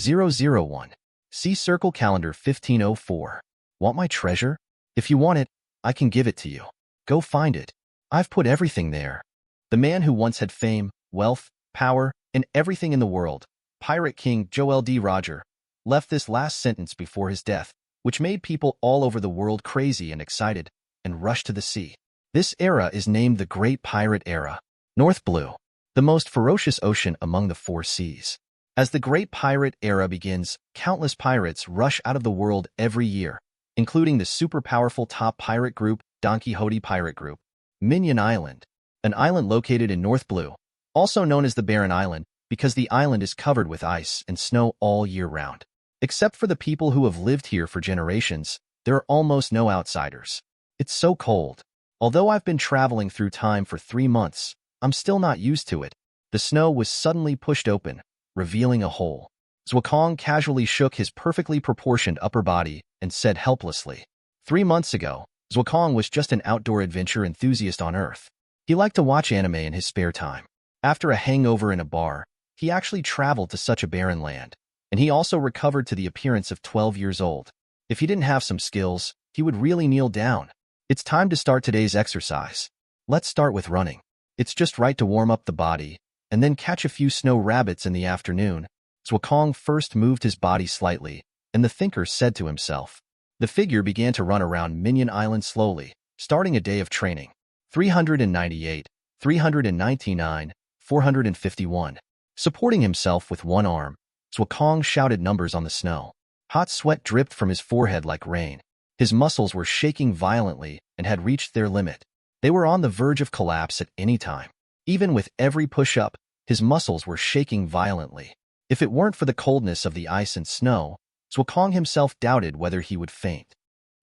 001. See Circle Calendar 1504. Want my treasure? If you want it, I can give it to you. Go find it. I've put everything there. The man who once had fame, wealth, power, and everything in the world, Pirate King Joel D. Roger, left this last sentence before his death, which made people all over the world crazy and excited, and rushed to the sea. This era is named the Great Pirate Era. North Blue, the most ferocious ocean among the four seas. As the Great Pirate Era begins, countless pirates rush out of the world every year, including the super-powerful top pirate group, Don Quixote Pirate Group. Minion Island, an island located in North Blue, also known as the Barren Island, because the island is covered with ice and snow all year round. Except for the people who have lived here for generations, there are almost no outsiders. It's so cold. Although I've been traveling through time for 3 months, I'm still not used to it. The snow was suddenly pushed open, revealing a hole. Zoan casually shook his perfectly proportioned upper body and said helplessly, 3 months ago, Zoan was just an outdoor adventure enthusiast on Earth. He liked to watch anime in his spare time. After a hangover in a bar, he actually traveled to such a barren land, and he also recovered to the appearance of 12 years old. If he didn't have some skills, he would really kneel down. It's time to start today's exercise. Let's start with running. It's just right to warm up the body, and then catch a few snow rabbits in the afternoon. Zoan first moved his body slightly, and the thinker said to himself. The figure began to run around Minion Island slowly, starting a day of training. 398, 399, 451. Supporting himself with one arm, Zoan shouted numbers on the snow. Hot sweat dripped from his forehead like rain. His muscles were shaking violently and had reached their limit. They were on the verge of collapse at any time. Even with every push-up, his muscles were shaking violently. If it weren't for the coldness of the ice and snow, Zoan himself doubted whether he would faint.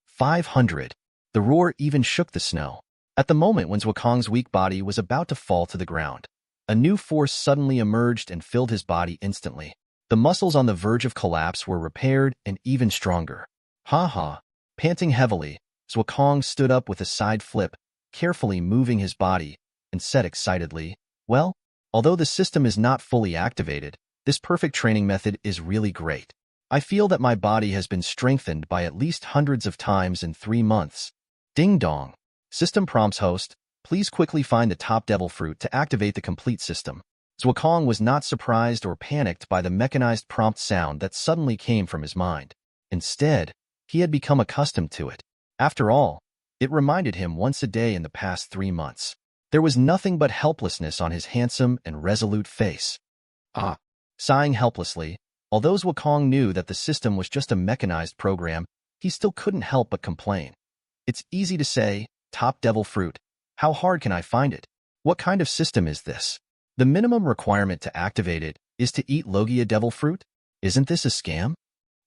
500. The roar even shook the snow. At the moment when Zoan's weak body was about to fall to the ground, a new force suddenly emerged and filled his body instantly. The muscles on the verge of collapse were repaired and even stronger. Ha ha. Panting heavily, Zoan stood up with a side flip, carefully moving his body, and said excitedly, well, although the system is not fully activated, this perfect training method is really great. I feel that my body has been strengthened by at least hundreds of times in 3 months. Ding dong. System prompts host, please quickly find the top devil fruit to activate the complete system. Zoan was not surprised or panicked by the mechanized prompt sound that suddenly came from his mind. Instead, he had become accustomed to it. After all, it reminded him once a day in the past 3 months. There was nothing but helplessness on his handsome and resolute face. Ah. Sighing helplessly, although Zoan knew that the system was just a mechanized program, he still couldn't help but complain. It's easy to say, top devil fruit. How hard can I find it? What kind of system is this? The minimum requirement to activate it is to eat Logia devil fruit? Isn't this a scam?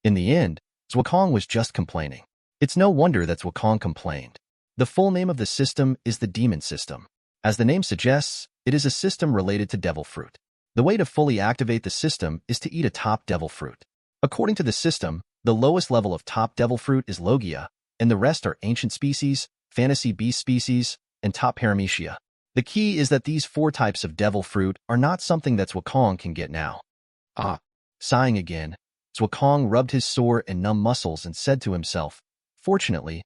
In the end, Zoan was just complaining. It's no wonder that Zoan complained. The full name of the system is the Demon System. As the name suggests, it is a system related to devil fruit. The way to fully activate the system is to eat a top devil fruit. According to the system, the lowest level of top devil fruit is Logia, and the rest are ancient species, fantasy beast species, and top Paramecia. The key is that these 4 types of devil fruit are not something that Zoan can get now. Ah. Sighing again, Zoan rubbed his sore and numb muscles and said to himself, fortunately,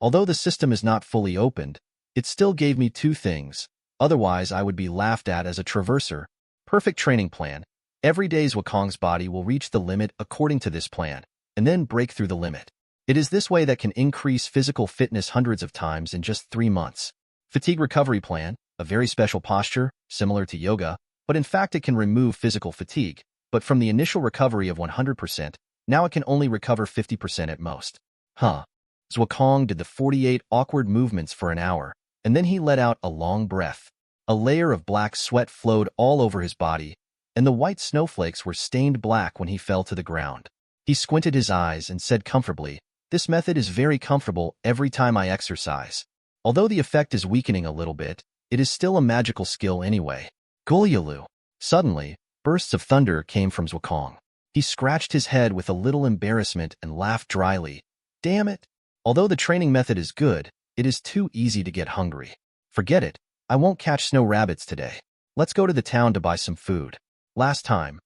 although the system is not fully opened, it still gave me 2 things. Otherwise, I would be laughed at as a traverser. Perfect training plan. Every day Zoan's body will reach the limit according to this plan, and then break through the limit. It is this way that can increase physical fitness hundreds of times in just 3 months. Fatigue recovery plan, a very special posture, similar to yoga, but in fact it can remove physical fatigue. But from the initial recovery of 100%, now it can only recover 50% at most. Zoan did the 48 awkward movements for an hour, and then he let out a long breath. A layer of black sweat flowed all over his body, and the white snowflakes were stained black when he fell to the ground. He squinted his eyes and said comfortably, this method is very comfortable every time I exercise. Although the effect is weakening a little bit, it is still a magical skill anyway. Gulyalu. Suddenly, bursts of thunder came from Zoan. He scratched his head with a little embarrassment and laughed dryly. Damn it! Although the training method is good, it is too easy to get hungry. Forget it. I won't catch snow rabbits today. Let's go to the town to buy some food. Last time,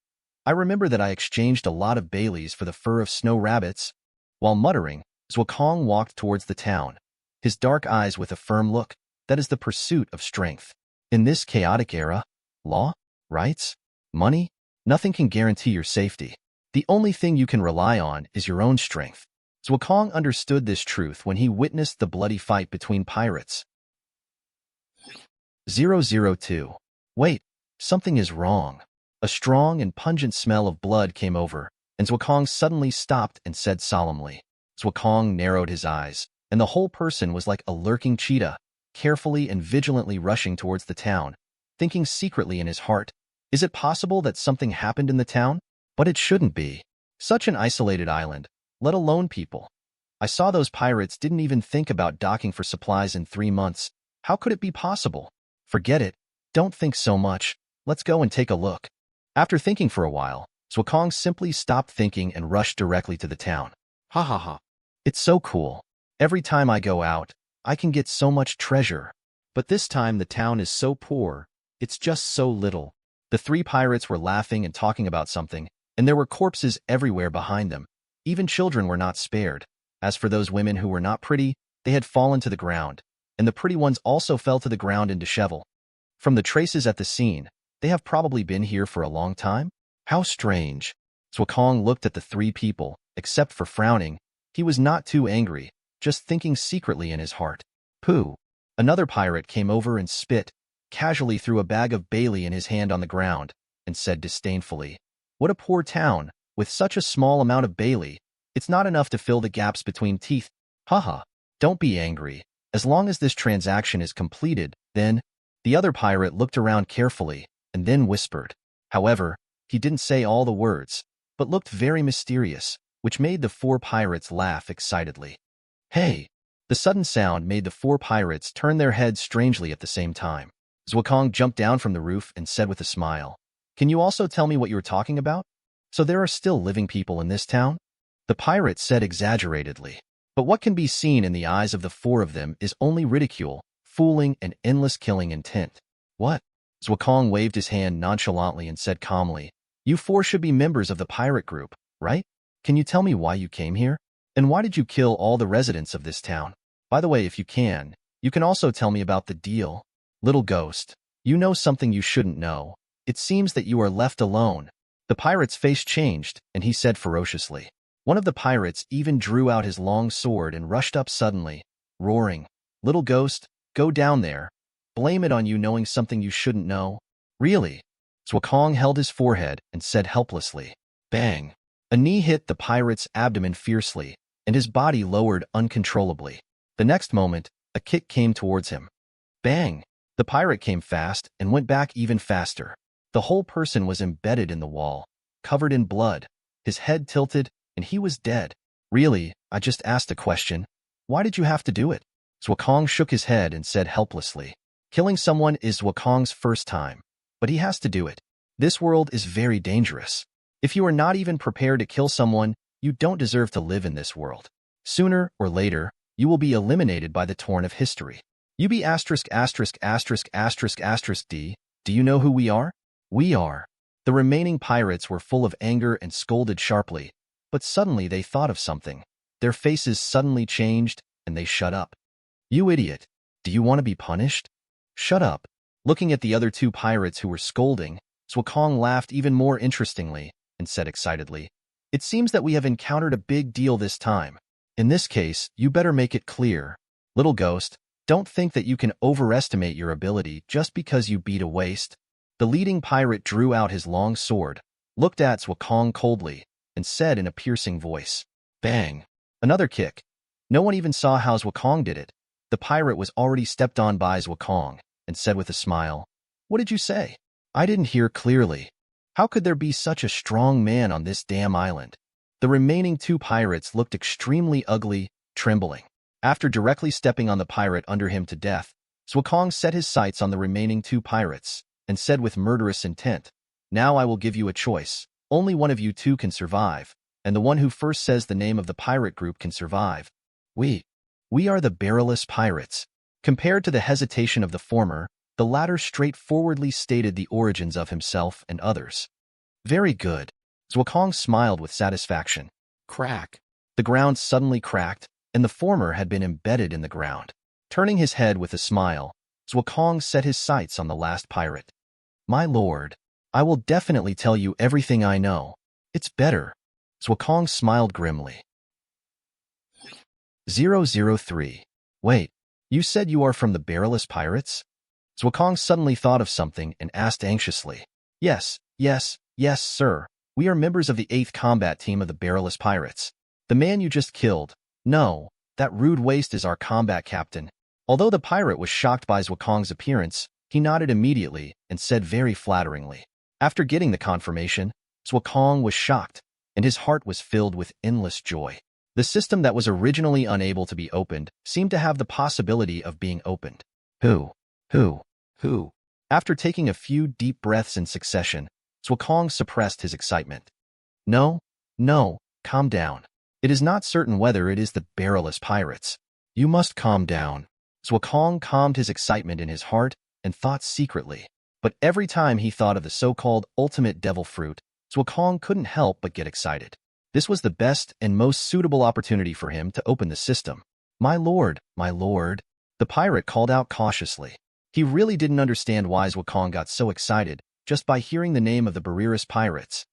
I remember that I exchanged a lot of Baileys for the fur of snow rabbits. While muttering, Zwakong walked towards the town, his dark eyes with a firm look. That is the pursuit of strength. In this chaotic era, law, rights, money, nothing can guarantee your safety. The only thing you can rely on is your own strength. Zwakong understood this truth when he witnessed the bloody fight between pirates. 002. Wait, something is wrong. A strong and pungent smell of blood came over, and Zwakong suddenly stopped and said solemnly. Zwakong narrowed his eyes, and the whole person was like a lurking cheetah, carefully and vigilantly rushing towards the town, thinking secretly in his heart, is it possible that something happened in the town? But it shouldn't be. Such an isolated island, let alone people. I saw those pirates didn't even think about docking for supplies in 3 months. How could it be possible? Forget it. Don't think so much. Let's go and take a look. After thinking for a while, Zwakong simply stopped thinking and rushed directly to the town. Ha ha ha. It's so cool. Every time I go out, I can get so much treasure. But this time the town is so poor. It's just so little. The 3 pirates were laughing and talking about something, and there were corpses everywhere behind them. Even children were not spared. As for those women who were not pretty, they had fallen to the ground, and the pretty ones also fell to the ground in dishevel. From the traces at the scene, they have probably been here for a long time? How strange. Zwakong looked at the 3 people, except for frowning. He was not too angry, just thinking secretly in his heart. Pooh. Another pirate came over and spit, casually threw a bag of Bailey in his hand on the ground, and said disdainfully, "What a poor town, with such a small amount of Bailey. It's not enough to fill the gaps between teeth. Haha, don't be angry. As long as this transaction is completed, then..." The other pirate looked around carefully, and then whispered. However, he didn't say all the words, but looked very mysterious, which made the 4 pirates laugh excitedly. Hey! The sudden sound made the 4 pirates turn their heads strangely at the same time. Zwakong jumped down from the roof and said with a smile, "Can you also tell me what you were talking about? So there are still living people in this town?" The pirate said exaggeratedly. But what can be seen in the eyes of the 4 of them is only ridicule, fooling, and endless killing intent. What? Zwakong waved his hand nonchalantly and said calmly, "You 4 should be members of the pirate group, right? Can you tell me why you came here? And why did you kill all the residents of this town? By the way, if you can also tell me about the deal. Little ghost, you know something you shouldn't know. It seems that you are left alone." The pirate's face changed, and he said ferociously. One of the pirates even drew out his long sword and rushed up suddenly, roaring, "Little ghost, go down there. Blame it on you knowing something you shouldn't know." Really? Zwakong held his forehead and said helplessly. Bang! A knee hit the pirate's abdomen fiercely, and his body lowered uncontrollably. The next moment, a kick came towards him. Bang! The pirate came fast and went back even faster. The whole person was embedded in the wall, covered in blood, his head tilted, and he was dead. Really, I just asked a question. Why did you have to do it? Zwakong shook his head and said helplessly. Killing someone is Zwakong's first time, but he has to do it. This world is very dangerous. If you are not even prepared to kill someone, you don't deserve to live in this world. Sooner or later, you will be eliminated by the torrent of history. UB asterisk asterisk asterisk asterisk asterisk D. Do you know who we are? We are. The remaining pirates were full of anger and scolded sharply, but suddenly they thought of something. Their faces suddenly changed, and they shut up. You idiot. Do you want to be punished? Shut up. Looking at the other 2 pirates who were scolding, Zwakong laughed even more interestingly and said excitedly, "It seems that we have encountered a big deal this time. In this case, you better make it clear. Little ghost, don't think that you can overestimate your ability just because you beat a waste." The leading pirate drew out his long sword, looked at Zwakong coldly, and said in a piercing voice, Bang! Another kick. No one even saw how Zwakong did it. The pirate was already stepped on by Zwakong, and said with a smile, "What did you say? I didn't hear clearly. How could there be such a strong man on this damn island?" The remaining 2 pirates looked extremely ugly, trembling. After directly stepping on the pirate under him to death, Zwakong set his sights on the remaining 2 pirates, and said with murderous intent, "Now I will give you a choice. Only one of you 2 can survive, and the one who first says the name of the pirate group can survive. We are the Barrelless Pirates." Compared to the hesitation of the former, the latter straightforwardly stated the origins of himself and others. Very good. Zuokong smiled with satisfaction. Crack. The ground suddenly cracked, and the former had been embedded in the ground. Turning his head with a smile, Zuokong set his sights on the last pirate. My lord, I will definitely tell you everything I know. It's better. Zuokong smiled grimly. 003. Wait, you said you are from the Barrelless Pirates? Zuokong suddenly thought of something and asked anxiously. Yes, sir. We are members of the 8th combat team of the Barrelless Pirates. The man you just killed. No, that rude waste is our combat captain. Although the pirate was shocked by Zuokong's appearance, he nodded immediately and said very flatteringly. After getting the confirmation, Zuokong was shocked, and his heart was filled with endless joy. The system that was originally unable to be opened seemed to have the possibility of being opened. Who? After taking a few deep breaths in succession, Zuokong suppressed his excitement. No, calm down. It is not certain whether it is the Barrelless Pirates. You must calm down. Zuokong calmed his excitement in his heart and thought secretly. But every time he thought of the so-called ultimate devil fruit, Zuokong couldn't help but get excited. This was the best and most suitable opportunity for him to open the system. My lord, the pirate called out cautiously. He really didn't understand why Zuokong got so excited just by hearing the name of the Barrelless Pirates.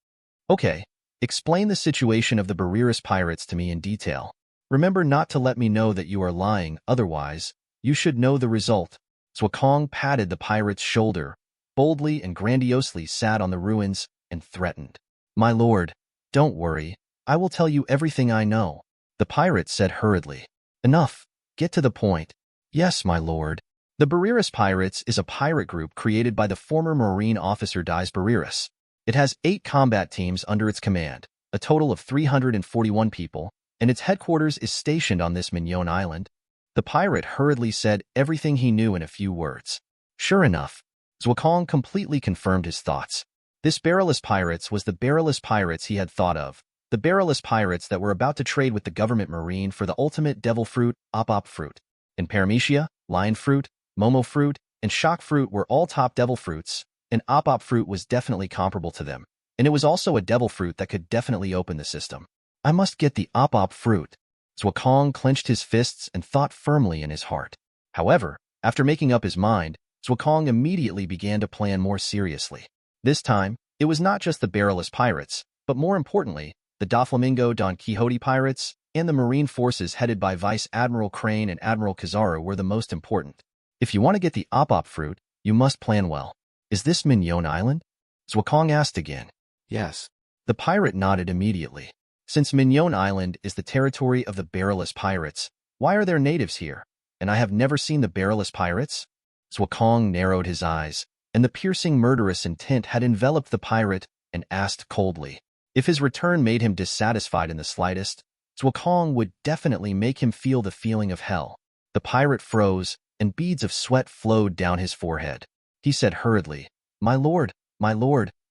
Okay, explain the situation of the Barrelless Pirates to me in detail. Remember not to let me know that you are lying, otherwise, you should know the result. Zuokong patted the pirate's shoulder, boldly and grandiosely sat on the ruins, and threatened. My lord, don't worry, I will tell you everything I know, the pirate said hurriedly. Enough, get to the point. Yes, my lord. The Barrelless Pirates is a pirate group created by the former Marine officer Dies Barrellus. It has 8 combat teams under its command, a total of 341 people, and its headquarters is stationed on this Mignon Island. The pirate hurriedly said everything he knew in a few words. Sure enough, Zuokong completely confirmed his thoughts. This Barrelless Pirates was the Barrelless Pirates he had thought of, the Barrelless Pirates that were about to trade with the government marine for the ultimate devil fruit, op fruit. In Paramecia, lion fruit, momo fruit, and shock fruit were all top devil fruits, and op fruit was definitely comparable to them, and it was also a devil fruit that could definitely open the system. I must get the op fruit. Zuokong clenched his fists and thought firmly in his heart. However, after making up his mind, Zuokong immediately began to plan more seriously. This time, it was not just the Barrelless Pirates, but more importantly, the Doflamingo Don Quixote Pirates and the Marine forces headed by Vice Admiral Crane and Admiral Kizaru were the most important. If you want to get the op fruit, you must plan well. Is this Mignon Island? Zuokong asked again. Yes. The pirate nodded immediately. Since Mignon Island is the territory of the Barrelless Pirates, why are there natives here? And I have never seen the Barrelless Pirates? Zuokong narrowed his eyes, and the piercing murderous intent had enveloped the pirate, and asked coldly. If his return made him dissatisfied in the slightest, Zuokong would definitely make him feel the feeling of hell. The pirate froze, and beads of sweat flowed down his forehead. He said hurriedly, My lord,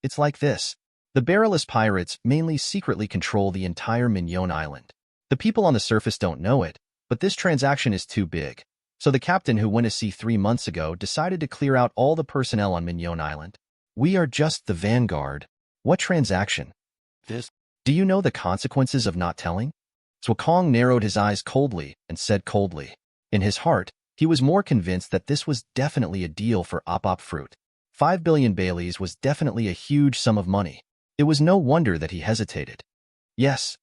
it's like this. The Barrelless Pirates mainly secretly control the entire Mignon Island. The people on the surface don't know it, but this transaction is too big. So the captain who went to sea 3 months ago decided to clear out all the personnel on Mignon Island. We are just the vanguard. What transaction? This. Do you know the consequences of not telling? Zuokong narrowed his eyes coldly and said coldly. In his heart, he was more convinced that this was definitely a deal for op fruit. 5 billion baileys was definitely a huge sum of money. It was no wonder that he hesitated. Yes.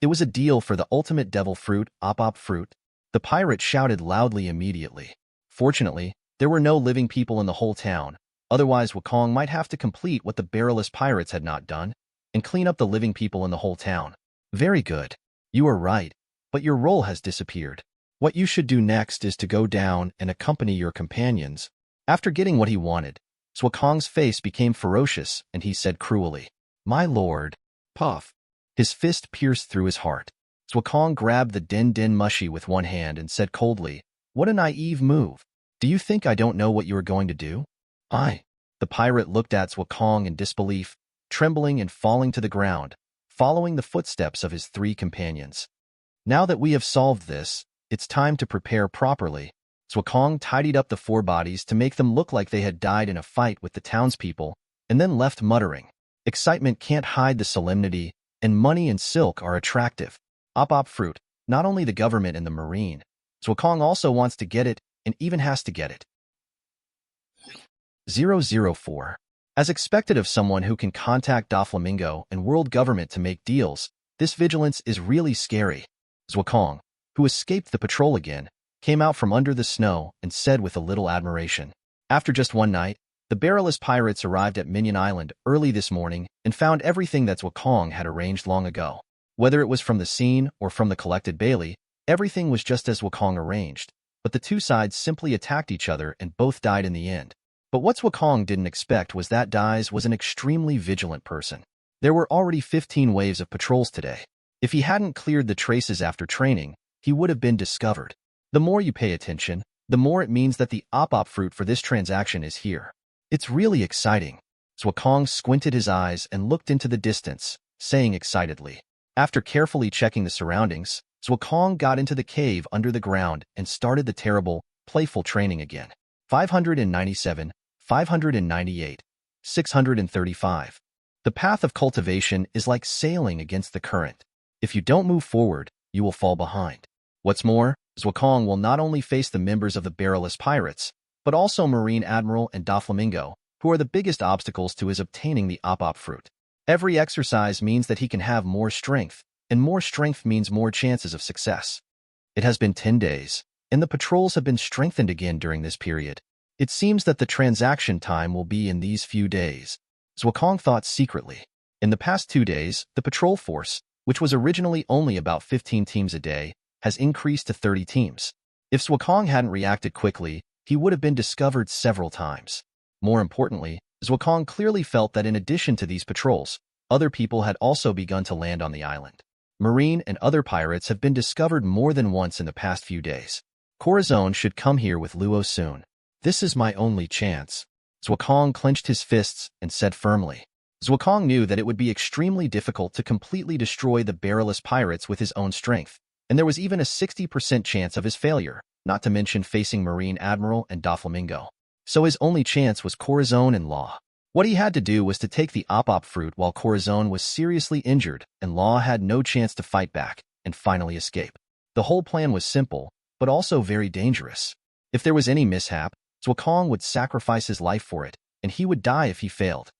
It was a deal for the ultimate devil fruit, op fruit. The pirate shouted loudly immediately. Fortunately, there were no living people in the whole town. Otherwise, Zuokong might have to complete what the Barrelless Pirates had not done, and clean up the living people in the whole town. Very good. You are right, but your role has disappeared. What you should do next is to go down and accompany your companions. After getting what he wanted, Zuokong's face became ferocious, and he said cruelly, My lord. Puff. His fist pierced through his heart. Zuokong grabbed the den mushi with one hand and said coldly, What a naive move. Do you think I don't know what you are going to do? The pirate looked at Zuokong in disbelief, trembling and falling to the ground, following the footsteps of his 3 companions. Now that we have solved this, it's time to prepare properly. Zuokong tidied up the 4 bodies to make them look like they had died in a fight with the townspeople, and then left muttering, Excitement can't hide the solemnity, and money and silk are attractive. Op fruit, not only the government and the marine. Zhuokong also wants to get it, and even has to get it. 004. As expected of someone who can contact Doflamingo and world government to make deals, this vigilance is really scary. Zhuokong, who escaped the patrol again, came out from under the snow and said with a little admiration. After just one night, the barrelless pirates arrived at Minion Island early this morning and found everything that Zhuokong had arranged long ago. Whether it was from the scene or from the collected Bailey, everything was just as Zhuokong arranged, but the two sides simply attacked each other and both died in the end. But what Zhuokong didn't expect was that Dais was an extremely vigilant person. There were already 15 waves of patrols today. If he hadn't cleared the traces after training, he would have been discovered. The more you pay attention, the more it means that the op fruit for this transaction is here. It's really exciting. Zhuokong squinted his eyes and looked into the distance, saying excitedly. After carefully checking the surroundings, Zhuokong got into the cave under the ground and started the terrible, playful training again. 597, 598, 635. The path of cultivation is like sailing against the current. If you don't move forward, you will fall behind. What's more, Zhuokong will not only face the members of the barrelless pirates, but also Marine Admiral and Doflamingo, who are the biggest obstacles to his obtaining the op fruit. Every exercise means that he can have more strength, and more strength means more chances of success. It has been 10 days, and the patrols have been strengthened again during this period. It seems that the transaction time will be in these few days. Zhuokong thought secretly. In the past 2 days, the patrol force, which was originally only about 15 teams a day, has increased to 30 teams. If Zhuokong hadn't reacted quickly, he would have been discovered several times. More importantly, Zhuokong clearly felt that in addition to these patrols, other people had also begun to land on the island. Marine and other pirates have been discovered more than once in the past few days. Corazon should come here with Luo soon. This is my only chance. Zhuokong clenched his fists and said firmly. Zhuokong knew that it would be extremely difficult to completely destroy the barrelless pirates with his own strength, and there was even a 60% chance of his failure, not to mention facing Marine Admiral and Doflamingo. So his only chance was Corazon and Law. What he had to do was to take the op fruit while Corazon was seriously injured and Law had no chance to fight back and finally escape. The whole plan was simple, but also very dangerous. If there was any mishap, Zhuokong would sacrifice his life for it, and he would die if he failed.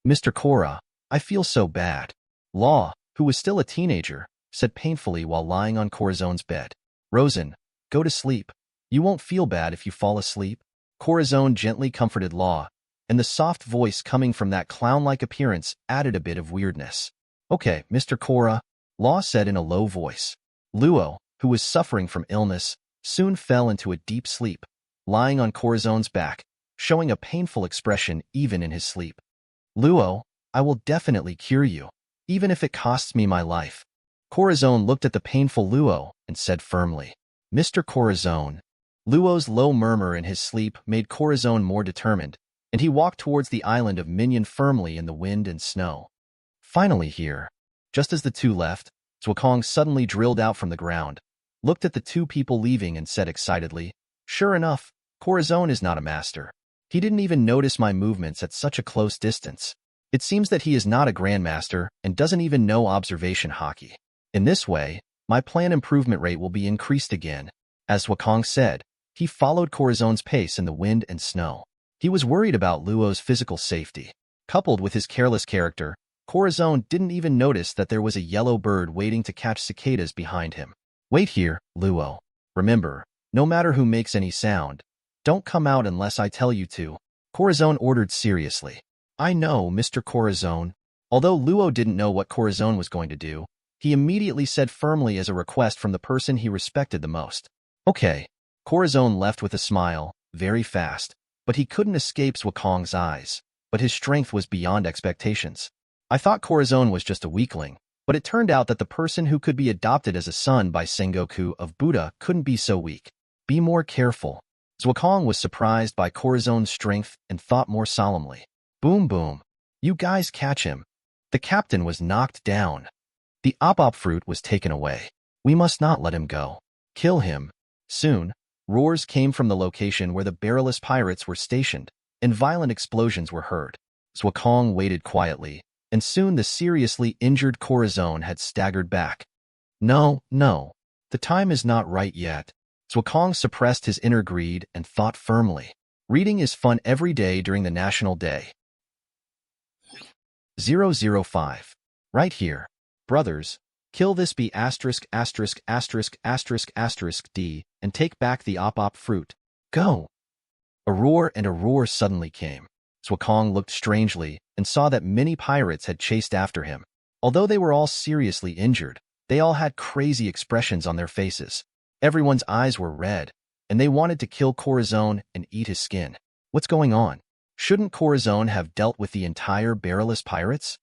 Mr. Cora, I feel so bad. Law, who was still a teenager, said painfully while lying on Corazon's bed. Rosen, go to sleep. You won't feel bad if you fall asleep. Corazon gently comforted Law, and the soft voice coming from that clown-like appearance added a bit of weirdness. Okay, Mr. Cora, Law said in a low voice. Luo, who was suffering from illness, soon fell into a deep sleep, lying on Corazon's back, showing a painful expression even in his sleep. Luo, I will definitely cure you, even if it costs me my life. Corazon looked at the painful Luo and said firmly, Mr. Corazon. Luo's low murmur in his sleep made Corazon more determined, and he walked towards the island of Minion firmly in the wind and snow. Finally here. Just as the two left, Zhuokong suddenly drilled out from the ground, looked at the two people leaving and said excitedly, Sure enough, Corazon is not a master. He didn't even notice my movements at such a close distance. It seems that he is not a grandmaster and doesn't even know observation hockey. In this way, my plan improvement rate will be increased again. As Zhuokong said, he followed Corazon's pace in the wind and snow. He was worried about Luo's physical safety. Coupled with his careless character, Corazon didn't even notice that there was a yellow bird waiting to catch cicadas behind him. Wait here, Luo. Remember, no matter who makes any sound, don't come out unless I tell you to, Corazon ordered seriously. I know, Mr. Corazon. Although Luo didn't know what Corazon was going to do, he immediately said firmly as a request from the person he respected the most. Okay. Corazon left with a smile, very fast, but he couldn't escape Zhuokong's eyes, but his strength was beyond expectations. I thought Corazon was just a weakling, but it turned out that the person who could be adopted as a son by Sengoku of Buddha couldn't be so weak. Be more careful. Zhuokong was surprised by Corazon's strength and thought more solemnly. Boom boom. You guys catch him. The captain was knocked down. The op fruit was taken away. We must not let him go. Kill him. Soon, roars came from the location where the barrelless pirates were stationed, and violent explosions were heard. Zhuokong waited quietly, and soon the seriously injured Corazon had staggered back. No, no, the time is not right yet. Zwakong suppressed his inner greed and thought firmly. Reading is fun every day during the National Day. 005. Right here. Brothers, kill this B**************** D and take back the op fruit. Go! A roar and a roar suddenly came. Zwakong looked strangely and saw that many pirates had chased after him. Although they were all seriously injured, they all had crazy expressions on their faces. Everyone's eyes were red, and they wanted to kill Corazon and eat his skin. What's going on? Shouldn't Corazon have dealt with the entire barrelless pirates?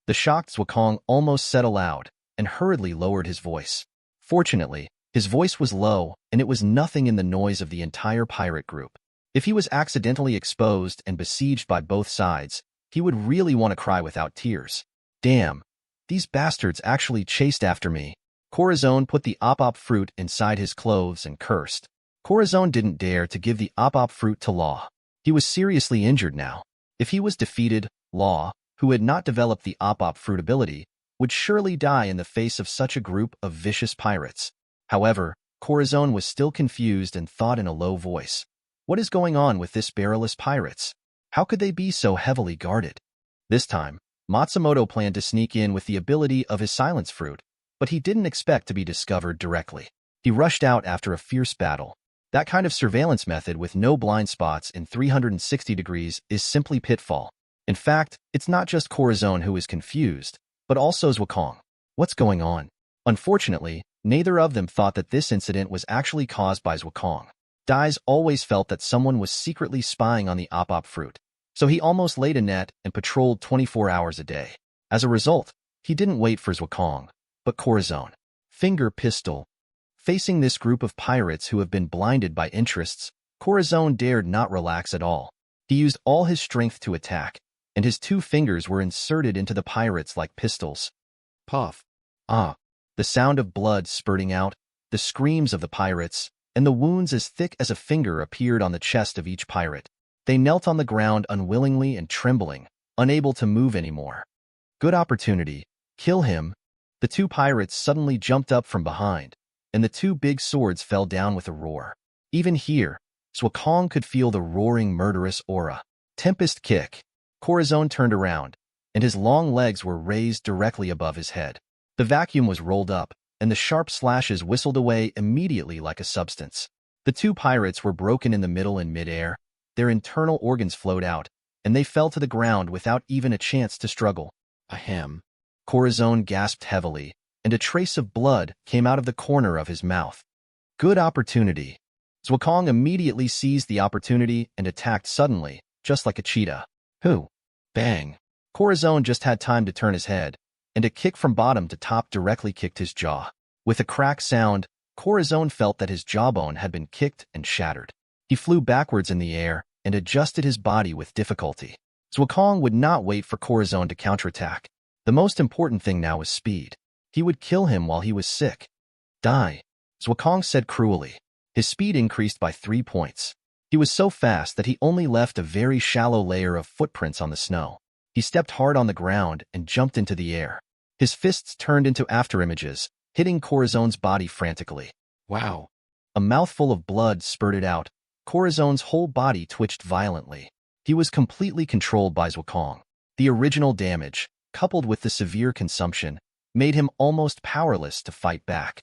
The shocked Zwakong almost said aloud and hurriedly lowered his voice. Fortunately, his voice was low, and it was nothing in the noise of the entire pirate group. If he was accidentally exposed and besieged by both sides, he would really want to cry without tears. Damn, these bastards actually chased after me. Corazon put the op fruit inside his clothes and cursed. Corazon didn't dare to give the op fruit to Law. He was seriously injured now. If he was defeated, Law, who had not developed the op fruit ability, would surely die in the face of such a group of vicious pirates. However, Corazon was still confused and thought in a low voice. What is going on with this barrelless pirates? How could they be so heavily guarded? This time, Matsumoto planned to sneak in with the ability of his silence fruit, but he didn't expect to be discovered directly. He rushed out after a fierce battle. That kind of surveillance method with no blind spots in 360 degrees is simply pitfall. In fact, it's not just Corazon who is confused, but also Zwakong. What's going on? Unfortunately, neither of them thought that this incident was actually caused by Zwakong. Dai's always felt that someone was secretly spying on the op fruit, so he almost laid a net and patrolled 24 hours a day. As a result, he didn't wait for Zwakong, but Corazon. Finger pistol. Facing this group of pirates who have been blinded by interests, Corazon dared not relax at all. He used all his strength to attack, and his two fingers were inserted into the pirates like pistols. Puff. Ah. The sound of blood spurting out, the screams of the pirates, and the wounds as thick as a finger appeared on the chest of each pirate. They knelt on the ground unwillingly and trembling, unable to move anymore. Good opportunity. Kill him. The two pirates suddenly jumped up from behind, and the two big swords fell down with a roar. Even here, Zwakong could feel the roaring murderous aura. Tempest kick. Corazon turned around, and his long legs were raised directly above his head. The vacuum was rolled up, and the sharp slashes whistled away immediately like a substance. The two pirates were broken in the middle in midair, their internal organs flowed out, and they fell to the ground without even a chance to struggle. Ahem. Corazon gasped heavily, and a trace of blood came out of the corner of his mouth. Good opportunity. Zwakong immediately seized the opportunity and attacked suddenly, just like a cheetah. Who? Bang. Corazon just had time to turn his head, and a kick from bottom to top directly kicked his jaw. With a crack sound, Corazon felt that his jawbone had been kicked and shattered. He flew backwards in the air and adjusted his body with difficulty. Zwakong would not wait for Corazon to counterattack. The most important thing now was speed. He would kill him while he was sick. Die. Zwakong said cruelly. His speed increased by 3 points. He was so fast that he only left a very shallow layer of footprints on the snow. He stepped hard on the ground and jumped into the air. His fists turned into afterimages, hitting Corazon's body frantically. Wow. A mouthful of blood spurted out. Corazon's whole body twitched violently. He was completely controlled by Zwakong. The original damage, coupled with the severe consumption, made him almost powerless to fight back.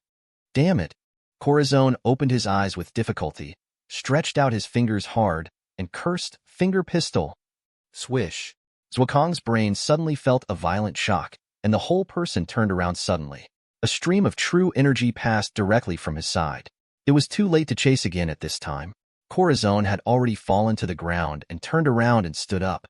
Damn it. Corazon opened his eyes with difficulty, stretched out his fingers hard, and cursed, finger pistol. Swish. Zwakong's brain suddenly felt a violent shock, and the whole person turned around suddenly. A stream of true energy passed directly from his side. It was too late to chase again at this time. Corazon had already fallen to the ground and turned around and stood up.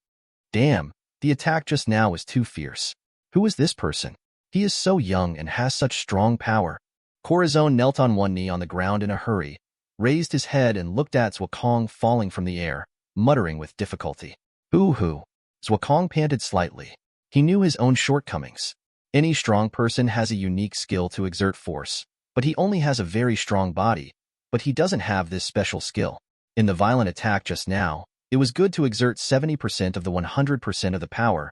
Damn, the attack just now was too fierce. Who is this person? He is so young and has such strong power. Corazon knelt on one knee on the ground in a hurry, raised his head and looked at Zwakong falling from the air, muttering with difficulty. Boo-hoo. Zwakong panted slightly. He knew his own shortcomings. Any strong person has a unique skill to exert force, but he only has a very strong body, but he doesn't have this special skill. In the violent attack just now, it was good to exert 70% of the 100% of the power,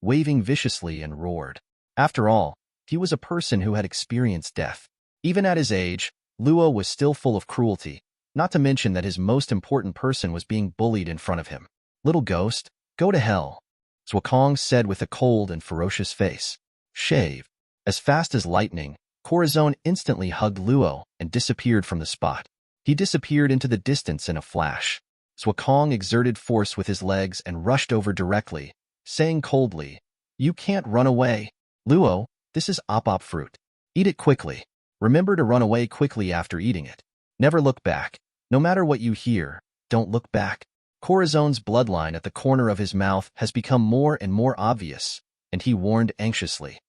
waving viciously, and roared. After all, he was a person who had experienced death. Even at his age, Luo was still full of cruelty, not to mention that his most important person was being bullied in front of him. Little ghost, go to hell, Zoan said with a cold and ferocious face. Shave. As fast as lightning, Corazon instantly hugged Luo and disappeared from the spot. He disappeared into the distance in a flash. Zoan exerted force with his legs and rushed over directly, saying coldly, "You can't run away. Luo, this is op fruit. Eat it quickly. Remember to run away quickly after eating it. Never look back. No matter what you hear, don't look back." Corazon's bloodline at the corner of his mouth has become more and more obvious, and he warned anxiously.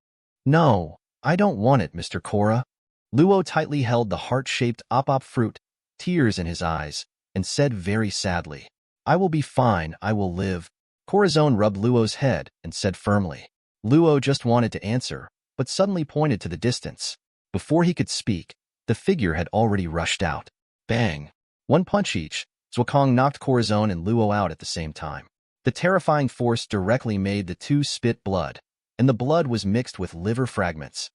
"No, I don't want it, Mr. Cora." Luo tightly held the heart-shaped op fruit, tears in his eyes, and said very sadly, "I will be fine, I will live." Corazon rubbed Luo's head and said firmly. Luo just wanted to answer, but suddenly pointed to the distance. Before he could speak, the figure had already rushed out. Bang! One punch each, Zoan knocked Corazon and Luo out at the same time. The terrifying force directly made the two spit blood, and the blood was mixed with liver fragments.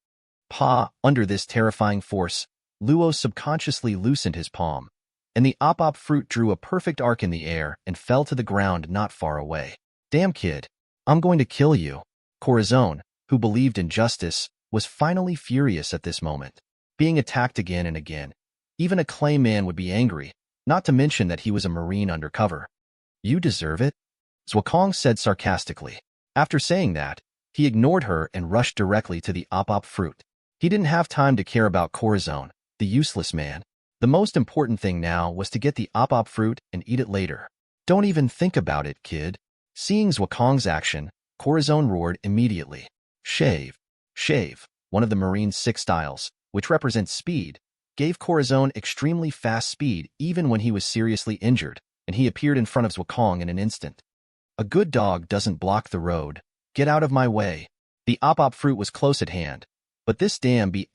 Under this terrifying force, Luo subconsciously loosened his palm, and the op fruit drew a perfect arc in the air and fell to the ground not far away. "Damn kid, I'm going to kill you." Corazon, who believed in justice, was finally furious at this moment. Being attacked again and again, even a clay man would be angry, not to mention that he was a marine undercover. "You deserve it," Zoan said sarcastically. After saying that, he ignored her and rushed directly to the op fruit. He didn't have time to care about Corazon, the useless man. The most important thing now was to get the op fruit and eat it later. "Don't even think about it, kid." Seeing Zoan's action, Corazon roared immediately. Shave. Shave, one of the Marine's 6 styles, which represents speed, gave Corazon extremely fast speed even when he was seriously injured, and he appeared in front of Zoan in an instant. "A good dog doesn't block the road. Get out of my way." The op fruit was close at hand, but this damn B***************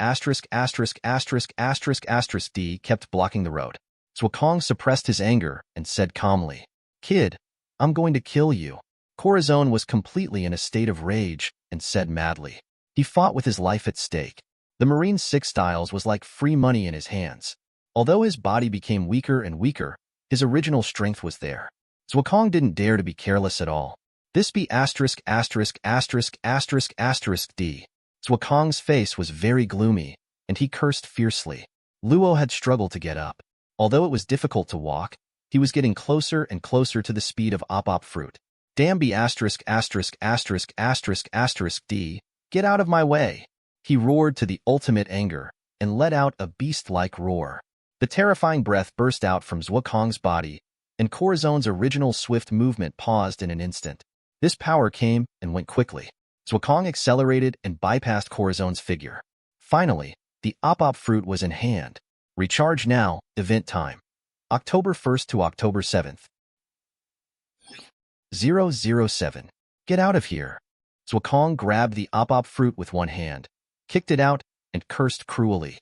D kept blocking the road. Zoan suppressed his anger and said calmly, "Kid, I'm going to kill you." Corazon was completely in a state of rage and said madly. He fought with his life at stake. The Marine 6 styles was like free money in his hands. Although his body became weaker and weaker, his original strength was there. Zoan didn't dare to be careless at all. This be asterisk asterisk asterisk asterisk asterisk D. Zoan's face was very gloomy, and he cursed fiercely. Luo had struggled to get up. Although it was difficult to walk, he was getting closer and closer to the speed of Op Fruit. Damn be asterisk asterisk asterisk asterisk asterisk D. Get out of my way. He roared to the ultimate anger, and let out a beast-like roar. The terrifying breath burst out from Zoan's body, and Corazon's original swift movement paused in an instant. This power came and went quickly. Zoan accelerated and bypassed Corazon's figure. Finally, the Op Fruit was in hand. Recharge now, event time. October 1st to October 7th. 007. Get out of here. Zoan grabbed the Op Fruit with one hand, kicked it out, and cursed cruelly.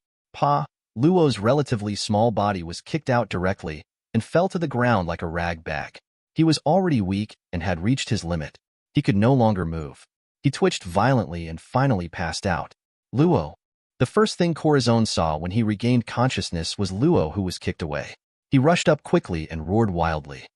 Luo's relatively small body was kicked out directly and fell to the ground like a rag bag. He was already weak and had reached his limit. He could no longer move. He twitched violently and finally passed out. Luo. The first thing Corazon saw when he regained consciousness was Luo, who was kicked away. He rushed up quickly and roared wildly.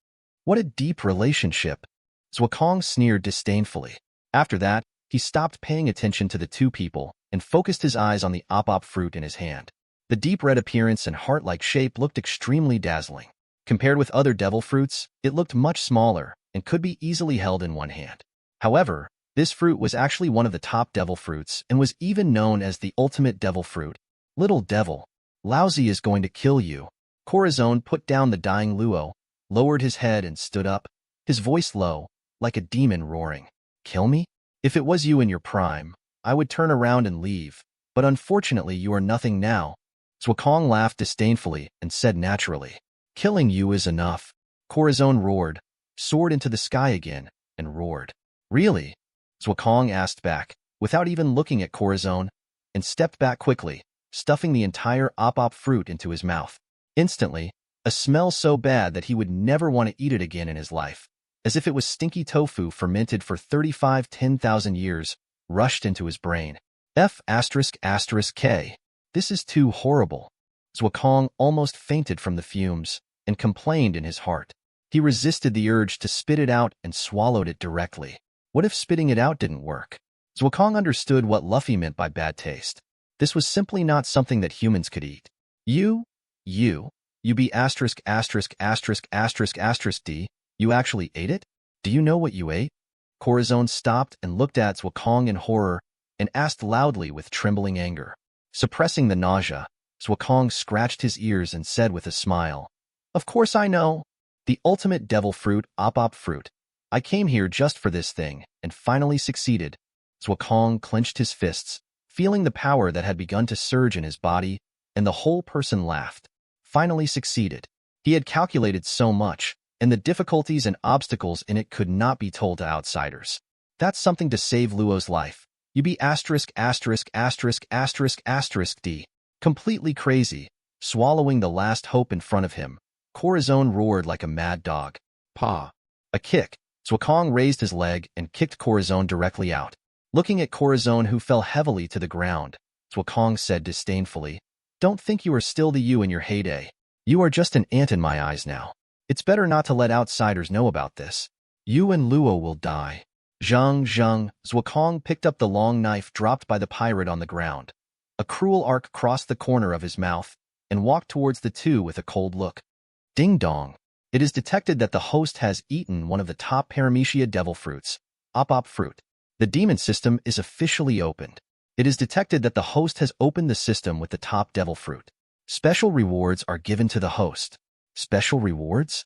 What a deep relationship. Zoan sneered disdainfully. After that, he stopped paying attention to the two people and focused his eyes on the Op Fruit in his hand. The deep red appearance and heart-like shape looked extremely dazzling. Compared with other devil fruits, it looked much smaller and could be easily held in one hand. However, this fruit was actually one of the top devil fruits and was even known as the ultimate devil fruit. Little devil, Laozi is going to kill you. Corazon put down the dying Luo, lowered his head and stood up, his voice low, like a demon roaring. Kill me? If it was you in your prime, I would turn around and leave, but unfortunately you are nothing now. Zoan laughed disdainfully and said naturally. Killing you is enough. Corazon roared, soared into the sky again, and roared. Really? Zoan asked back, without even looking at Corazon, and stepped back quickly, stuffing the entire Op Fruit into his mouth. Instantly, a smell so bad that he would never want to eat it again in his life, as if it was stinky tofu fermented for 10,000 years, rushed into his brain. F***K. This is too horrible. Zoan almost fainted from the fumes and complained in his heart. He resisted the urge to spit it out and swallowed it directly. What if spitting it out didn't work? Zoan understood what Luffy meant by bad taste. This was simply not something that humans could eat. You be asterisk asterisk asterisk asterisk asterisk D, you actually ate it? Do you know what you ate? Corazon stopped and looked at Zoan in horror and asked loudly with trembling anger. Suppressing the nausea, Zoan scratched his ears and said with a smile, Of course I know. The ultimate devil fruit, Op Fruit. I came here just for this thing, and finally succeeded. Zoan clenched his fists, feeling the power that had begun to surge in his body, and the whole person laughed. Finally succeeded. He had calculated so much, and the difficulties and obstacles in it could not be told to outsiders. That's something to save Luo's life. You be asterisk asterisk asterisk asterisk asterisk D. Completely crazy, swallowing the last hope in front of him. Corazon roared like a mad dog. A kick. Zoan raised his leg and kicked Corazon directly out. Looking at Corazon, who fell heavily to the ground, Zoan said disdainfully, Don't think you are still the you in your heyday. You are just an ant in my eyes now. It's better not to let outsiders know about this. You and Luo will die. Zhang. Zoan picked up the long knife dropped by the pirate on the ground. A cruel arc crossed the corner of his mouth and walked towards the two with a cold look. Ding dong. It is detected that the host has eaten one of the top Paramecia devil fruits, Op Fruit. The demon system is officially opened. It is detected that the host has opened the system with the top devil fruit. Special rewards are given to the host. Special rewards?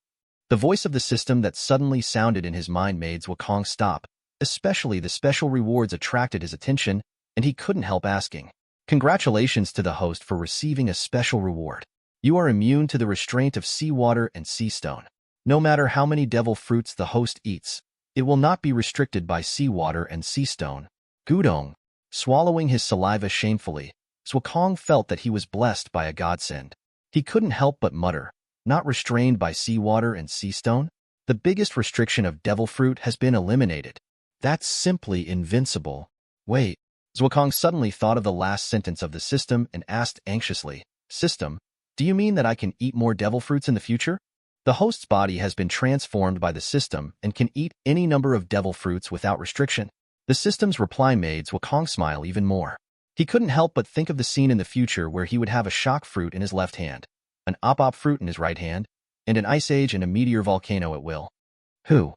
The voice of the system that suddenly sounded in his mind made Zoan stop. Especially the special rewards attracted his attention, and he couldn't help asking. Congratulations to the host for receiving a special reward. You are immune to the restraint of seawater and sea stone. No matter how many devil fruits the host eats, it will not be restricted by seawater and sea stone. Gudong. Swallowing his saliva shamefully, Zoan felt that he was blessed by a godsend. He couldn't help but mutter, not restrained by seawater and sea stone? The biggest restriction of devil fruit has been eliminated. That's simply invincible. Wait. Zuokong suddenly thought of the last sentence of the system and asked anxiously, System, do you mean that I can eat more devil fruits in the future? The host's body has been transformed by the system and can eat any number of devil fruits without restriction. The system's reply made Zuokong smile even more. He couldn't help but think of the scene in the future where he would have a shock fruit in his left hand, an op fruit in his right hand, and an ice age and a meteor volcano at will. Who?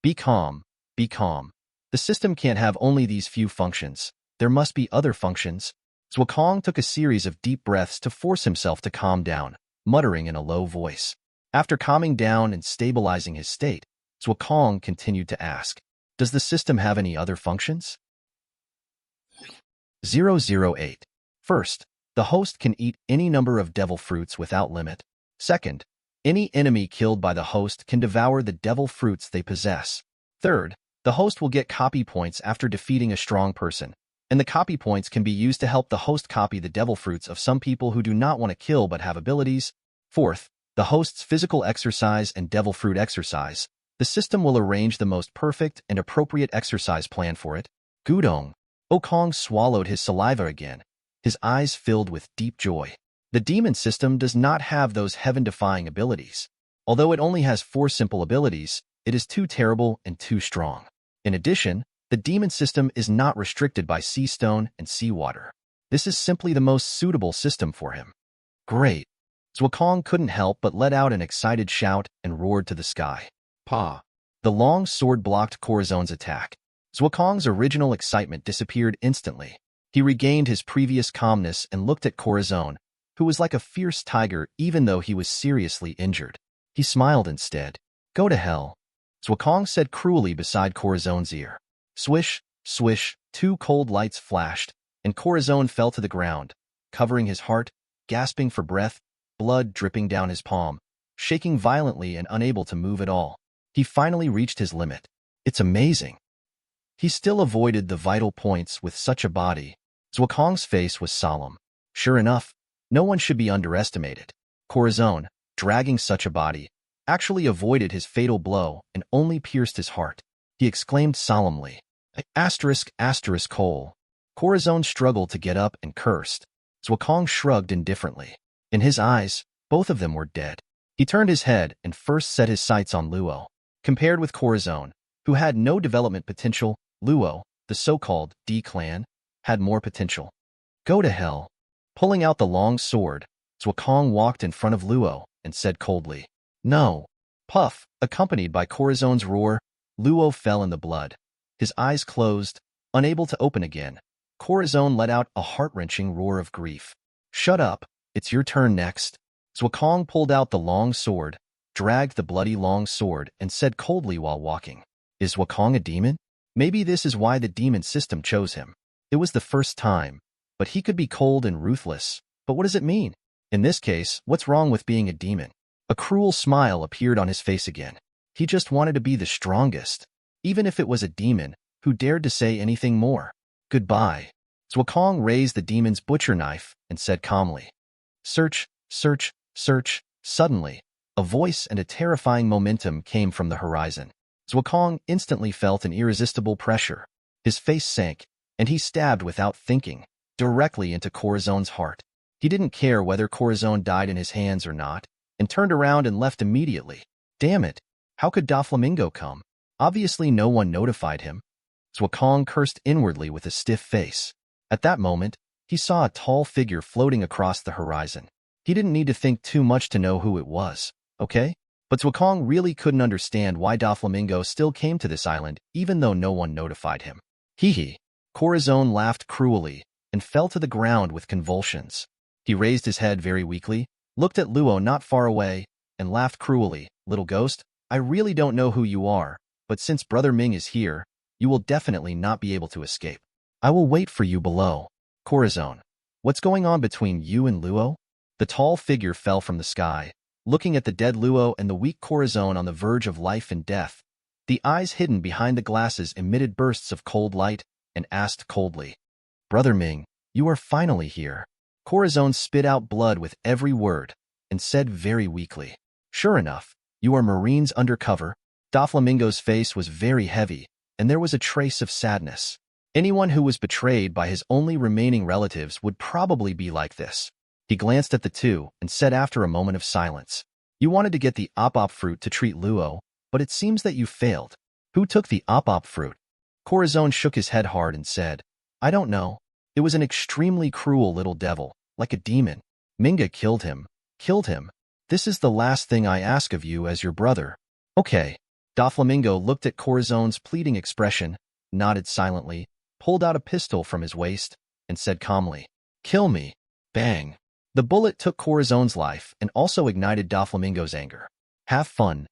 Be calm, be calm. The system can't have only these few functions. There must be other functions. Zuokong took a series of deep breaths to force himself to calm down, muttering in a low voice. After calming down and stabilizing his state, Zuokong continued to ask, Does the system have any other functions? 008. First, the host can eat any number of devil fruits without limit. Second, any enemy killed by the host can devour the devil fruits they possess. Third, the host will get copy points after defeating a strong person, and the copy points can be used to help the host copy the devil fruits of some people who do not want to kill but have abilities. Fourth, the host's physical exercise and devil fruit exercise. The system will arrange the most perfect and appropriate exercise plan for it. Gudong. Okong swallowed his saliva again, his eyes filled with deep joy. The demon system does not have those heaven-defying abilities. Although it only has 4 simple abilities, it is too terrible and too strong. In addition, the demon system is not restricted by sea stone and seawater. This is simply the most suitable system for him. Great. Zuokong couldn't help but let out an excited shout and roared to the sky. Pa! The long sword blocked Corazon's attack. Zuokong's original excitement disappeared instantly. He regained his previous calmness and looked at Corazon, who was like a fierce tiger even though he was seriously injured. He smiled instead. Go to hell. Zuokong said cruelly beside Corazon's ear. Swish, swish, 2 cold lights flashed, and Corazon fell to the ground, covering his heart, gasping for breath, blood dripping down his palm, shaking violently and unable to move at all. He finally reached his limit. It's amazing. He still avoided the vital points with such a body. Zuokong's face was solemn. Sure enough, no one should be underestimated. Corazon, dragging such a body, actually avoided his fatal blow and only pierced his heart. He exclaimed solemnly, Cole. Corazon struggled to get up and cursed. Zuokong shrugged indifferently. In his eyes, both of them were dead. He turned his head and first set his sights on Luo. Compared with Corazon, who had no development potential, Luo, the so-called D-clan, had more potential. Go to hell. Pulling out the long sword, Zuokong walked in front of Luo and said coldly, No. Puff, accompanied by Corazon's roar, Luo fell in the blood. His eyes closed, unable to open again. Corazon let out a heart-wrenching roar of grief. Shut up, it's your turn next. Zuokong pulled out the long sword, dragged the bloody long sword, and said coldly while walking, Is Zuokong a demon? Maybe this is why the demon system chose him. It was the first time, but he could be cold and ruthless. But what does it mean? In this case, what's wrong with being a demon? A cruel smile appeared on his face again. He just wanted to be the strongest. Even if it was a demon, who dared to say anything more? Goodbye. Zuokong raised the demon's butcher knife and said calmly, Search, search, search. Suddenly, a voice and a terrifying momentum came from the horizon. Zuokong instantly felt an irresistible pressure. His face sank, and he stabbed without thinking, directly into Corazon's heart. He didn't care whether Corazon died in his hands or not, and turned around and left immediately. Damn it! How could Doflamingo come? Obviously no one notified him. Zuokong cursed inwardly with a stiff face. At that moment, he saw a tall figure floating across the horizon. He didn't need to think too much to know who it was, okay? But Zuokong really couldn't understand why Doflamingo still came to this island, even though no one notified him. Hee. Corazon laughed cruelly and fell to the ground with convulsions. He raised his head very weakly, looked at Luo not far away, and laughed cruelly. Little ghost, I really don't know who you are, but since Brother Ming is here, you will definitely not be able to escape. I will wait for you below. Corazon, what's going on between you and Luo? The tall figure fell from the sky, looking at the dead Luo and the weak Corazon on the verge of life and death. The eyes hidden behind the glasses emitted bursts of cold light and asked coldly, Brother Ming, you are finally here. Corazon spit out blood with every word and said very weakly, Sure enough, You are Marines undercover? Doflamingo's face was very heavy, and there was a trace of sadness. Anyone who was betrayed by his only remaining relatives would probably be like this. He glanced at the two and said after a moment of silence, "You wanted to get the op fruit to treat Luo, but it seems that you failed. Who took the op fruit?" Corazon shook his head hard and said, "I don't know. It was an extremely cruel little devil, like a demon. Minga killed him. Killed him. This is the last thing I ask of you as your brother." "Okay." Doflamingo looked at Corazon's pleading expression, nodded silently, pulled out a pistol from his waist, and said calmly, "Kill me." Bang. The bullet took Corazon's life and also ignited Doflamingo's anger. "Have fun."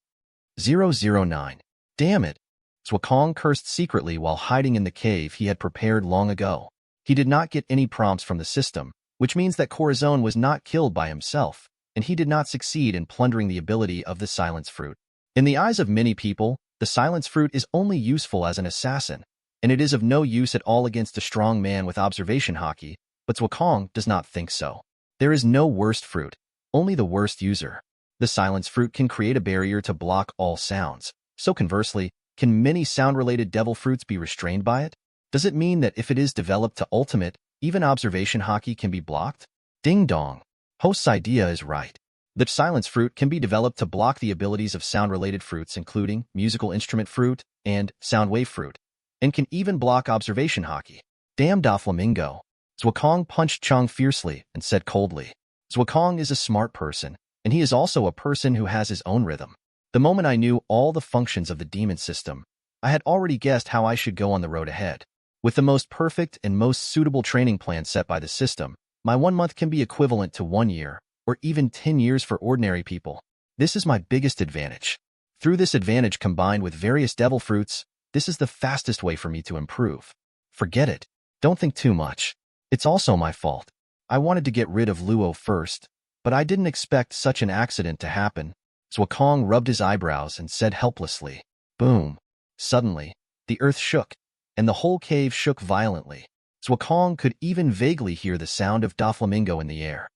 009. Damn it. Zoan cursed secretly while hiding in the cave he had prepared long ago. He did not get any prompts from the system, which means that Corazon was not killed by himself, and he did not succeed in plundering the ability of the Silence Fruit. In the eyes of many people, the Silence Fruit is only useful as an assassin, and it is of no use at all against a strong man with observation haki, but Zoan does not think so. There is no worst fruit, only the worst user. The Silence Fruit can create a barrier to block all sounds, so conversely, can many sound-related devil fruits be restrained by it? Does it mean that if it is developed to ultimate, even observation haki can be blocked? Ding dong. Host's idea is right. The Silence Fruit can be developed to block the abilities of sound-related fruits including musical instrument fruit and sound wave fruit, and can even block observation haki. Damn Doflamingo. Zoan punched Chong fiercely and said coldly, "Zoan is a smart person, and he is also a person who has his own rhythm. The moment I knew all the functions of the demon system, I had already guessed how I should go on the road ahead. With the most perfect and most suitable training plan set by the system, my 1 month can be equivalent to 1 year, or even 10 years for ordinary people. This is my biggest advantage. Through this advantage combined with various devil fruits, this is the fastest way for me to improve. Forget it. Don't think too much. It's also my fault. I wanted to get rid of Luo first, but I didn't expect such an accident to happen." Zoan rubbed his eyebrows and said helplessly, "Boom." Suddenly, the earth shook, and the whole cave shook violently. Zoan could even vaguely hear the sound of Doflamingo in the air.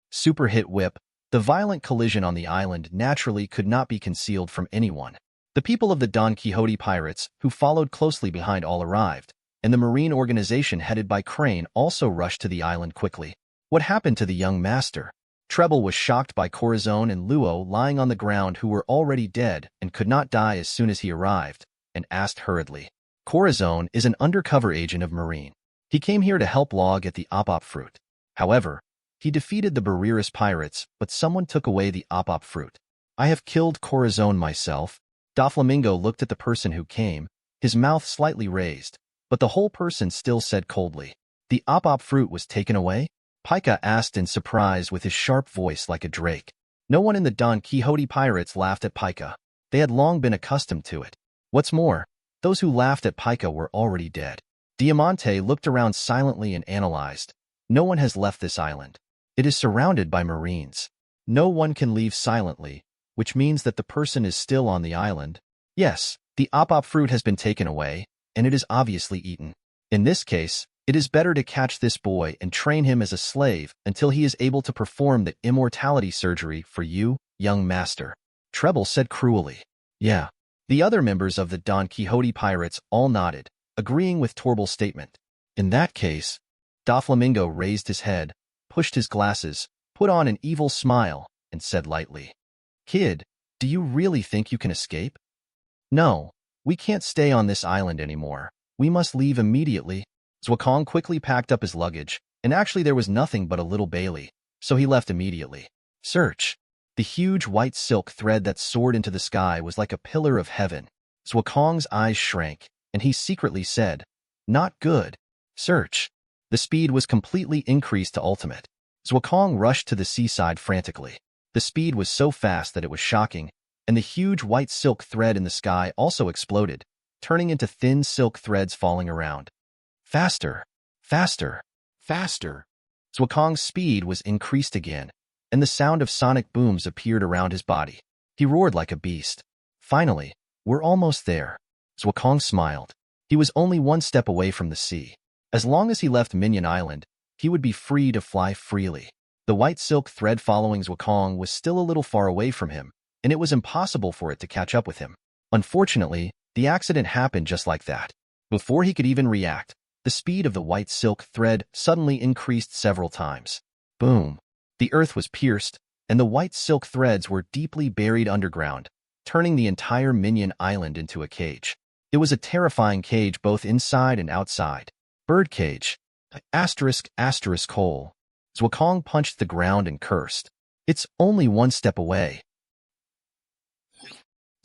Super hit whip. The violent collision on the island naturally could not be concealed from anyone. The people of the Don Quixote pirates, who followed closely behind, all arrived, and the marine organization headed by Crane also rushed to the island quickly. What happened to the young master? Treble was shocked by Corazon and Luo lying on the ground who were already dead and could not die as soon as he arrived, and asked hurriedly. Corazon is an undercover agent of Marine. He came here to help Log at the op fruit. However, he defeated the Barreras pirates, but someone took away the op fruit. "I have killed Corazon myself." Doflamingo looked at the person who came, his mouth slightly raised, but the whole person still said coldly, "The op fruit was taken away?" Pika asked in surprise with his sharp voice like a drake. No one in the Don Quixote pirates laughed at Pika. They had long been accustomed to it. What's more, those who laughed at Pika were already dead. Diamante looked around silently and analyzed. No one has left this island. It is surrounded by Marines. No one can leave silently, which means that the person is still on the island. Yes, the op fruit has been taken away, and it is obviously eaten. In this case, it is better to catch this boy and train him as a slave until he is able to perform the immortality surgery for you, young master. Treble said cruelly. Yeah. The other members of the Don Quixote pirates all nodded, agreeing with Torble's statement. In that case, Doflamingo raised his head, pushed his glasses, put on an evil smile, and said lightly, "Kid, do you really think you can escape?" "No, we can't stay on this island anymore. We must leave immediately." Zoan quickly packed up his luggage, and actually there was nothing but a little Bailey, so he left immediately. Search. The huge white silk thread that soared into the sky was like a pillar of heaven. Zoan's eyes shrank, and he secretly said, "Not good. Search." The speed was completely increased to ultimate. Zoan rushed to the seaside frantically. The speed was so fast that it was shocking, and the huge white silk thread in the sky also exploded, turning into thin silk threads falling around. Faster, faster, faster. Zoan's speed was increased again, and the sound of sonic booms appeared around his body. He roared like a beast. Finally, we're almost there. Zoan smiled. He was only 1 step away from the sea. As long as he left Minion Island, he would be free to fly freely. The white silk thread following Zoan was still a little far away from him, and it was impossible for it to catch up with him. Unfortunately, the accident happened just like that. Before he could even react, the speed of the white silk thread suddenly increased several times. Boom! The earth was pierced, and the white silk threads were deeply buried underground, turning the entire minion island into a cage. It was a terrifying cage both inside and outside. Birdcage. Asterisk, asterisk, hole. Zwakong punched the ground and cursed. It's only one step away.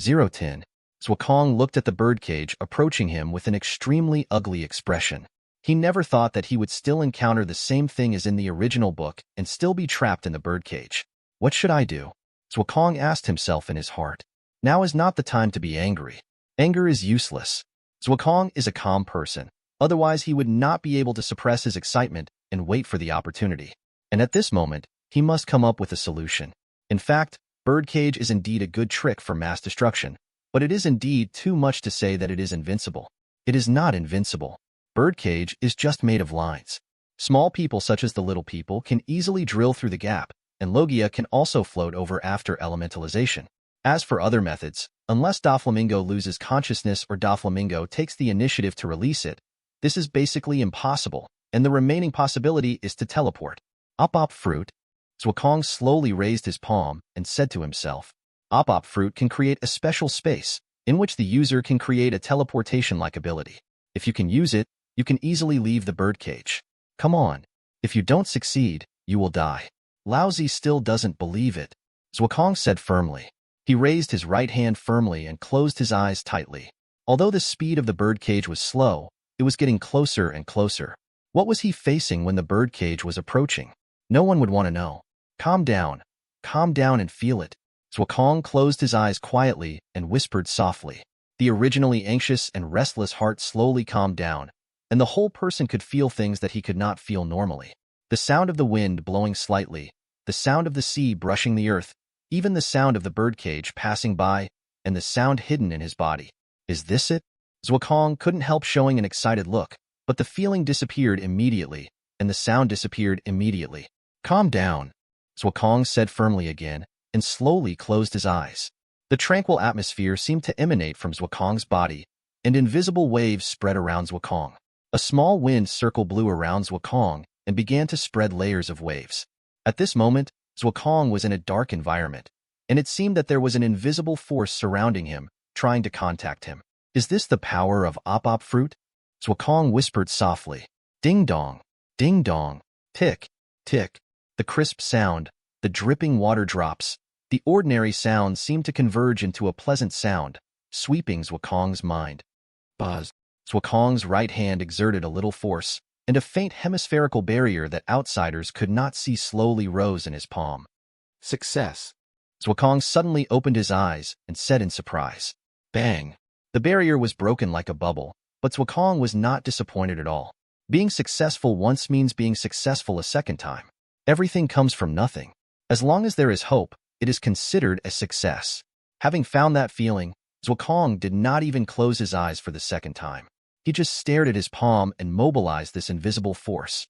010. Zwakong looked at the birdcage approaching him with an extremely ugly expression. He never thought that he would still encounter the same thing as in the original book and still be trapped in the birdcage. What should I do? Zwakong asked himself in his heart. Now is not the time to be angry. Anger is useless. Zwakong is a calm person. Otherwise, he would not be able to suppress his excitement and wait for the opportunity. And at this moment, he must come up with a solution. In fact, birdcage is indeed a good trick for mass destruction, but it is indeed too much to say that it is invincible. It is not invincible. Birdcage is just made of lines. Small people such as the little people can easily drill through the gap, and Logia can also float over after elementalization. As for other methods, unless Doflamingo loses consciousness or Doflamingo takes the initiative to release it, this is basically impossible, and the remaining possibility is to teleport. Op Fruit. Zwakong slowly raised his palm and said to himself, Op Fruit can create a special space in which the user can create a teleportation-like ability. If you can use it, you can easily leave the birdcage. Come on. If you don't succeed, you will die. Laozi still doesn't believe it. Zwakong said firmly. He raised his right hand firmly and closed his eyes tightly. Although the speed of the birdcage was slow, it was getting closer and closer. What was he facing when the birdcage was approaching? No one would want to know. Calm down and feel it. Zwakong closed his eyes quietly and whispered softly. The originally anxious and restless heart slowly calmed down, and the whole person could feel things that he could not feel normally. The sound of the wind blowing slightly, the sound of the sea brushing the earth, even the sound of the birdcage passing by, and the sound hidden in his body. Is this it? Zwakong couldn't help showing an excited look, but the feeling disappeared immediately, and the sound disappeared immediately. Calm down, Zwakong said firmly again, and slowly closed his eyes. The tranquil atmosphere seemed to emanate from Zwakong's body, and invisible waves spread around Zwakong. A small wind circle blew around Zwakong and began to spread layers of waves. At this moment, Zwakong was in a dark environment, and it seemed that there was an invisible force surrounding him, trying to contact him. Is this the power of Op Fruit? Zwakong whispered softly. Ding dong, tick, tick. The crisp sound, the dripping water drops, the ordinary sound seemed to converge into a pleasant sound, sweeping Zwakong's mind. Buzz. Zwakong's right hand exerted a little force, and a faint hemispherical barrier that outsiders could not see slowly rose in his palm. Success. Zwakong suddenly opened his eyes and said in surprise. Bang! The barrier was broken like a bubble, but Zwakong was not disappointed at all. Being successful once means being successful a second time. Everything comes from nothing. As long as there is hope, it is considered a success. Having found that feeling, Zwakong did not even close his eyes for the second time. He just stared at his palm and mobilized this invisible force.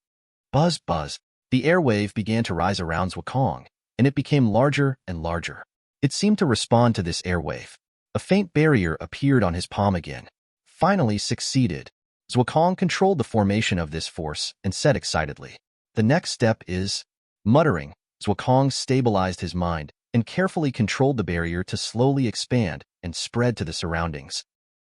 Buzz, buzz. The airwave began to rise around Zwakong, and it became larger and larger. It seemed to respond to this airwave. A faint barrier appeared on his palm again. Finally succeeded. Zwakong controlled the formation of this force and said excitedly, The next step is... Muttering, Zwakong stabilized his mind and carefully controlled the barrier to slowly expand and spread to the surroundings.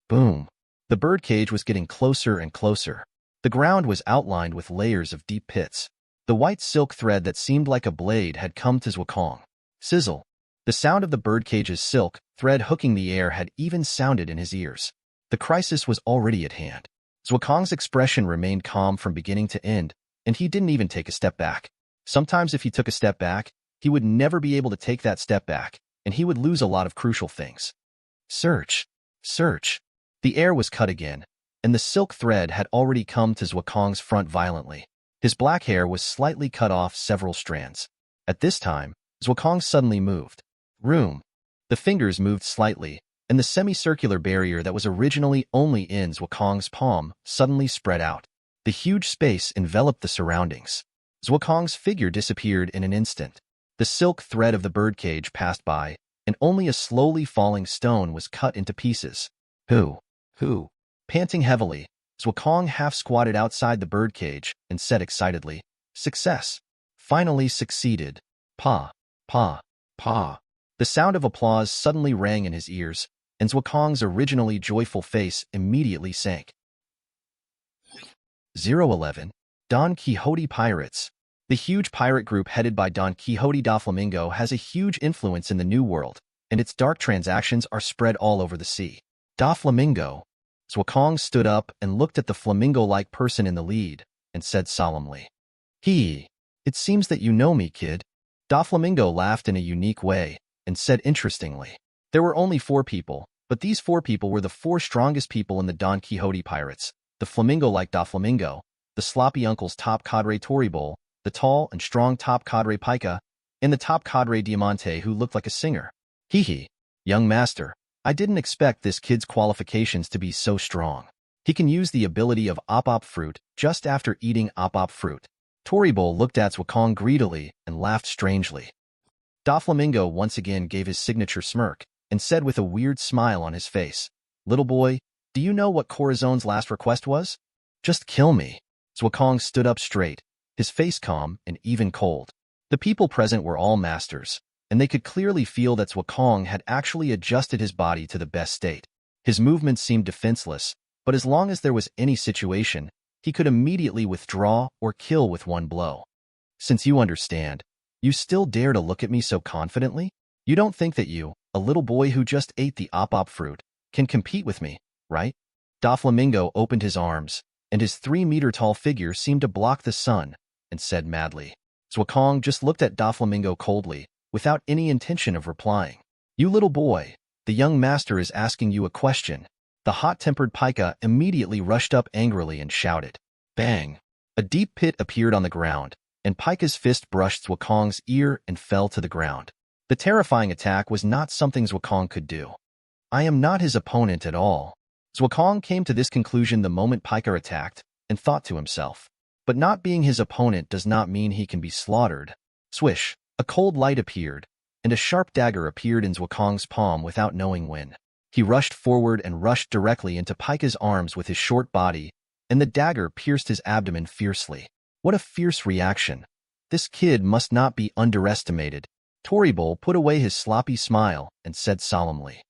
Boom! The birdcage was getting closer and closer. The ground was outlined with layers of deep pits. The white silk thread that seemed like a blade had come to Zwakong. Sizzle! The sound of the birdcage's silk thread hooking the air had even sounded in his ears. The crisis was already at hand. Zwakong's expression remained calm from beginning to end, and he didn't even take a step back. Sometimes if he took a step back, he would never be able to take that step back, and he would lose a lot of crucial things. Search! Search! The air was cut again, and the silk thread had already come to Zwakong's front violently. His black hair was slightly cut off several strands. At this time, Zwakong suddenly moved. Room! The fingers moved slightly, and the semicircular barrier that was originally only in Zwakong's palm suddenly spread out. The huge space enveloped the surroundings. Zwakong's figure disappeared in an instant. The silk thread of the birdcage passed by, and only a slowly falling stone was cut into pieces. Who? Who? Panting heavily, Zoan half squatted outside the birdcage and said excitedly, "Success! Finally succeeded! Pa! Pa! Pa!" The sound of applause suddenly rang in his ears, and Zoan's originally joyful face immediately sank. 011. Don Quixote Pirates. The huge pirate group headed by Don Quixote da Flamingo has a huge influence in the New World, and its dark transactions are spread all over the sea. Da Flamingo. Zoan stood up and looked at the flamingo-like person in the lead, and said solemnly, "It seems that you know me, kid." Da Flamingo laughed in a unique way, and said interestingly, "There were only 4 people, but these 4 people were the 4 strongest people in the Don Quixote Pirates, the flamingo-like Da Flamingo, the sloppy uncle's top cadre Toribol, the tall and strong top cadre Pica, and the top cadre Diamante who looked like a singer. Young master, I didn't expect this kid's qualifications to be so strong. He can use the ability of op fruit just after eating op fruit." Toribol looked at Zoan greedily and laughed strangely. Da Flamingo once again gave his signature smirk and said with a weird smile on his face, "Little boy, do you know what Corazon's last request was?" "Just kill me." Zoan stood up straight, his face calm and even cold. The people present were all masters, and they could clearly feel that Zoan had actually adjusted his body to the best state. His movements seemed defenseless, but as long as there was any situation, he could immediately withdraw or kill with one blow. "Since you understand, you still dare to look at me so confidently? You don't think that you, a little boy who just ate the op fruit, can compete with me, right?" Da Flamingo opened his arms, and his 3-meter-tall figure seemed to block the sun, and said madly. Zoan just looked at Da Flamingo coldly, without any intention of replying. "You little boy, the young master is asking you a question." The hot-tempered Pica immediately rushed up angrily and shouted. Bang! A deep pit appeared on the ground, and Pica's fist brushed Zoan's ear and fell to the ground. The terrifying attack was not something Zoan could do. "I am not his opponent at all." Zoan came to this conclusion the moment Pica attacked, and thought to himself, "But not being his opponent does not mean he can be slaughtered." Swish! A cold light appeared, and a sharp dagger appeared in Zoan's palm without knowing when. He rushed forward and rushed directly into Pica's arms with his short body, and the dagger pierced his abdomen fiercely. What a fierce reaction! This kid must not be underestimated. Toribol put away his sloppy smile and said solemnly,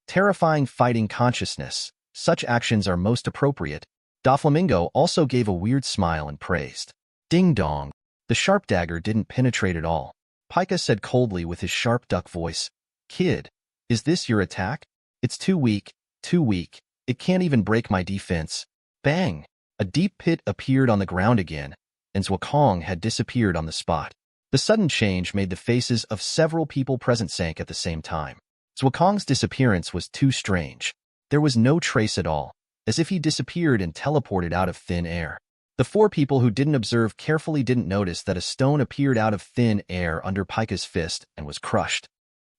"Terrifying fighting consciousness. Such actions are most appropriate." Da Flamingo also gave a weird smile and praised. Ding dong! The sharp dagger didn't penetrate at all. Pica said coldly with his sharp duck voice, "Kid, is this your attack? It's too weak, too weak. It can't even break my defense." Bang! A deep pit appeared on the ground again, and Zoan had disappeared on the spot. The sudden change made the faces of several people present sank at the same time. Zoan's disappearance was too strange. There was no trace at all, as if he disappeared and teleported out of thin air. The 4 people who didn't observe carefully didn't notice that a stone appeared out of thin air under Pica's fist and was crushed.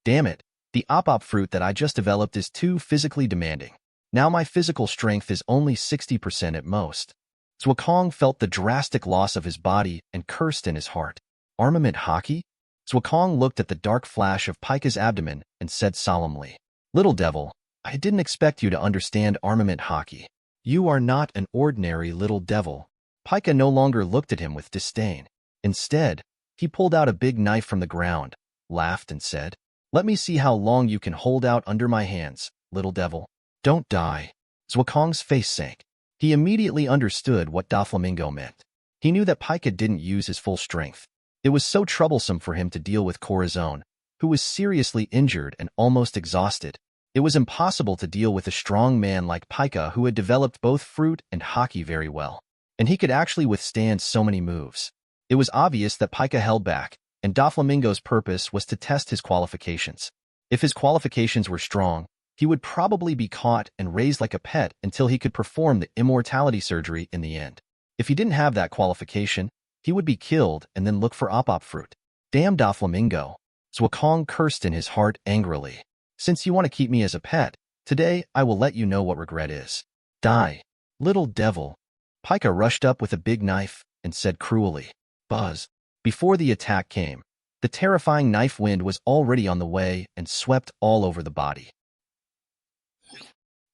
"Damn it, the op fruit that I just developed is too physically demanding. Now my physical strength is only 60% at most." Zoan felt the drastic loss of his body and cursed in his heart. "Armament hockey?" Zoan looked at the dark flash of Pica's abdomen and said solemnly, "Little devil, I didn't expect you to understand armament hockey. You are not an ordinary little devil." Pica no longer looked at him with disdain. Instead, he pulled out a big knife from the ground, laughed and said, "Let me see how long you can hold out under my hands, little devil. Don't die." Zoan's face sank. He immediately understood what Da Flamingo meant. He knew that Pica didn't use his full strength. It was so troublesome for him to deal with Corazon, who was seriously injured and almost exhausted. It was impossible to deal with a strong man like Pica who had developed both fruit and hockey very well. And he could actually withstand so many moves. It was obvious that Pica held back, and Da Flamingo's purpose was to test his qualifications. If his qualifications were strong, he would probably be caught and raised like a pet until he could perform the immortality surgery in the end. If he didn't have that qualification, he would be killed and then look for op fruit. "Damn Da Flamingo!" Zoan cursed in his heart angrily. "Since you want to keep me as a pet, today I will let you know what regret is. Die, little devil." Pica rushed up with a big knife and said cruelly, "Buzz." Before the attack came, The terrifying knife wind was already on the way and swept all over the body.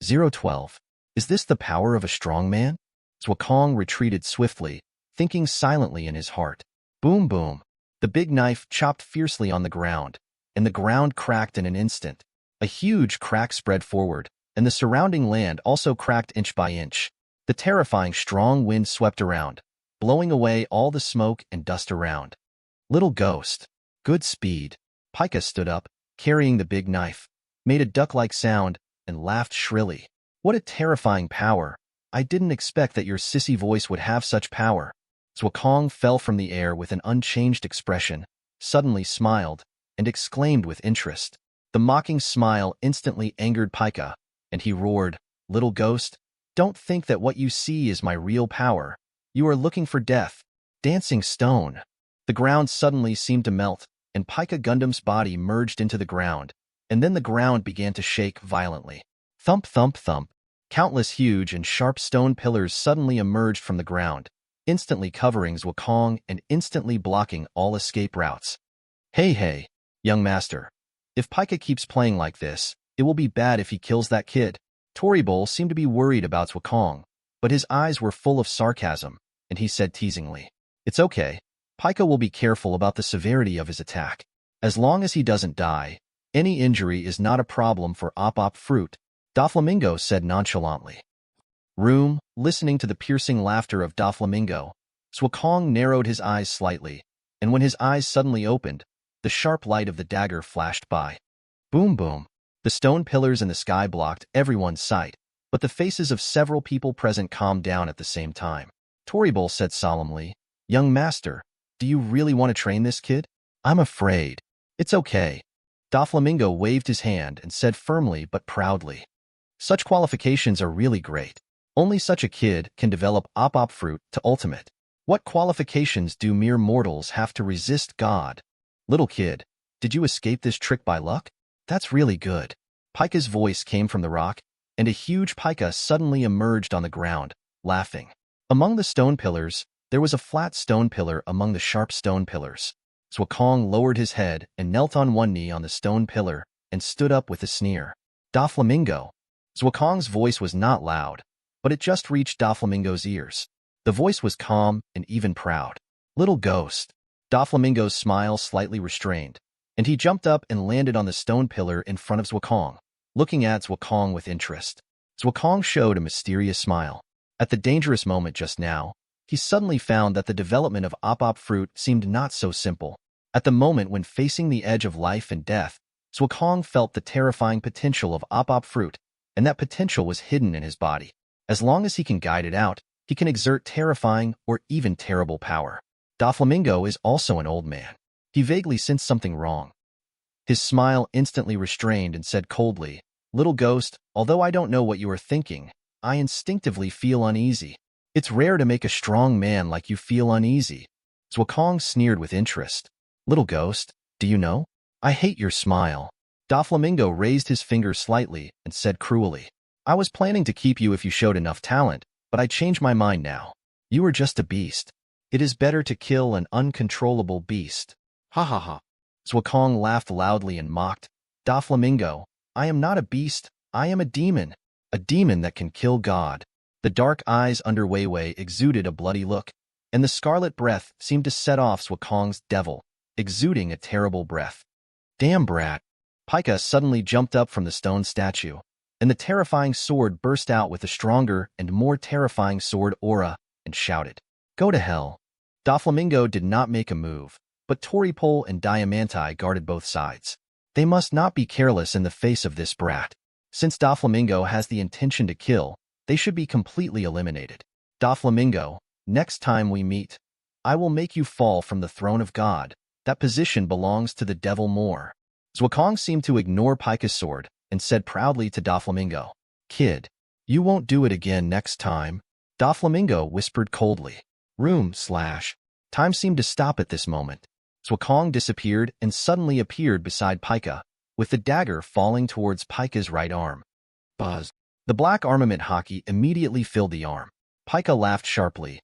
012. Is this the power of a strong man? Zwakong retreated swiftly, thinking silently in his heart. Boom, boom. The big knife chopped fiercely on the ground, and the ground cracked in an instant. A huge crack spread forward, and the surrounding land also cracked inch by inch. The terrifying strong wind swept around, blowing away all the smoke and dust around. Little ghost. Good speed. Pika stood up, carrying the big knife, made a duck-like sound, and laughed shrilly. What a terrifying power. I didn't expect that your sissy voice would have such power. Zwakong fell from the air with an unchanged expression, suddenly smiled, and exclaimed with interest. The mocking smile instantly angered Pika, and he roared, Little ghost, don't think that what you see is my real power. You are looking for death. Dancing stone. The ground suddenly seemed to melt, and Pika Gundam's body merged into the ground, and then the ground began to shake violently. Thump, thump, thump. Countless huge and sharp stone pillars suddenly emerged from the ground, instantly covering Zwakong and instantly blocking all escape routes. Hey, young master. If Pika keeps playing like this, it will be bad if he kills that kid. Toribol seemed to be worried about Zwakong, but his eyes were full of sarcasm, and he said teasingly, It's okay. Pika will be careful about the severity of his attack. As long as he doesn't die, any injury is not a problem for Op Fruit, Doflamingo said nonchalantly. Listening to the piercing laughter of Doflamingo, Zwakong narrowed his eyes slightly, and when his eyes suddenly opened, the sharp light of the dagger flashed by. Boom, boom. The stone pillars in the sky blocked everyone's sight, but the faces of several people present calmed down at the same time. Toribol said solemnly, Young master, do you really want to train this kid? I'm afraid. It's okay. Doflamingo waved his hand and said firmly but proudly. Such qualifications are really great. Only such a kid can develop Op Fruit to ultimate. What qualifications do mere mortals have to resist God? Little kid, did you escape this trick by luck? That's really good. Pika's voice came from the rock, and a huge Pika suddenly emerged on the ground, laughing. Among the stone pillars, there was a flat stone pillar among the sharp stone pillars. Zwakong lowered his head and knelt on one knee on the stone pillar and stood up with a sneer. Doflamingo. Zwakong's voice was not loud, but it just reached Doflamingo's ears. The voice was calm and even proud. Little ghost. Doflamingo's smile slightly restrained, and he jumped up and landed on the stone pillar in front of Zwakong, looking at Zwakong with interest. Zwakong showed a mysterious smile. At the dangerous moment just now, he suddenly found that the development of Op Fruit seemed not so simple. At the moment when facing the edge of life and death, Zwakong felt the terrifying potential of Op Fruit, and that potential was hidden in his body. As long as he can guide it out, he can exert terrifying or even terrible power. Doflamingo is also an old man. He vaguely sensed something wrong. His smile instantly restrained and said coldly, Little ghost, although I don't know what you are thinking, I instinctively feel uneasy. It's rare to make a strong man like you feel uneasy. Zwakong sneered with interest. Little ghost, do you know? I hate your smile. Doflamingo raised his finger slightly and said cruelly, I was planning to keep you if you showed enough talent, but I changed my mind now. You are just a beast. It is better to kill an uncontrollable beast. Ha ha ha. Zwakong laughed loudly and mocked. Doflamingo, I am not a beast, I am a demon that can kill God. The dark eyes under Weiwei exuded a bloody look, and the scarlet breath seemed to set off Zwakong's devil, exuding a terrible breath. Damn brat. Pika suddenly jumped up from the stone statue, and the terrifying sword burst out with a stronger and more terrifying sword aura, and shouted, Go to hell. Doflamingo did not make a move, but Toripol and Diamanti guarded both sides. They must not be careless in the face of this brat. Since Doflamingo has the intention to kill, they should be completely eliminated. Doflamingo, next time we meet, I will make you fall from the throne of God. That position belongs to the devil more. Zwakong seemed to ignore Pika's sword and said proudly to Doflamingo, Kid, you won't do it again next time. Doflamingo whispered coldly. Time seemed to stop at this moment. Zwakong disappeared and suddenly appeared beside Pika, with the dagger falling towards Pika's right arm. Buzz. The black armament hockey immediately filled the arm. Pika laughed sharply.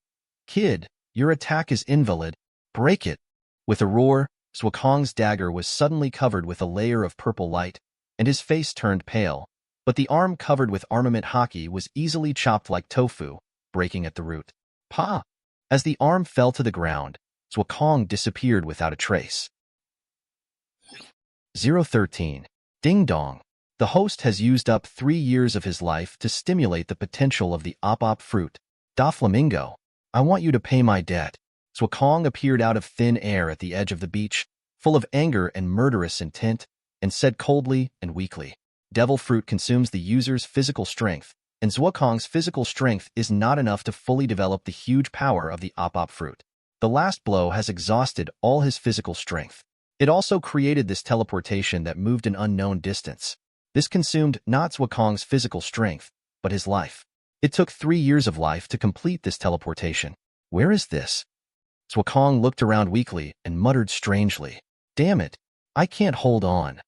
Kid, your attack is invalid. Break it. With a roar, Zwakong's dagger was suddenly covered with a layer of purple light, and his face turned pale, but the arm covered with armament haki was easily chopped like tofu, breaking at the root. Pa! As the arm fell to the ground, Zwakong disappeared without a trace. 013. Ding dong. The host has used up 3 years of his life to stimulate the potential of the op fruit. Da Flamingo, I want you to pay my debt. Zwakong appeared out of thin air at the edge of the beach, full of anger and murderous intent, and said coldly and weakly, Devil fruit consumes the user's physical strength, and Zwakong's physical strength is not enough to fully develop the huge power of the op fruit. The last blow has exhausted all his physical strength. It also created this teleportation that moved an unknown distance. This consumed not Zwakong's physical strength, but his life. It took 3 years of life to complete this teleportation. Where is this? Zwakong looked around weakly and muttered strangely, Damn it, I can't hold on.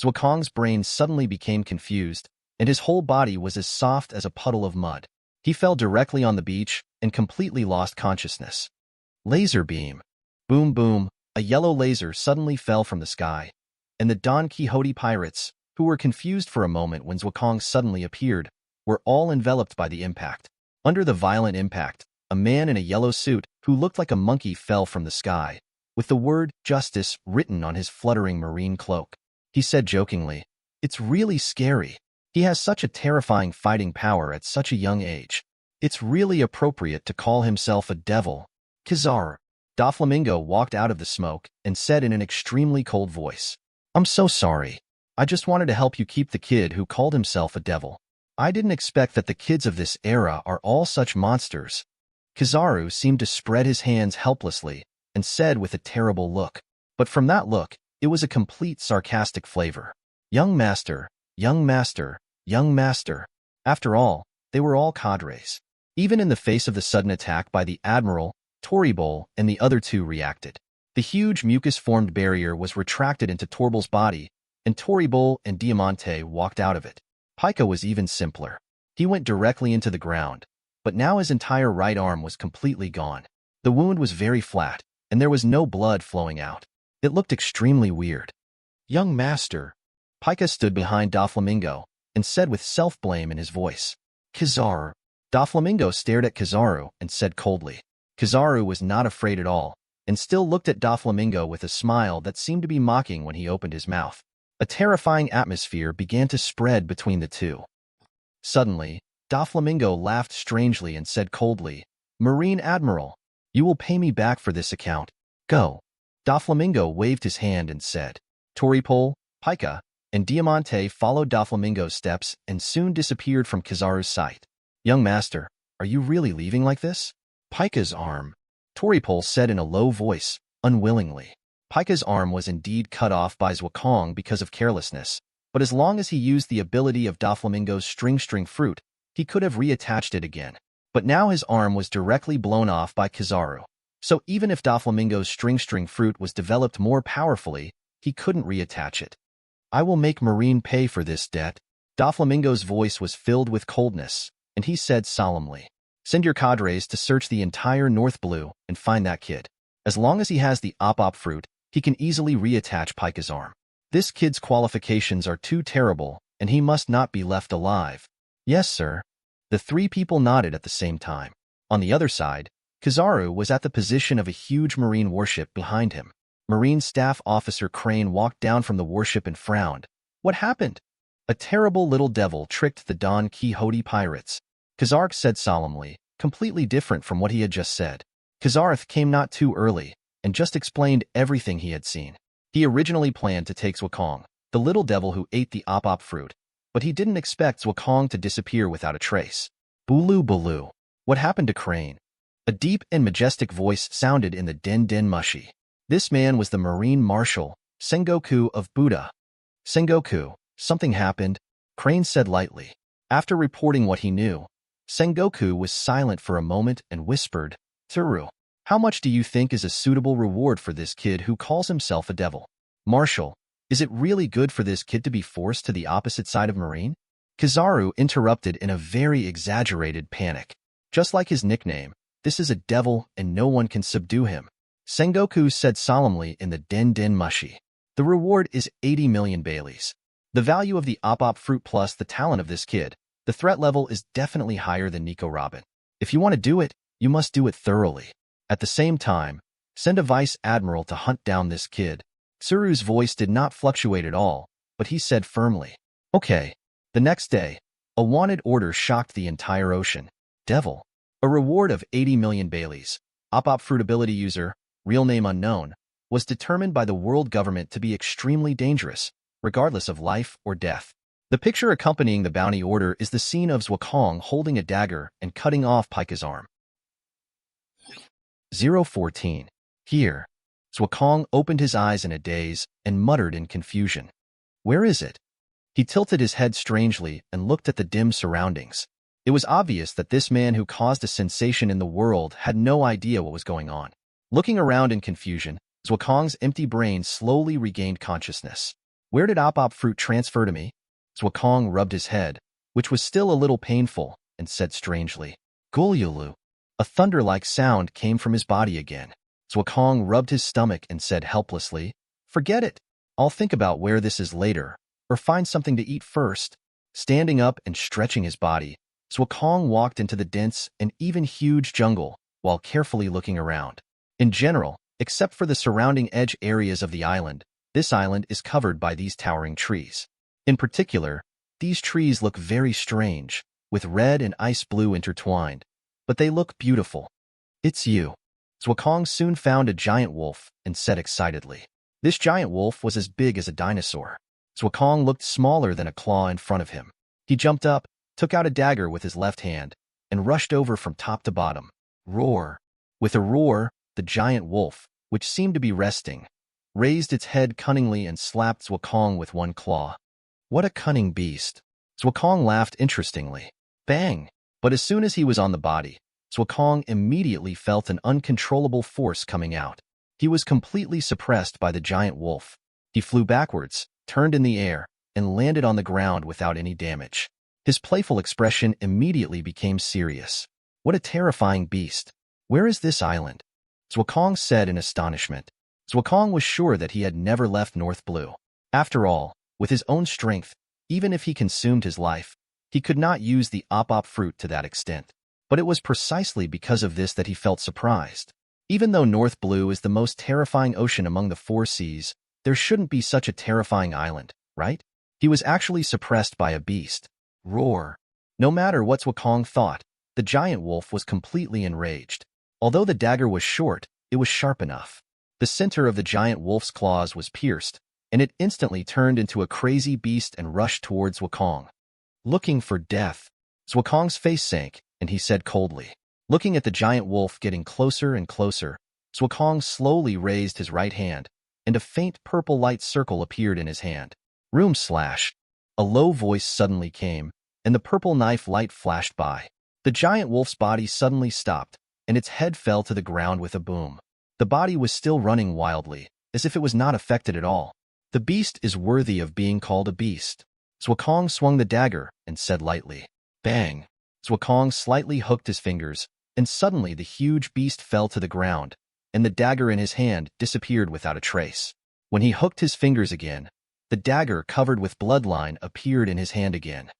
Zwakong's brain suddenly became confused, and his whole body was as soft as a puddle of mud. He fell directly on the beach and completely lost consciousness. Laser beam. Boom boom, a yellow laser suddenly fell from the sky, and the Don Quixote pirates, who were confused for a moment when Zwakong suddenly appeared, were all enveloped by the impact. Under the violent impact, a man in a yellow suit who looked like a monkey fell from the sky, with the word justice written on his fluttering marine cloak. He said jokingly, It's really scary. He has such a terrifying fighting power at such a young age. It's really appropriate to call himself a devil. Kizaru. Doflamingo walked out of the smoke and said in an extremely cold voice, I'm so sorry. I just wanted to help you keep the kid who called himself a devil. I didn't expect that the kids of this era are all such monsters. Kizaru seemed to spread his hands helplessly and said with a terrible look. But from that look, it was a complete sarcastic flavor. Young master, young master, young master. After all, they were all cadres. Even in the face of the sudden attack by the Admiral, Toribol and the other two reacted. The huge mucus-formed barrier was retracted into Torbol's body, and Toribol and Diamante walked out of it. Pika was even simpler. He went directly into the ground, but now his entire right arm was completely gone. The wound was very flat, and there was no blood flowing out. It looked extremely weird. Young master. Pika stood behind Doflamingo and said with self-blame in his voice, Kizaru. Doflamingo stared at Kizaru and said coldly. Kizaru was not afraid at all, and still looked at Doflamingo with a smile that seemed to be mocking when he opened his mouth. A terrifying atmosphere began to spread between the two. Suddenly, Doflamingo laughed strangely and said coldly, Marine Admiral, you will pay me back for this account. Go. Doflamingo waved his hand and said. Toripol, Pika, and Diamante followed Doflamingo's steps and soon disappeared from Kizaru's sight. Young master, are you really leaving like this? Pika's arm. Toripol said in a low voice, unwillingly. Pika's arm was indeed cut off by Zwakong because of carelessness, but as long as he used the ability of Doflamingo's string fruit, he could have reattached it again. But now his arm was directly blown off by Kizaru. So even if Doflamingo's string fruit was developed more powerfully, he couldn't reattach it. I will make Marine pay for this debt. Doflamingo's voice was filled with coldness, and he said solemnly, Send your cadres to search the entire North Blue and find that kid. As long as he has the op fruit, he can easily reattach Pika's arm. This kid's qualifications are too terrible, and he must not be left alive. Yes, sir. The 3 people nodded at the same time. On the other side, Kizaru was at the position of a huge marine warship behind him. Marine Staff Officer Crane walked down from the warship and frowned. What happened? A terrible little devil tricked the Don Quixote pirates. Kazarth said solemnly, completely different from what he had just said. Kazarth came not too early, and just explained everything he had seen. He originally planned to take Zwakong, the little devil who ate the op fruit, but he didn't expect Zwakong to disappear without a trace. Bulu Bulu. What happened to Crane? A deep and majestic voice sounded in the Den Mushi. This man was the Marine Marshal, Sengoku of Buddha. Sengoku, something happened, Crane said lightly. After reporting what he knew, Sengoku was silent for a moment and whispered, Tsuru, how much do you think is a suitable reward for this kid who calls himself a devil? Marshal, is it really good for this kid to be forced to the opposite side of Marine? Kizaru interrupted in a very exaggerated panic. Just like his nickname, this is a devil and no one can subdue him. Sengoku said solemnly in the Den Den Mushi. The reward is 80 million Baileys. The value of the op fruit plus the talent of this kid, the threat level is definitely higher than Nico Robin. If you want to do it, you must do it thoroughly. At the same time, send a vice admiral to hunt down this kid. Tsuru's voice did not fluctuate at all, but he said firmly, okay. The next day, a wanted order shocked the entire ocean. Devil. A reward of 80 million Baileys. Op fruit ability user, real name unknown, was determined by the world government to be extremely dangerous, regardless of life or death. The picture accompanying the bounty order is the scene of Zoan holding a dagger and cutting off Pika's arm. 014. Here. Zoan opened his eyes in a daze and muttered in confusion. Where is it? He tilted his head strangely and looked at the dim surroundings. It was obvious that this man who caused a sensation in the world had no idea what was going on. Looking around in confusion, Zoan's empty brain slowly regained consciousness. Where did op fruit transfer to me? Zoan rubbed his head, which was still a little painful, and said strangely, Gulyulu. A thunder-like sound came from his body again. Zoan rubbed his stomach and said helplessly, forget it. I'll think about where this is later, or find something to eat first. Standing up and stretching his body, Zoan walked into the dense and even huge jungle while carefully looking around. In general, except for the surrounding edge areas of the island, this island is covered by these towering trees. In particular, these trees look very strange, with red and ice blue intertwined, but they look beautiful. It's you. Zoan soon found a giant wolf and said excitedly. This giant wolf was as big as a dinosaur. Zoan looked smaller than a claw in front of him. He jumped up, took out a dagger with his left hand, and rushed over from top to bottom. Roar. With a roar, the giant wolf, which seemed to be resting, raised its head cunningly and slapped Zoan with one claw. What a cunning beast. Zoan laughed interestingly. Bang! But as soon as he was on the body, Zoan immediately felt an uncontrollable force coming out. He was completely suppressed by the giant wolf. He flew backwards, turned in the air, and landed on the ground without any damage. His playful expression immediately became serious. What a terrifying beast. Where is this island? Zoan said in astonishment. Zoan was sure that he had never left North Blue. After all, with his own strength, even if he consumed his life, he could not use the op fruit to that extent. But it was precisely because of this that he felt surprised. Even though North Blue is the most terrifying ocean among the four seas, there shouldn't be such a terrifying island, right? He was actually suppressed by a beast. Roar. No matter what Zoan thought, the giant wolf was completely enraged. Although the dagger was short, it was sharp enough. The center of the giant wolf's claws was pierced, and it instantly turned into a crazy beast and rushed towards Zoan. Looking for death. Zoan's face sank, and he said coldly. Looking at the giant wolf getting closer and closer, Zoan slowly raised his right hand, and a faint purple light circle appeared in his hand. Room slash. A low voice suddenly came, and the purple knife light flashed by. The giant wolf's body suddenly stopped, and its head fell to the ground with a boom. The body was still running wildly, as if it was not affected at all. The beast is worthy of being called a beast. Zoan swung the dagger and said lightly, bang. Zoan slightly hooked his fingers, and suddenly the huge beast fell to the ground, and the dagger in his hand disappeared without a trace. When he hooked his fingers again, the dagger covered with bloodline appeared in his hand again.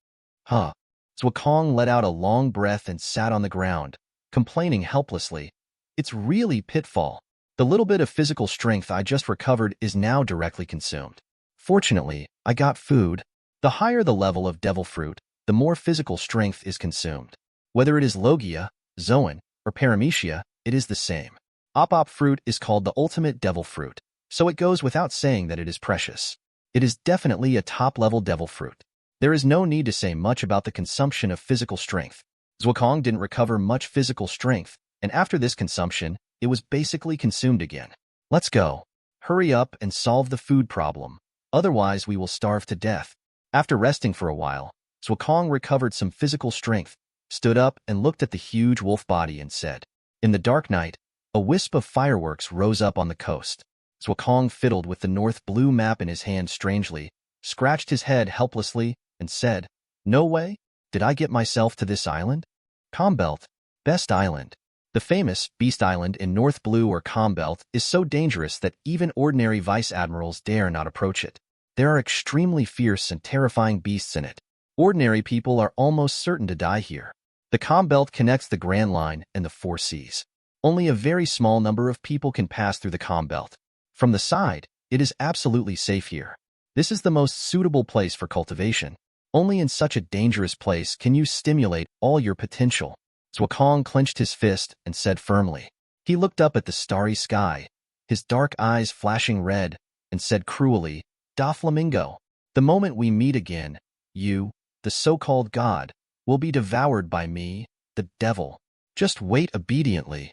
Huh. Zoan let out a long breath and sat on the ground, complaining helplessly. It's really pitfall. The little bit of physical strength I just recovered is now directly consumed. Fortunately, I got food. The higher the level of devil fruit, the more physical strength is consumed. Whether it is Logia, Zoan, or Paramecia, it is the same. Op fruit is called the ultimate devil fruit, so it goes without saying that it is precious. It is definitely a top-level devil fruit. There is no need to say much about the consumption of physical strength. Zoan didn't recover much physical strength, and after this consumption, it was basically consumed again. Let's go. Hurry up and solve the food problem. Otherwise, we will starve to death. After resting for a while, Zoan recovered some physical strength, stood up and looked at the huge wolf body and said, in the dark night, a wisp of fireworks rose up on the coast. Zoan fiddled with the North Blue map in his hand strangely, scratched his head helplessly, and said, no way? Did I get myself to this island? Combelt. Best island. The famous Beast Island in North Blue or Combelt is so dangerous that even ordinary vice admirals dare not approach it. There are extremely fierce and terrifying beasts in it. Ordinary people are almost certain to die here. The Combelt connects the Grand Line and the Four Seas. Only a very small number of people can pass through the Combelt. From the side, it is absolutely safe here. This is the most suitable place for cultivation. Only in such a dangerous place can you stimulate all your potential. Zoan clenched his fist and said firmly. He looked up at the starry sky, his dark eyes flashing red, and said cruelly, "Da Flamingo, the moment we meet again, you, the so-called god, will be devoured by me, the devil. Just wait obediently."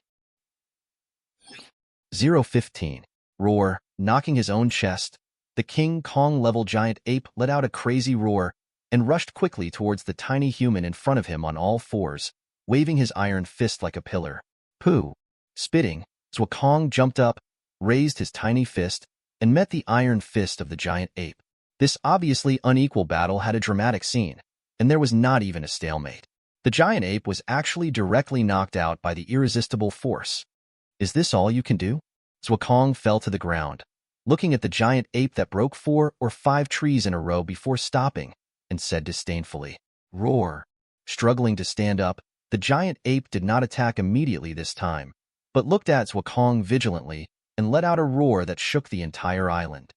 015. Roar, knocking his own chest. The King Kong-level giant ape let out a crazy roar and rushed quickly towards the tiny human in front of him on all fours, waving his iron fist like a pillar. Pooh! Spitting, Zoan jumped up, raised his tiny fist, and met the iron fist of the giant ape. This obviously unequal battle had a dramatic scene, and there was not even a stalemate. The giant ape was actually directly knocked out by the irresistible force. Is this all you can do? Zoan fell to the ground, looking at the giant ape that broke 4 or 5 trees in a row before stopping, and said disdainfully, "Roar." Struggling to stand up, the giant ape did not attack immediately this time, but looked at Zoan vigilantly and let out a roar that shook the entire island.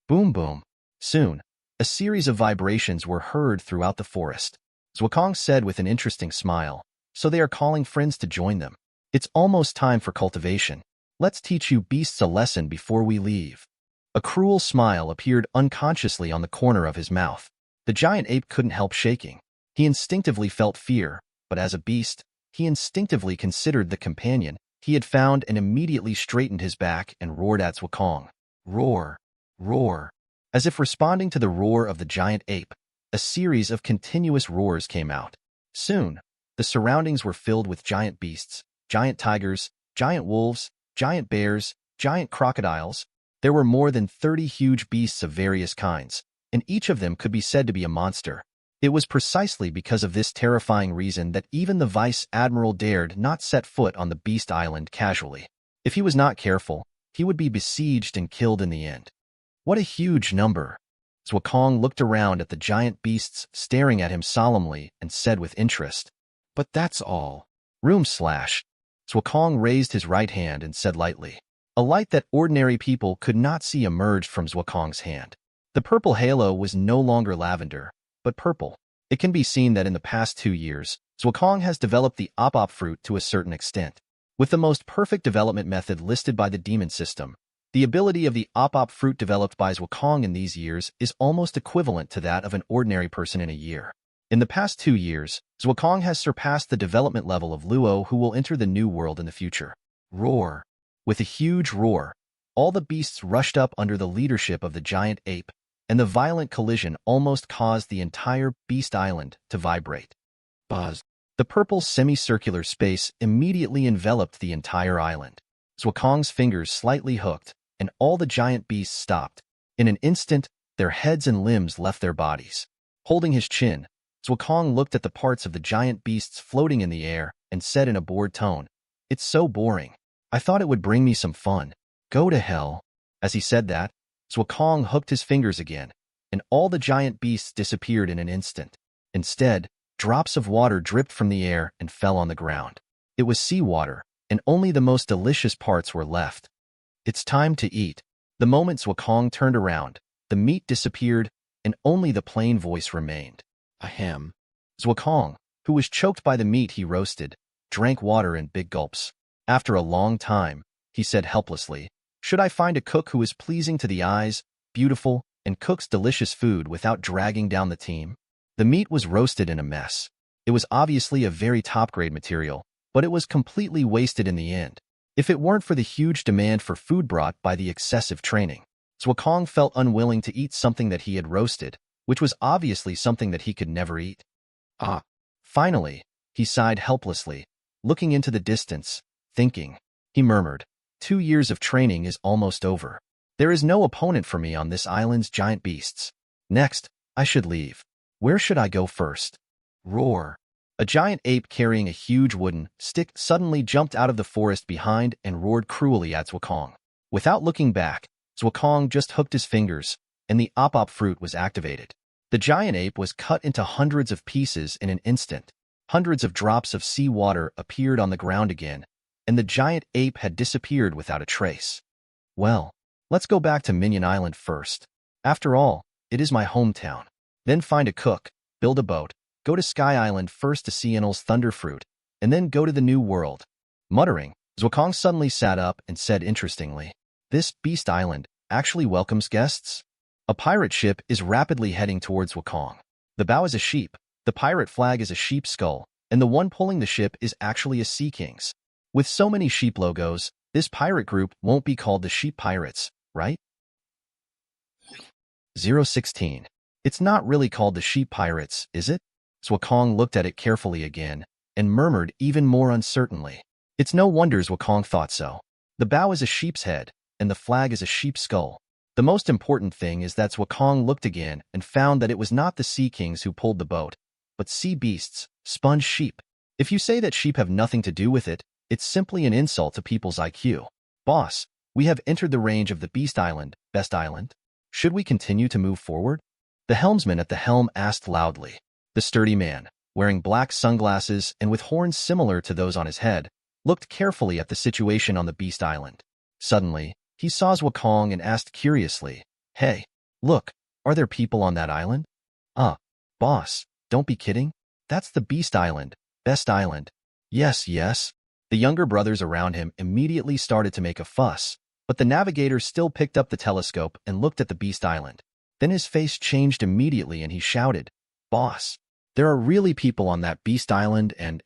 Boom boom. Soon, a series of vibrations were heard throughout the forest. Zoan said with an interesting smile, "So they are calling friends to join them. It's almost time for cultivation. Let's teach you beasts a lesson before we leave." A cruel smile appeared unconsciously on the corner of his mouth. The giant ape couldn't help shaking. He instinctively felt fear, but as a beast, he instinctively considered the companion he had found and immediately straightened his back and roared at Zoan. Roar, roar. As if responding to the roar of the giant ape, a series of continuous roars came out. Soon, the surroundings were filled with giant beasts, giant tigers, giant wolves, giant bears, giant crocodiles. There were more than 30 huge beasts of various kinds, and each of them could be said to be a monster. It was precisely because of this terrifying reason that even the Vice Admiral dared not set foot on the Beast Island casually. If he was not careful, he would be besieged and killed in the end. What a huge number! Zoan looked around at the giant beasts staring at him solemnly and said with interest, "But that's all." Room slash. Zoan raised his right hand and said lightly. A light that ordinary people could not see emerged from Zoan's hand. The purple halo was no longer lavender, but purple. It can be seen that in the past 2 years, Zoan has developed the Audiobook fruit to a certain extent. With the most perfect development method listed by the Demon System, the ability of the Audiobook fruit developed by Zoan in these years is almost equivalent to that of an ordinary person in a year. In the past 2 years, Zoan has surpassed the development level of Luo, who will enter the new world in the future. Roar. With a huge roar, all the beasts rushed up under the leadership of the giant ape, and the violent collision almost caused the entire Beast Island to vibrate. Buzz. The purple semicircular space immediately enveloped the entire island. Zoan's fingers slightly hooked, and all the giant beasts stopped. In an instant, their heads and limbs left their bodies. Holding his chin, Zoan looked at the parts of the giant beasts floating in the air and said in a bored tone, "It's so boring. I thought it would bring me some fun. Go to hell." As he said that, Zoan hooked his fingers again, and all the giant beasts disappeared in an instant. Instead, drops of water dripped from the air and fell on the ground. It was seawater, and only the most delicious parts were left. "It's time to eat." The moment Zoan turned around, the meat disappeared, and only the plain voice remained. Ahem. Zoan, who was choked by the meat he roasted, drank water in big gulps. After a long time, he said helplessly, "Should I find a cook who is pleasing to the eyes, beautiful, and cooks delicious food without dragging down the team?" The meat was roasted in a mess. It was obviously a very top-grade material, but it was completely wasted in the end. If it weren't for the huge demand for food brought by the excessive training, Zoan felt unwilling to eat something that he had roasted, which was obviously something that he could never eat. Ah. Finally, he sighed helplessly, looking into the distance, thinking. He murmured, 2 years of training is almost over. There is no opponent for me on this island's giant beasts. Next, I should leave. Where should I go first? Roar. A giant ape carrying a huge wooden stick suddenly jumped out of the forest behind and roared cruelly at Zwakong. Without looking back, Zwakong just hooked his fingers, and the op fruit was activated. The giant ape was cut into hundreds of pieces in an instant. Hundreds of drops of sea water appeared on the ground again, and the giant ape had disappeared without a trace. Well, let's go back to Minion Island first. After all, it is my hometown. Then find a cook, build a boat, go to Sky Island first to see Enel's Thunder Fruit, and then go to the New World. Muttering, Zwakong suddenly sat up and said interestingly, "This Beast Island actually welcomes guests?" A pirate ship is rapidly heading towards Zwakong. The bow is a sheep, the pirate flag is a sheep skull, and the one pulling the ship is actually a sea king's. With so many sheep logos, this pirate group won't be called the Sheep Pirates, right? 016. It's not really called the Sheep Pirates, is it? Zwakong looked at it carefully again, and murmured even more uncertainly. It's no wonder Zwakong thought so. The bow is a sheep's head, and the flag is a sheep's skull. The most important thing is that Zwakong looked again and found that it was not the sea kings who pulled the boat, but sea beasts, sponge sheep. If you say that sheep have nothing to do with it, it's simply an insult to people's IQ. Boss, we have entered the range of the Beast Island, Best Island. Should we continue to move forward? The helmsman at the helm asked loudly. The sturdy man, wearing black sunglasses and with horns similar to those on his head, looked carefully at the situation on the Beast Island. Suddenly, he saw Zwakong and asked curiously, "Hey, look, are there people on that island?" Boss, don't be kidding. That's the Beast Island, Best Island. Yes, yes. The younger brothers around him immediately started to make a fuss, but the navigator still picked up the telescope and looked at the Beast Island. Then his face changed immediately and he shouted, "Boss, there are really people on that Beast Island and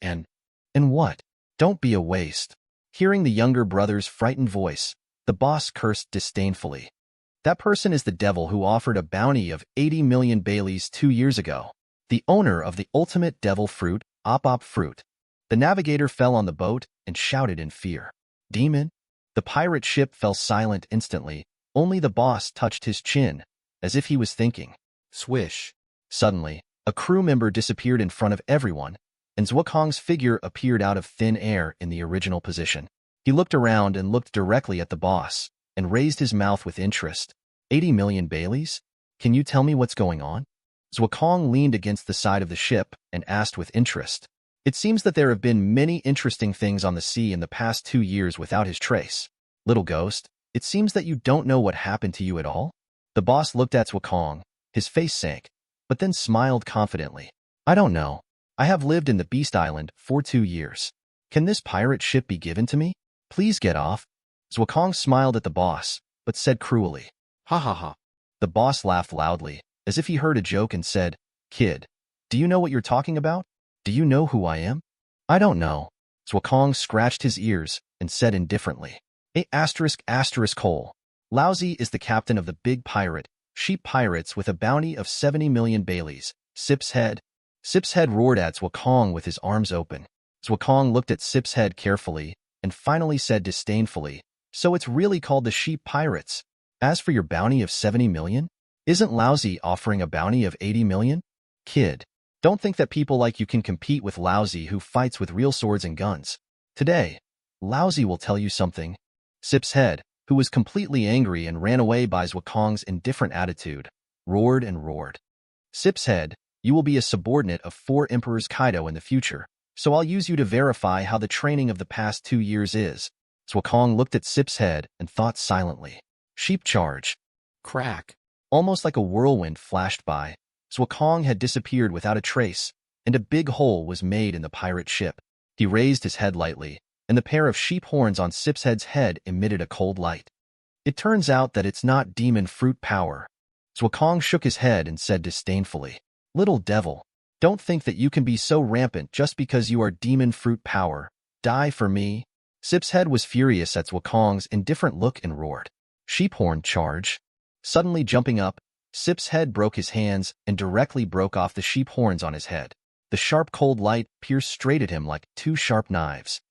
what? Don't be a waste." Hearing the younger brother's frightened voice, the boss cursed disdainfully. That person is the devil who offered a bounty of 80 million Baileys 2 years ago. The owner of the ultimate devil fruit, op fruit. The navigator fell on the boat and shouted in fear. "Demon?" The pirate ship fell silent instantly. Only the boss touched his chin, as if he was thinking. Swish. Suddenly, a crew member disappeared in front of everyone, and Zwakong's figure appeared out of thin air in the original position. He looked around and looked directly at the boss, and raised his mouth with interest. 80 million Baileys? Can you tell me what's going on? Zwakong leaned against the side of the ship and asked with interest. It seems that there have been many interesting things on the sea in the past 2 years without his trace. Little ghost, it seems that you don't know what happened to you at all? The boss looked at Zwakong, his face sank, but then smiled confidently. "I don't know. I have lived in the Beast Island for 2 years. Can this pirate ship be given to me? Please get off." Zwakong smiled at the boss, but said cruelly, "Ha ha ha." The boss laughed loudly, as if he heard a joke and said, "Kid, do you know what you're talking about? Do you know who I am?" "I don't know." Zwakong scratched his ears and said indifferently, ****. Laozi is the captain of the big pirate, sheep pirates with a bounty of 70 million Baileys. Sip's head. Sip's head roared at Zwakong with his arms open. Zwakong looked at Sip's head carefully and finally said disdainfully, "So it's really called the sheep pirates. As for your bounty of 70 million, isn't Laozi offering a bounty of 80 million? Kid, don't think that people like you can compete with Laozi who fights with real swords and guns. Today, Laozi will tell you something." Sip's head, who was completely angry and ran away by Zwakong's indifferent attitude, roared and roared. "Sip's head, you will be a subordinate of 4 Emperors Kaido in the future, so I'll use you to verify how the training of the past 2 years is." Zwakong looked at Sip's head and thought silently. Sheep charge. Crack. Almost like a whirlwind flashed by, Zwakong had disappeared without a trace, and a big hole was made in the pirate ship. He raised his head lightly, and the pair of sheep horns on Sip's head's head emitted a cold light. "It turns out that it's not demon fruit power." Zwakong shook his head and said disdainfully, "Little devil, don't think that you can be so rampant just because you are demon fruit power. Die for me." Sip's head was furious at Zwakong's indifferent look and roared, "Sheephorn charge." Suddenly jumping up, Sip's head broke his hands and directly broke off the sheep horns on his head. The sharp cold light pierced straight at him like 2 sharp knives.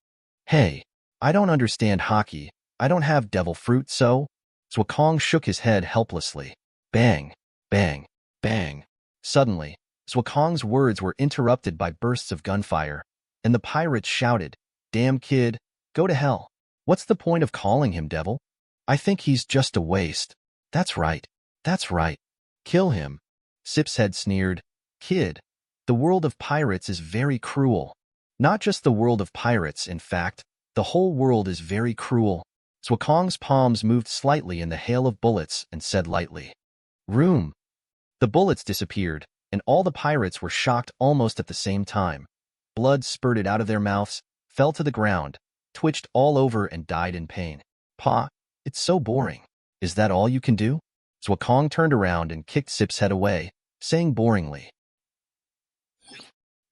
"Hey, I don't understand hockey. I don't have devil fruit, so?" Zwakong shook his head helplessly. Bang, bang, bang. Suddenly, Zwakong's words were interrupted by bursts of gunfire, and the pirates shouted, "Damn kid, go to hell. What's the point of calling him devil? I think he's just a waste." That's right. That's right. Kill him. Sipshead sneered. Kid, the world of pirates is very cruel. Not just the world of pirates, in fact, the whole world is very cruel. Zwakong's palms moved slightly in the hail of bullets and said lightly, "Room." The bullets disappeared, and all the pirates were shocked almost at the same time. Blood spurted out of their mouths, fell to the ground, twitched all over and died in pain. Pa, it's so boring. Is that all you can do? Zwakong turned around and kicked Sipshead away, saying boringly,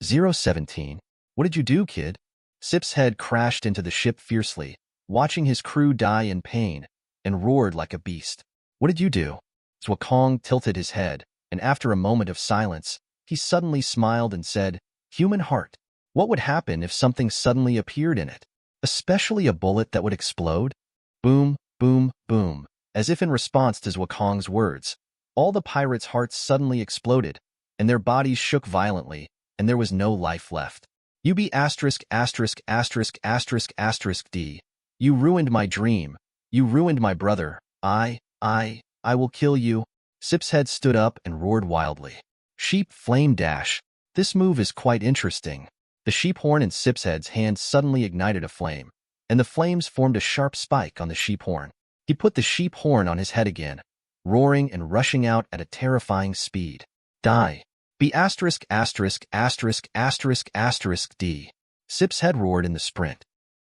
017. What did you do, kid? Sipshead crashed into the ship fiercely, watching his crew die in pain, and roared like a beast. What did you do? Zwakong tilted his head, and after a moment of silence, he suddenly smiled and said, Human heart. What would happen if something suddenly appeared in it? Especially a bullet that would explode? Boom, boom, boom. As if in response to Zwakong's words, all the pirates' hearts suddenly exploded, and their bodies shook violently, and there was no life left. UB asterisk asterisk asterisk asterisk asterisk D. You ruined my dream. You ruined my brother. I will kill you. Sipshead stood up and roared wildly. Sheep flame dash. This move is quite interesting. The sheep horn in Sipshead's hand suddenly ignited a flame, and the flames formed a sharp spike on the sheep horn. He put the sheep horn on his head again, roaring and rushing out at a terrifying speed. Die. B asterisk asterisk asterisk asterisk asterisk D. Sipshead roared in the sprint.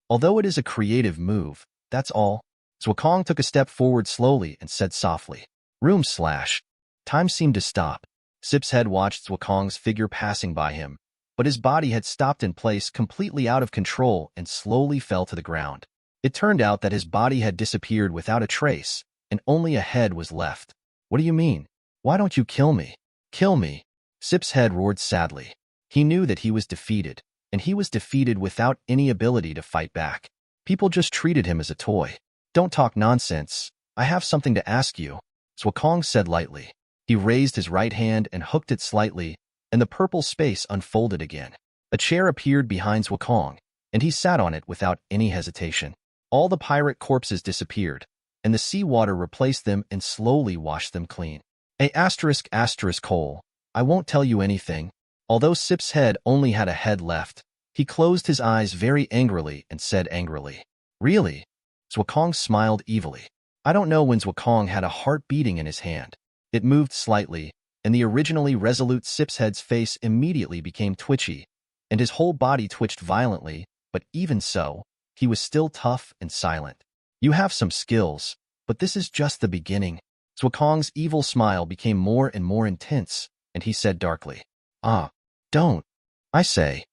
Although it is a creative move, that's all. Zwakong took a step forward slowly and said softly, Room slash. Time seemed to stop. Sipshead watched Zwakong's figure passing by him, but his body had stopped in place completely out of control and slowly fell to the ground. It turned out that his body had disappeared without a trace, and only a head was left. What do you mean? Why don't you kill me? Kill me. Sipshead roared sadly. He knew that he was defeated, and he was defeated without any ability to fight back. People just treated him as a toy. Don't talk nonsense. I have something to ask you, Zwakong said lightly. He raised his right hand and hooked it slightly, and the purple space unfolded again. A chair appeared behind Zwakong, and he sat on it without any hesitation. All the pirate corpses disappeared, and the seawater replaced them and slowly washed them clean. A asterisk asterisk hole. I won't tell you anything. Although Sipshead only had a head left, he closed his eyes very angrily and said angrily, Really? Zwakong smiled evilly. I don't know when Zwakong had a heart beating in his hand. It moved slightly, and the originally resolute Sipshead's face immediately became twitchy, and his whole body twitched violently, but even so, he was still tough and silent. You have some skills, but this is just the beginning. Zwakong's evil smile became more and more intense, and he said darkly, Don't. I say.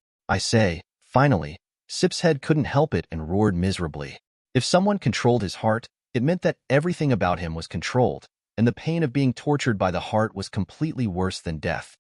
Finally, Sipshead couldn't help it and roared miserably. If someone controlled his heart, it meant that everything about him was controlled, and the pain of being tortured by the heart was completely worse than death.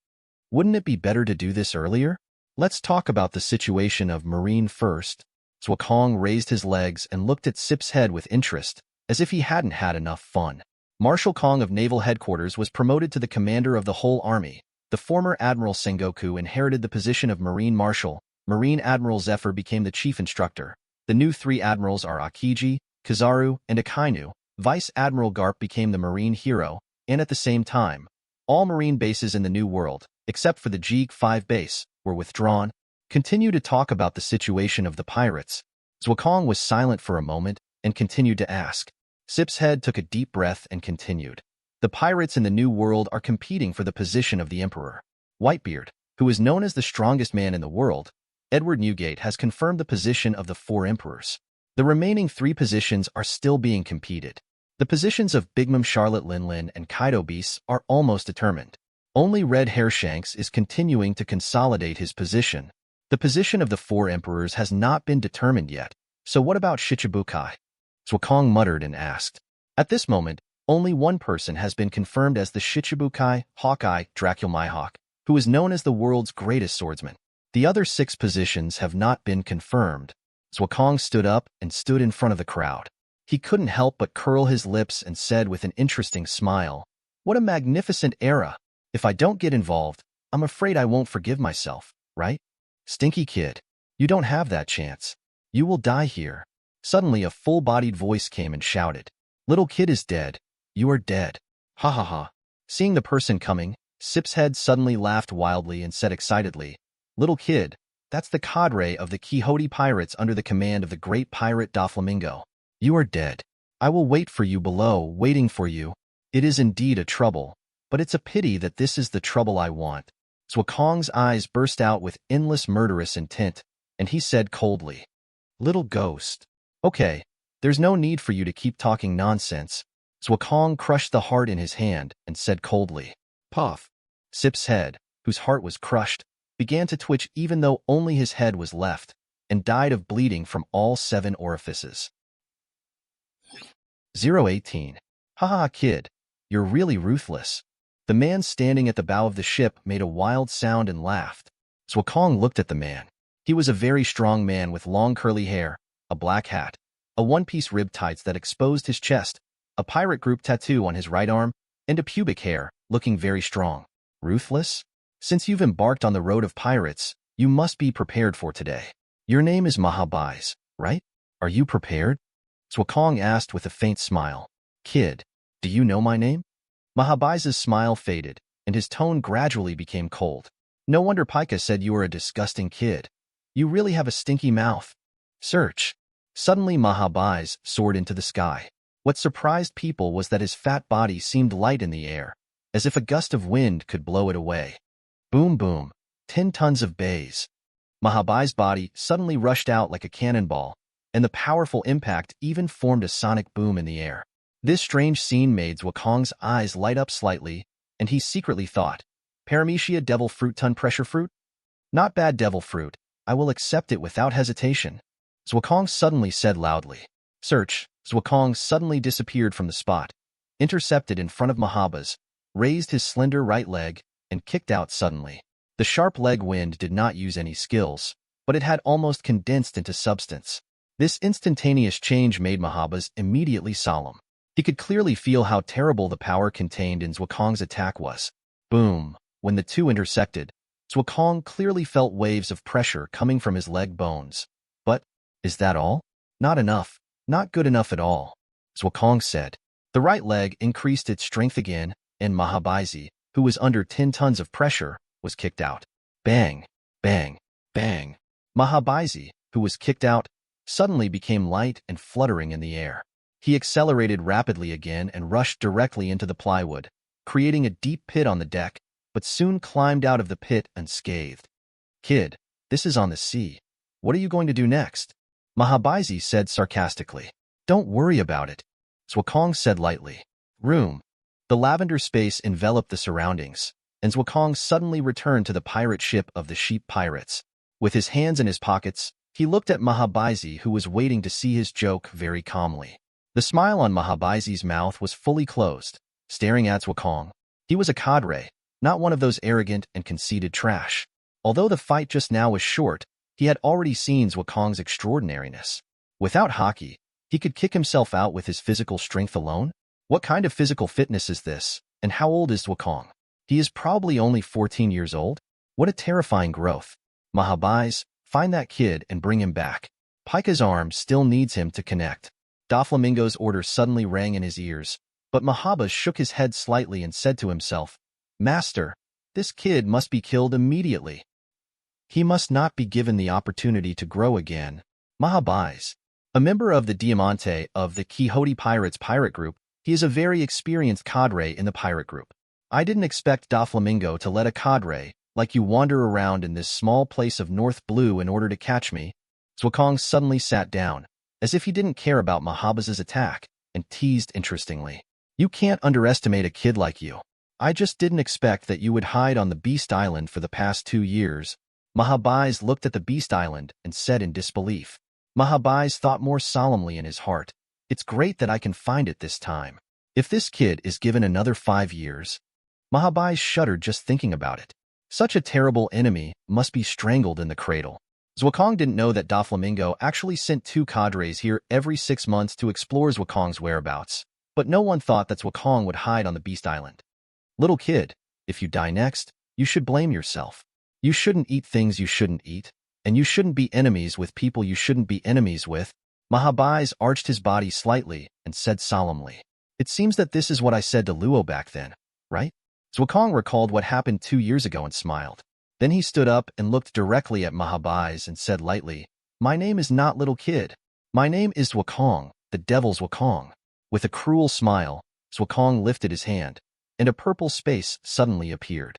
Wouldn't it be better to do this earlier? Let's talk about the situation of Marine first. Zwakong raised his legs and looked at Sipshead with interest, as if he hadn't had enough fun. Marshal Kong of Naval Headquarters was promoted to the commander of the whole army. The former Admiral Sengoku inherited the position of Marine Marshal. Marine Admiral Zephyr became the chief instructor. The new three admirals are Akiji, Kizaru, and Akainu. Vice Admiral Garp became the Marine hero, and at the same time, all Marine bases in the New World, except for the Jeeg-5 base, were withdrawn. Continue to talk about the situation of the pirates. Zwakong was silent for a moment and continued to ask. Sipshead took a deep breath and continued. The pirates in the New World are competing for the position of the Emperor. Whitebeard, who is known as the strongest man in the world, Edward Newgate, has confirmed the position of the four emperors. The remaining three positions are still being competed. The positions of Big Mom Charlotte Linlin and Kaido Beasts are almost determined. Only Red Hairshanks is continuing to consolidate his position. The position of the four emperors has not been determined yet. So what about Shichibukai? Zwakong muttered and asked. At this moment, only one person has been confirmed as the Shichibukai Hawkeye Dracul who is known as the world's greatest swordsman. The other 6 positions have not been confirmed. Zwakong stood up and stood in front of the crowd. He couldn't help but curl his lips and said with an interesting smile, What a magnificent era! If I don't get involved, I'm afraid I won't forgive myself, right? Stinky kid, you don't have that chance. You will die here. Suddenly a full-bodied voice came and shouted, little kid is dead. You are dead. Ha ha ha. Seeing the person coming, Sip's head suddenly laughed wildly and said excitedly, little kid, that's the cadre of the Quixote pirates under the command of the great pirate Doflamingo. You are dead. I will wait for you below, waiting for you. It is indeed a trouble, but it's a pity that this is the trouble I want. Zwakong's eyes burst out with endless murderous intent, and he said coldly, little ghost. Okay, there's no need for you to keep talking nonsense. Zwakong crushed the heart in his hand and said coldly, puff. Sip's head, whose heart was crushed, began to twitch even though only his head was left, and died of bleeding from all 7 orifices. 018. Haha, kid, you're really ruthless. The man standing at the bow of the ship made a wild sound and laughed. Zwakong looked at the man. He was a very strong man with long curly hair, a black hat, a one-piece rib tights that exposed his chest, a pirate group tattoo on his right arm, and a pubic hair, looking very strong. Ruthless? Since you've embarked on the road of pirates, you must be prepared for today. Your name is Mahabais, right? Are you prepared? Zwakong asked with a faint smile. Kid, do you know my name? Mahabais' smile faded, and his tone gradually became cold. No wonder Pika said you were a disgusting kid. You really have a stinky mouth. Search. Suddenly Mahabais soared into the sky. What surprised people was that his fat body seemed light in the air, as if a gust of wind could blow it away. Boom boom, 10 tons of bays. Mahabai's body suddenly rushed out like a cannonball, and the powerful impact even formed a sonic boom in the air. This strange scene made Zwakong's eyes light up slightly, and he secretly thought, Paramecia devil fruit ton pressure fruit? Not bad devil fruit, I will accept it without hesitation. Zwakong suddenly said loudly. Search. Zwakong suddenly disappeared from the spot, intercepted in front of Mahabais, raised his slender right leg, and kicked out suddenly. The sharp leg wind did not use any skills, but it had almost condensed into substance. This instantaneous change made Mahabais immediately solemn. He could clearly feel how terrible the power contained in Zwakong's attack was. Boom! When the two intersected, Zwakong clearly felt waves of pressure coming from his leg bones. But, is that all? Not enough. Not good enough at all, Zwakong said. The right leg increased its strength again, and Mahabais, who was under 10 tons of pressure, was kicked out. Bang! Bang! Bang! Mahabais, who was kicked out, suddenly became light and fluttering in the air. He accelerated rapidly again and rushed directly into the plywood, creating a deep pit on the deck, but soon climbed out of the pit unscathed. Kid, this is on the sea. What are you going to do next? Mahabais said sarcastically. Don't worry about it, Zwakong said lightly. Room. The lavender space enveloped the surroundings, and Zwakong suddenly returned to the pirate ship of the sheep pirates. With his hands in his pockets, he looked at Mahabais, who was waiting to see his joke very calmly. The smile on Mahabais' mouth was fully closed, staring at Zwakong. He was a cadre, not one of those arrogant and conceited trash. Although the fight just now was short, he had already seen Zwakong's extraordinariness. Without hockey, he could kick himself out with his physical strength alone? What kind of physical fitness is this, and how old is Zwakong? He is probably only 14 years old? What a terrifying growth. Mahabais, find that kid and bring him back. Pika's arm still needs him to connect. Doflamingo's order suddenly rang in his ears, but Mahabais shook his head slightly and said to himself, Master, this kid must be killed immediately. He must not be given the opportunity to grow again. Mahabais, a member of the Diamante of the Quixote Pirates pirate group, he is a very experienced cadre in the pirate group. I didn't expect Doflamingo to let a cadre like you wander around in this small place of North Blue in order to catch me. Zwakong suddenly sat down, as if he didn't care about Mahabais' attack, and teased interestingly. You can't underestimate a kid like you. I just didn't expect that you would hide on the Beast Island for the past 2 years. Mahabais looked at the Beast Island and said in disbelief. Mahabais thought more solemnly in his heart, It's great that I can find it this time. If this kid is given another 5 years... Mahabais shuddered just thinking about it. Such a terrible enemy must be strangled in the cradle. Zwakong didn't know that Doflamingo actually sent 2 cadres here every 6 months to explore Zwakong's whereabouts, but no one thought that Zwakong would hide on the Beast Island. Little kid, if you die next, You should blame yourself. You shouldn't eat things you shouldn't eat, and you shouldn't be enemies with people you shouldn't be enemies with. Mahabais arched his body slightly and said solemnly, "It seems that this is what I said to Luo back then, right?" Zuokong recalled what happened 2 years ago and smiled. Then he stood up and looked directly at Mahabais and said lightly, "My name is not little kid. My name is Zuokong, the devil's Zuokong." With a cruel smile, Zuokong lifted his hand, and a purple space suddenly appeared.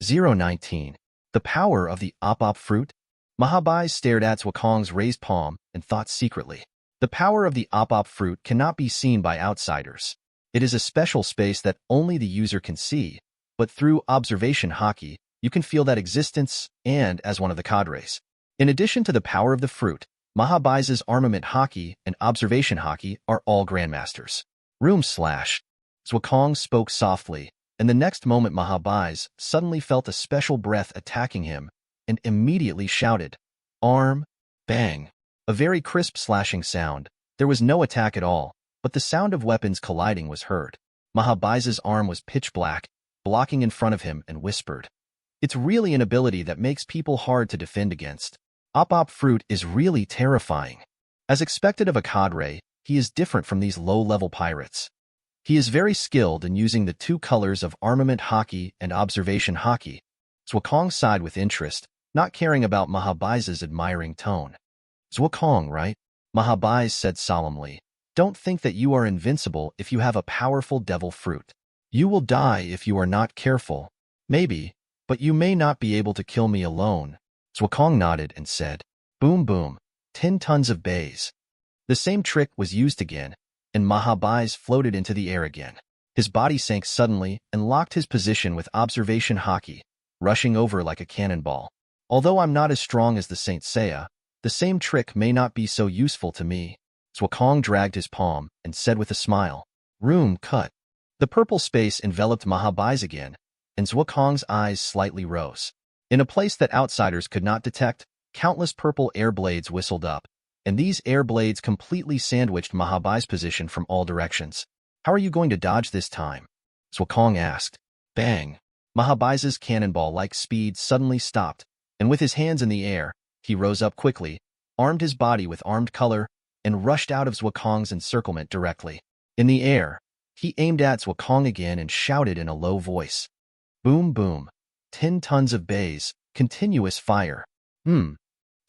019. The power of the op fruit? Mahabais stared at Zuokong's raised palm and thought secretly. The power of the op fruit cannot be seen by outsiders. It is a special space that only the user can see, but through observation haki, you can feel that existence and as one of the cadres. In addition to the power of the fruit, Mahabais' armament haki and observation haki are all grandmasters. Zuokong spoke softly, and the next moment Mahabais suddenly felt a special breath attacking him and immediately shouted, "Arm!" Bang! A very crisp slashing sound. There was no attack at all, but the sound of weapons colliding was heard. Mahabais' arm was pitch black, blocking in front of him, and whispered, "It's really an ability that makes people hard to defend against. Op fruit is really terrifying." As expected of a cadre, he is different from these low-level pirates. He is very skilled in using the two colors of armament haki and observation haki. Zuokong sighed with interest, not caring about Mahabais' admiring tone. "Zuokong, right?" Mahabais said solemnly. "Don't think that you are invincible if you have a powerful devil fruit. You will die if you are not careful. Maybe, but you may not be able to kill me alone." Zuokong nodded and said, "Boom boom, 10 tons of bays." The same trick was used again, and Mahabais floated into the air again. His body sank suddenly and locked his position with observation haki, rushing over like a cannonball. "Although I'm not as strong as the Saint Seiya, the same trick may not be so useful to me." Zuokong dragged his palm and said with a smile, "Room cut." The purple space enveloped Mahabais again, and Zuokong's eyes slightly rose. In a place that outsiders could not detect, countless purple air blades whistled up, and these air blades completely sandwiched Mahabais' position from all directions. "How are you going to dodge this time?" Zuokong asked. Bang! Mahabais' cannonball-like speed suddenly stopped, and with his hands in the air, he rose up quickly, armed his body with armed color, and rushed out of Zuokong's encirclement directly. In the air, he aimed at Zuokong again and shouted in a low voice, "Boom boom, 10 tons of bays, continuous fire."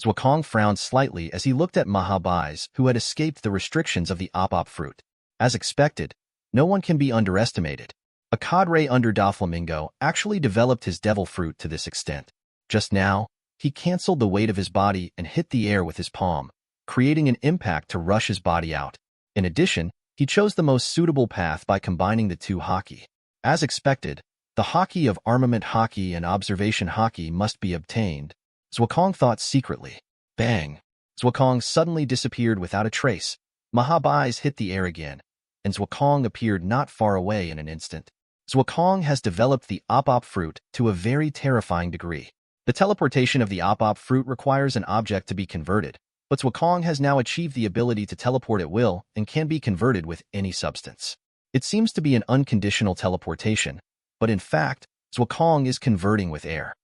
Zuokong frowned slightly as he looked at Mahabais, who had escaped the restrictions of the op fruit. As expected, no one can be underestimated. A cadre under Doflamingo actually developed his devil fruit to this extent. Just now, he canceled the weight of his body and hit the air with his palm, creating an impact to rush his body out. In addition, he chose the most suitable path by combining the two haki. As expected, the haki of armament haki and observation haki must be obtained. Zuokong thought secretly. Bang! Zuokong suddenly disappeared without a trace. Mahabais hit the air again, and Zuokong appeared not far away in an instant. Zuokong has developed the op fruit to a very terrifying degree. The teleportation of the op fruit requires an object to be converted, but Zuokong has now achieved the ability to teleport at will and can be converted with any substance. It seems to be an unconditional teleportation, but in fact, Zuokong is converting with air.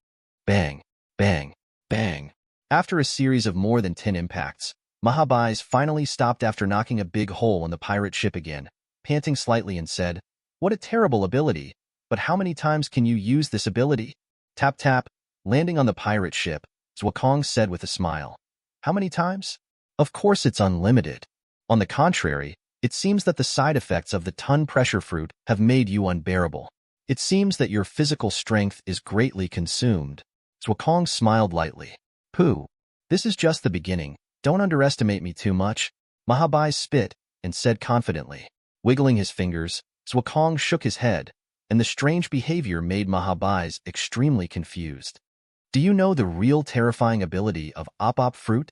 Bang! Bang! Bang! After a series of more than 10 impacts, Mahabais finally stopped after knocking a big hole in the pirate ship again, panting slightly and said, "What a terrible ability, but how many times can you use this ability?" Tap tap, landing on the pirate ship, Zuokong said with a smile. "How many times? Of course it's unlimited. On the contrary, it seems that the side effects of the ton pressure fruit have made you unbearable. It seems that your physical strength is greatly consumed." Zuokong smiled lightly. "Pooh. This is just the beginning. Don't underestimate me too much." Mahabais spit and said confidently. Wiggling his fingers, Zuokong shook his head, and the strange behavior made Mahabais extremely confused. "Do you know the real terrifying ability of op fruit?"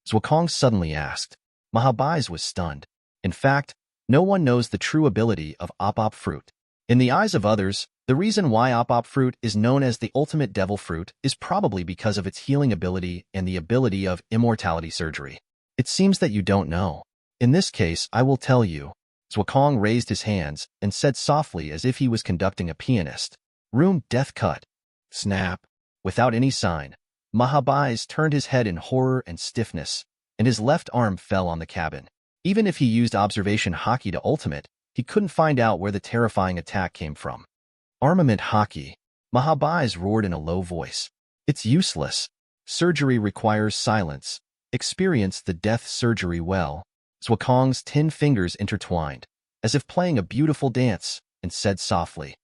Zuokong suddenly asked. Mahabais was stunned. In fact, no one knows the true ability of op fruit. In the eyes of others, the reason why op fruit is known as the ultimate devil fruit is probably because of its healing ability and the ability of immortality surgery. It seems that you don't know. In this case, I will tell you. Zuokong raised his hands and said softly as if he was conducting a pianist. Room death cut. Snap. Without any sign, Mahabais turned his head in horror and stiffness, and his left arm fell on the cabin. Even if he used observation haki to ultimate, he couldn't find out where the terrifying attack came from. Armament haki. Mahabais roared in a low voice. It's useless. Surgery requires silence. Experience the death surgery well. Zwakong's 10 fingers intertwined, as if playing a beautiful dance, and said softly.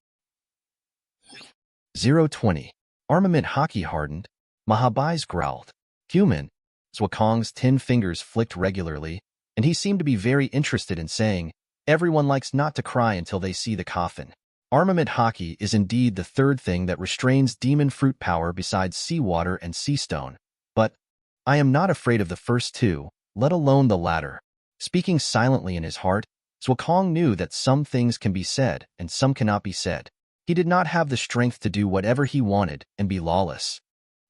020. Armament haki hardened. Mahabais growled. Human. Zwakong's 10 fingers flicked regularly, and he seemed to be very interested in saying, everyone likes not to cry until they see the coffin. Armament haki is indeed the third thing that restrains demon fruit power besides seawater and sea stone. But I am not afraid of the first two, let alone the latter. Speaking silently in his heart, Zwakong knew that some things can be said and some cannot be said. He did not have the strength to do whatever he wanted and be lawless.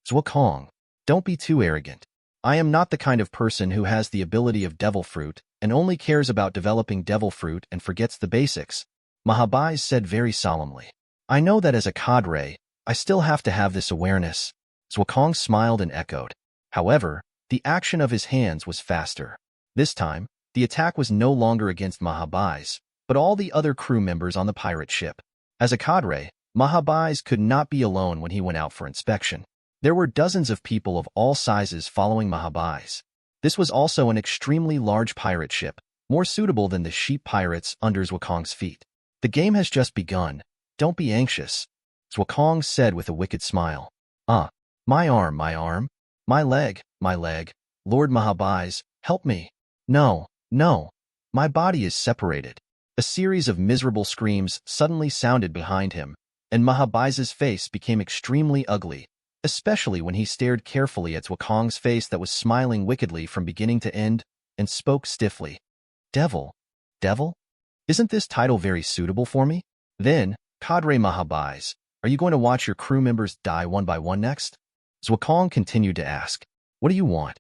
Zwakong, don't be too arrogant. I am not the kind of person who has the ability of devil fruit and only cares about developing devil fruit and forgets the basics, Mahabais said very solemnly. I know that as a cadre, I still have to have this awareness. Zwakong smiled and echoed. However, the action of his hands was faster. This time, the attack was no longer against Mahabais, but all the other crew members on the pirate ship. As a cadre, Mahabais could not be alone when he went out for inspection. There were dozens of people of all sizes following Mahabais. This was also an extremely large pirate ship, more suitable than the sheep pirates under Zwakong's feet. The game has just begun. Don't be anxious, Zwakong said with a wicked smile. My arm, my leg, Lord Mahabais, help me. No, my body is separated. A series of miserable screams suddenly sounded behind him, and Mahabais's face became extremely ugly, especially when he stared carefully at Zwakong's face that was smiling wickedly from beginning to end, and spoke stiffly. Devil? Isn't this title very suitable for me? Then, Cadre Mahabais, are you going to watch your crew members die one by one next? Zwakong continued to ask. What do you want?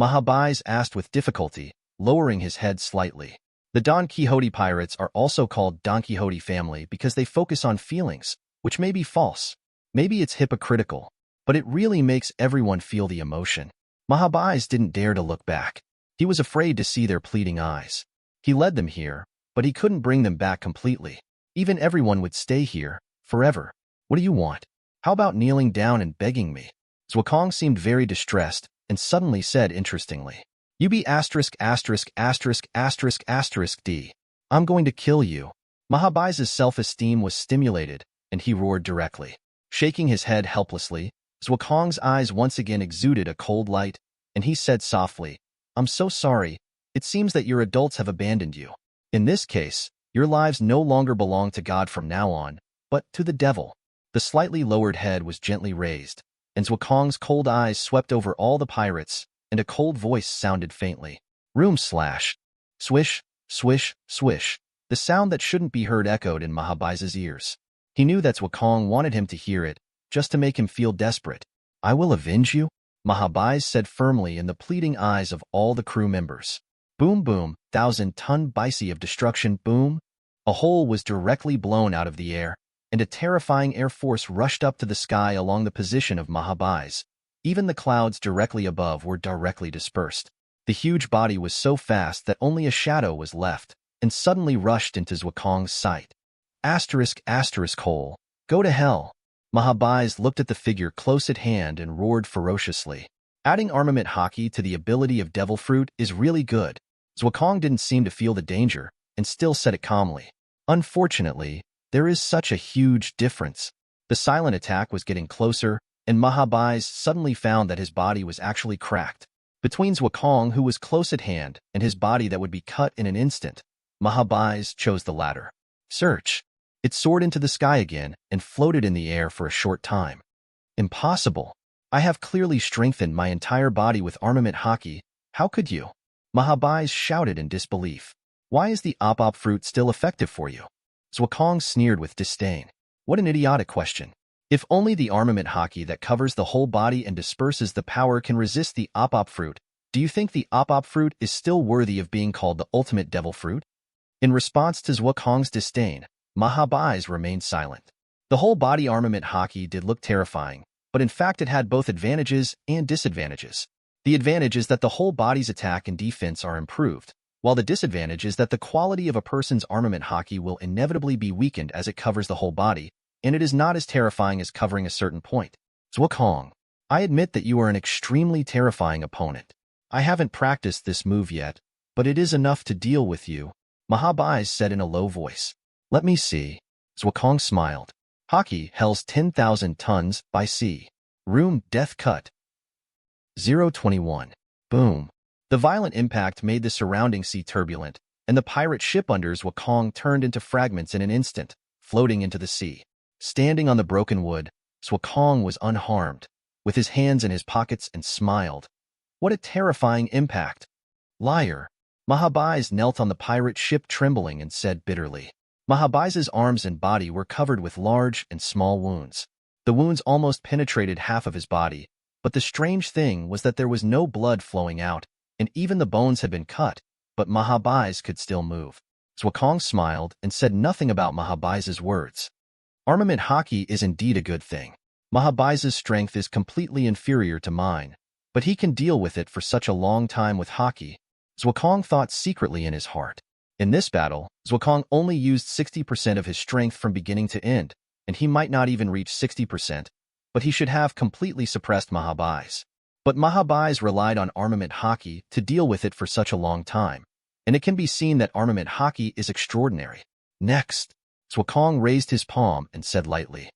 Mahabais asked with difficulty, lowering his head slightly. The Don Quixote pirates are also called Don Quixote family because they focus on feelings, which may be false. Maybe it's hypocritical, but it really makes everyone feel the emotion. Mahabais didn't dare to look back. He was afraid to see their pleading eyes. He led them here, but he couldn't bring them back completely. Even everyone would stay here, forever. What do you want? How about kneeling down and begging me? Zwakong seemed very distressed and suddenly said interestingly. You be ************* D. I'm going to kill you. Mahabais's self-esteem was stimulated, and he roared directly. Shaking his head helplessly, Zwakong's eyes once again exuded a cold light, and he said softly, I'm so sorry. It seems that your adults have abandoned you. In this case, your lives no longer belong to God from now on, but to the devil. The slightly lowered head was gently raised, and Zwakong's cold eyes swept over all the pirates, and a cold voice sounded faintly. Room slash. Swish, swish, swish. The sound that shouldn't be heard echoed in Mahabais's ears. He knew that Zwakong wanted him to hear it, just to make him feel desperate. I will avenge you, Mahabais said firmly in the pleading eyes of all the crew members. Boom boom, 1,000-ton bicy of destruction, boom. A hole was directly blown out of the air, and a terrifying air force rushed up to the sky along the position of Mahabais. Even the clouds directly above were directly dispersed. The huge body was so fast that only a shadow was left, and suddenly rushed into Zwakong's sight. Hole. Go to hell. Mahabais looked at the figure close at hand and roared ferociously. Adding armament haki to the ability of devil fruit is really good. Zwakong didn't seem to feel the danger, and still said it calmly. Unfortunately, there is such a huge difference. The silent attack was getting closer, and Mahabais suddenly found that his body was actually cracked. Between Zwakong, who was close at hand, and his body that would be cut in an instant, Mahabais chose the latter. Search. It soared into the sky again and floated in the air for a short time. Impossible. I have clearly strengthened my entire body with armament haki. How could you? Mahabais shouted in disbelief. Why is the op fruit still effective for you? Zwakong sneered with disdain. What an idiotic question. If only the armament haki that covers the whole body and disperses the power can resist the op fruit, do you think the op fruit is still worthy of being called the ultimate devil fruit? In response to Zwakong's disdain, Mahabais remained silent. The whole body armament haki did look terrifying, but in fact it had both advantages and disadvantages. The advantage is that the whole body's attack and defense are improved, while the disadvantage is that the quality of a person's armament haki will inevitably be weakened as it covers the whole body, and it is not as terrifying as covering a certain point. Zhuokong, I admit that you are an extremely terrifying opponent. I haven't practiced this move yet, but it is enough to deal with you, Mahabais said in a low voice. Let me see. Zhuokong smiled. Haki Hell's 10,000 tons by sea. Room Death Cut. 021. Boom. The violent impact made the surrounding sea turbulent, and the pirate ship under Zhuokong turned into fragments in an instant, floating into the sea. Standing on the broken wood, Zhuokong was unharmed, with his hands in his pockets and smiled. What a terrifying impact. Liar. Mahabais knelt on the pirate ship trembling and said bitterly. Mahabais's arms and body were covered with large and small wounds. The wounds almost penetrated half of his body, but the strange thing was that there was no blood flowing out, and even the bones had been cut, but Mahabais could still move. Zhuokong smiled and said nothing about Mahabais's words. Armament haki is indeed a good thing. Mahabais's strength is completely inferior to mine, but he can deal with it for such a long time with haki, Zhuokong thought secretly in his heart. In this battle, Zhuokong only used 60% of his strength from beginning to end, and he might not even reach 60%, but he should have completely suppressed Mahabais. But Mahabais relied on armament haki to deal with it for such a long time, and it can be seen that armament haki is extraordinary. Next, Zhuokong raised his palm and said lightly,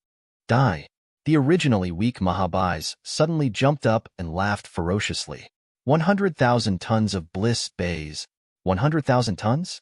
Die. The originally weak Mahabais suddenly jumped up and laughed ferociously. 100,000 tons of bliss bays. 100,000 tons?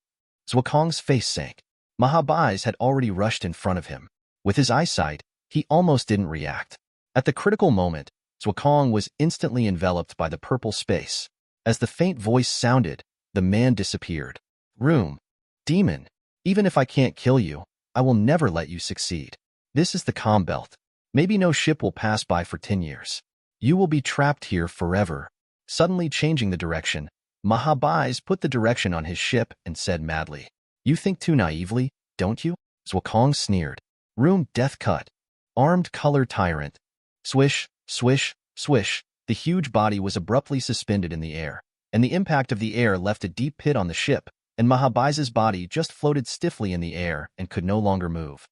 Zhuokong's face sank. Mahabais had already rushed in front of him. With his eyesight, he almost didn't react. At the critical moment, Zhuokong was instantly enveloped by the purple space. As the faint voice sounded, the man disappeared. Room. Demon. Even if I can't kill you, I will never let you succeed. This is the calm belt. Maybe no ship will pass by for 10 years. You will be trapped here forever. Suddenly changing the direction, Mahabais put the direction on his ship and said madly, You think too naively, don't you? Zhuokong sneered. Room Death Cut. Armed color tyrant. Swish, swish, swish. The huge body was abruptly suspended in the air, and the impact of the air left a deep pit on the ship, and Mahabais's body just floated stiffly in the air and could no longer move.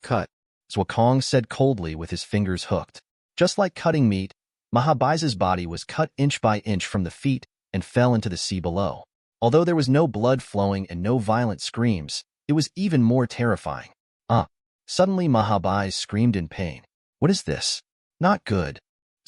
Cut. Zhuokong said coldly with his fingers hooked. Just like cutting meat, Mahabais's body was cut inch by inch from the feet and fell into the sea below. Although there was no blood flowing and no violent screams, it was even more terrifying. Suddenly Mahabais screamed in pain. What is this? Not good.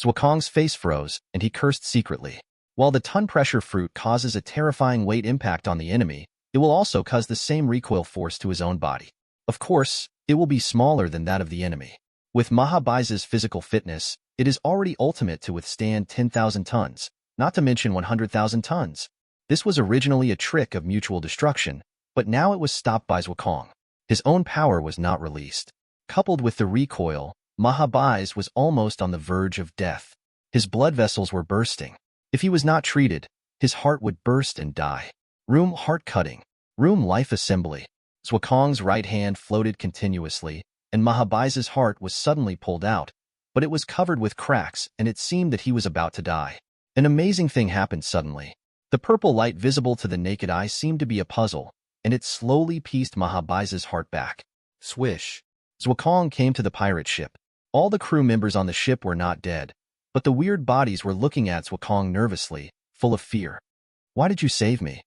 Zhuokong's face froze, and he cursed secretly. While the ton pressure fruit causes a terrifying weight impact on the enemy, it will also cause the same recoil force to his own body. Of course, it will be smaller than that of the enemy. With Mahabais's physical fitness, it is already ultimate to withstand 10,000 tons, not to mention 100,000 tons. This was originally a trick of mutual destruction, but now it was stopped by Zhuokong. His own power was not released. Coupled with the recoil, Mahabais was almost on the verge of death. His blood vessels were bursting. If he was not treated, his heart would burst and die. Room Heart Cutting. Room Life Assembly. Zhuokong's right hand floated continuously, and Mahabais's heart was suddenly pulled out, but it was covered with cracks and it seemed that he was about to die. An amazing thing happened suddenly. The purple light visible to the naked eye seemed to be a puzzle, and it slowly pieced Mahabais's heart back. Swish. Zhuokong came to the pirate ship. All the crew members on the ship were not dead, but the weird bodies were looking at Zhuokong nervously, full of fear. Why did you save me?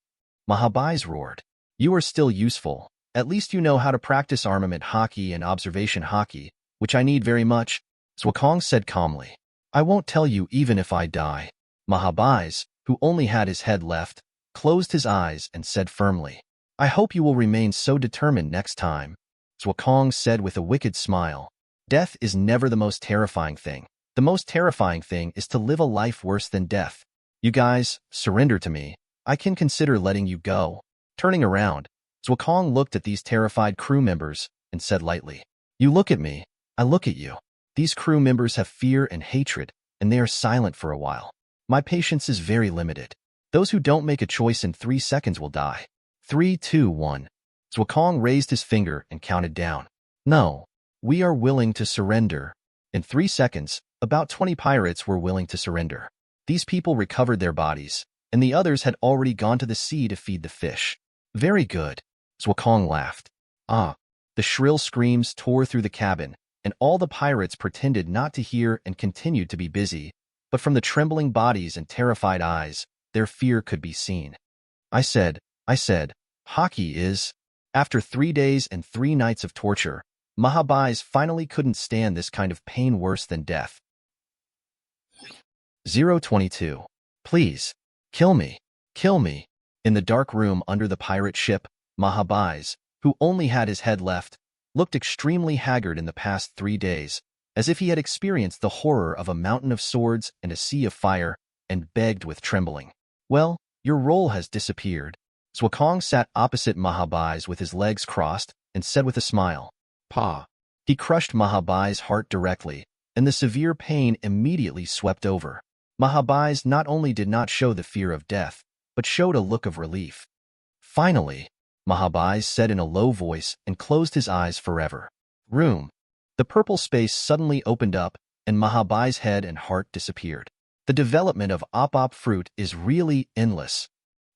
Mahabais roared. You are still useful. At least you know how to practice armament haki and observation haki, which I need very much, Zhuokong said calmly. I won't tell you even if I die. Mahabais, who only had his head left, closed his eyes and said firmly, I hope you will remain so determined next time. Zhuokong said with a wicked smile. Death is never the most terrifying thing. The most terrifying thing is to live a life worse than death. You guys, surrender to me. I can consider letting you go. Turning around, Zhuokong looked at these terrified crew members and said lightly, You look at me, I look at you. These crew members have fear and hatred, and they are silent for a while. My patience is very limited. Those who don't make a choice in 3 seconds will die. 3, 2, 1. Zhuokong raised his finger and counted down. No. We are willing to surrender. In 3 seconds, about 20 pirates were willing to surrender. These people recovered their bodies, and the others had already gone to the sea to feed the fish. Very good. Zoan laughed. Ah. The shrill screams tore through the cabin, and all the pirates pretended not to hear and continued to be busy, but from the trembling bodies and terrified eyes, their fear could be seen. I said, hockey is... After 3 days and 3 nights of torture, Mahabais finally couldn't stand this kind of pain worse than death. 022. Please, kill me, kill me. In the dark room under the pirate ship, Mahabais, who only had his head left, looked extremely haggard in the past 3 days, as if he had experienced the horror of a mountain of swords and a sea of fire, and begged with trembling. Well, your role has disappeared. Zoan sat opposite Mahabais with his legs crossed and said with a smile, Pa. He crushed Mahabais' heart directly, and the severe pain immediately swept over. Mahabais not only did not show the fear of death, but showed a look of relief. Finally, Mahabais said in a low voice and closed his eyes forever. Room. The purple space suddenly opened up, and Mahabais' head and heart disappeared. The development of Audiobook fruit is really endless,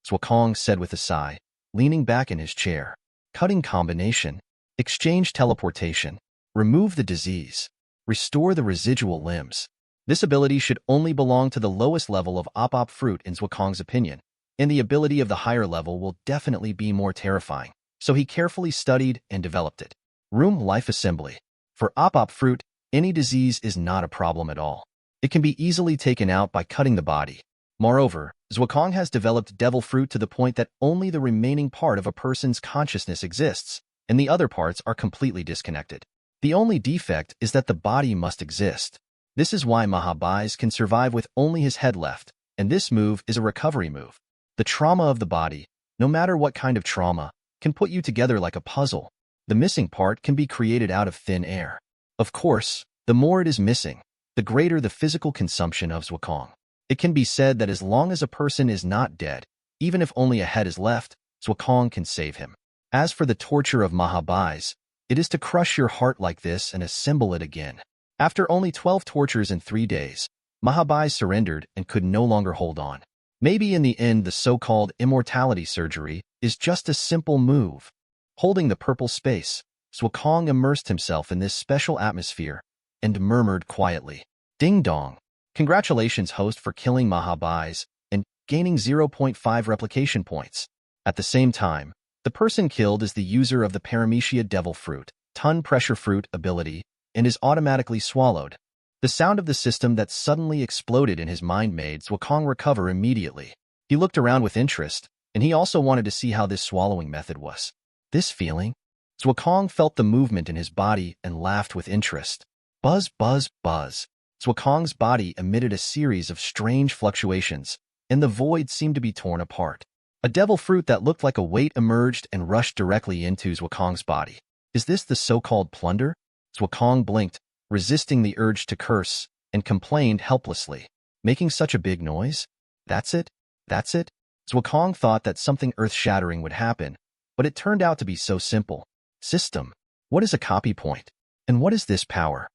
Zoan said with a sigh, leaning back in his chair. Cutting combination, exchange teleportation, remove the disease, restore the residual limbs. This ability should only belong to the lowest level of Audiobook fruit in Zoan's opinion, and the ability of the higher level will definitely be more terrifying, so he carefully studied and developed it. Room life assembly. For Audiobook fruit, any disease is not a problem at all. It can be easily taken out by cutting the body. Moreover, Zoan has developed devil fruit to the point that only the remaining part of a person's consciousness exists, and the other parts are completely disconnected. The only defect is that the body must exist. This is why Mahabais can survive with only his head left, and this move is a recovery move. The trauma of the body, no matter what kind of trauma, can put you together like a puzzle. The missing part can be created out of thin air. Of course, the more it is missing, the greater the physical consumption of Zoan. It can be said that as long as a person is not dead, even if only a head is left, Zoan can save him. As for the torture of Mahabais, it is to crush your heart like this and assemble it again. After only 12 tortures in 3 days, Mahabais surrendered and could no longer hold on. Maybe in the end the so-called immortality surgery is just a simple move. Holding the purple space, Zoan immersed himself in this special atmosphere and murmured quietly, Ding dong. Congratulations, host, for killing Mahabais and gaining 0.5 replication points. At the same time, the person killed is the user of the Paramecia Devil Fruit, Ton Pressure Fruit ability, and is automatically swallowed. The sound of the system that suddenly exploded in his mind made Zoan recover immediately. He looked around with interest, and he also wanted to see how this swallowing method was. This feeling? Zoan felt the movement in his body and laughed with interest. Buzz, buzz, buzz. Zoan's body emitted a series of strange fluctuations, and the void seemed to be torn apart. A devil fruit that looked like a weight emerged and rushed directly into Zoan's body. Is this the so-called plunder? Zoan blinked, resisting the urge to curse, and complained helplessly. Making such a big noise? That's it? That's it? Zoan thought that something earth-shattering would happen, but it turned out to be so simple. System. What is a copy point? And what is this power?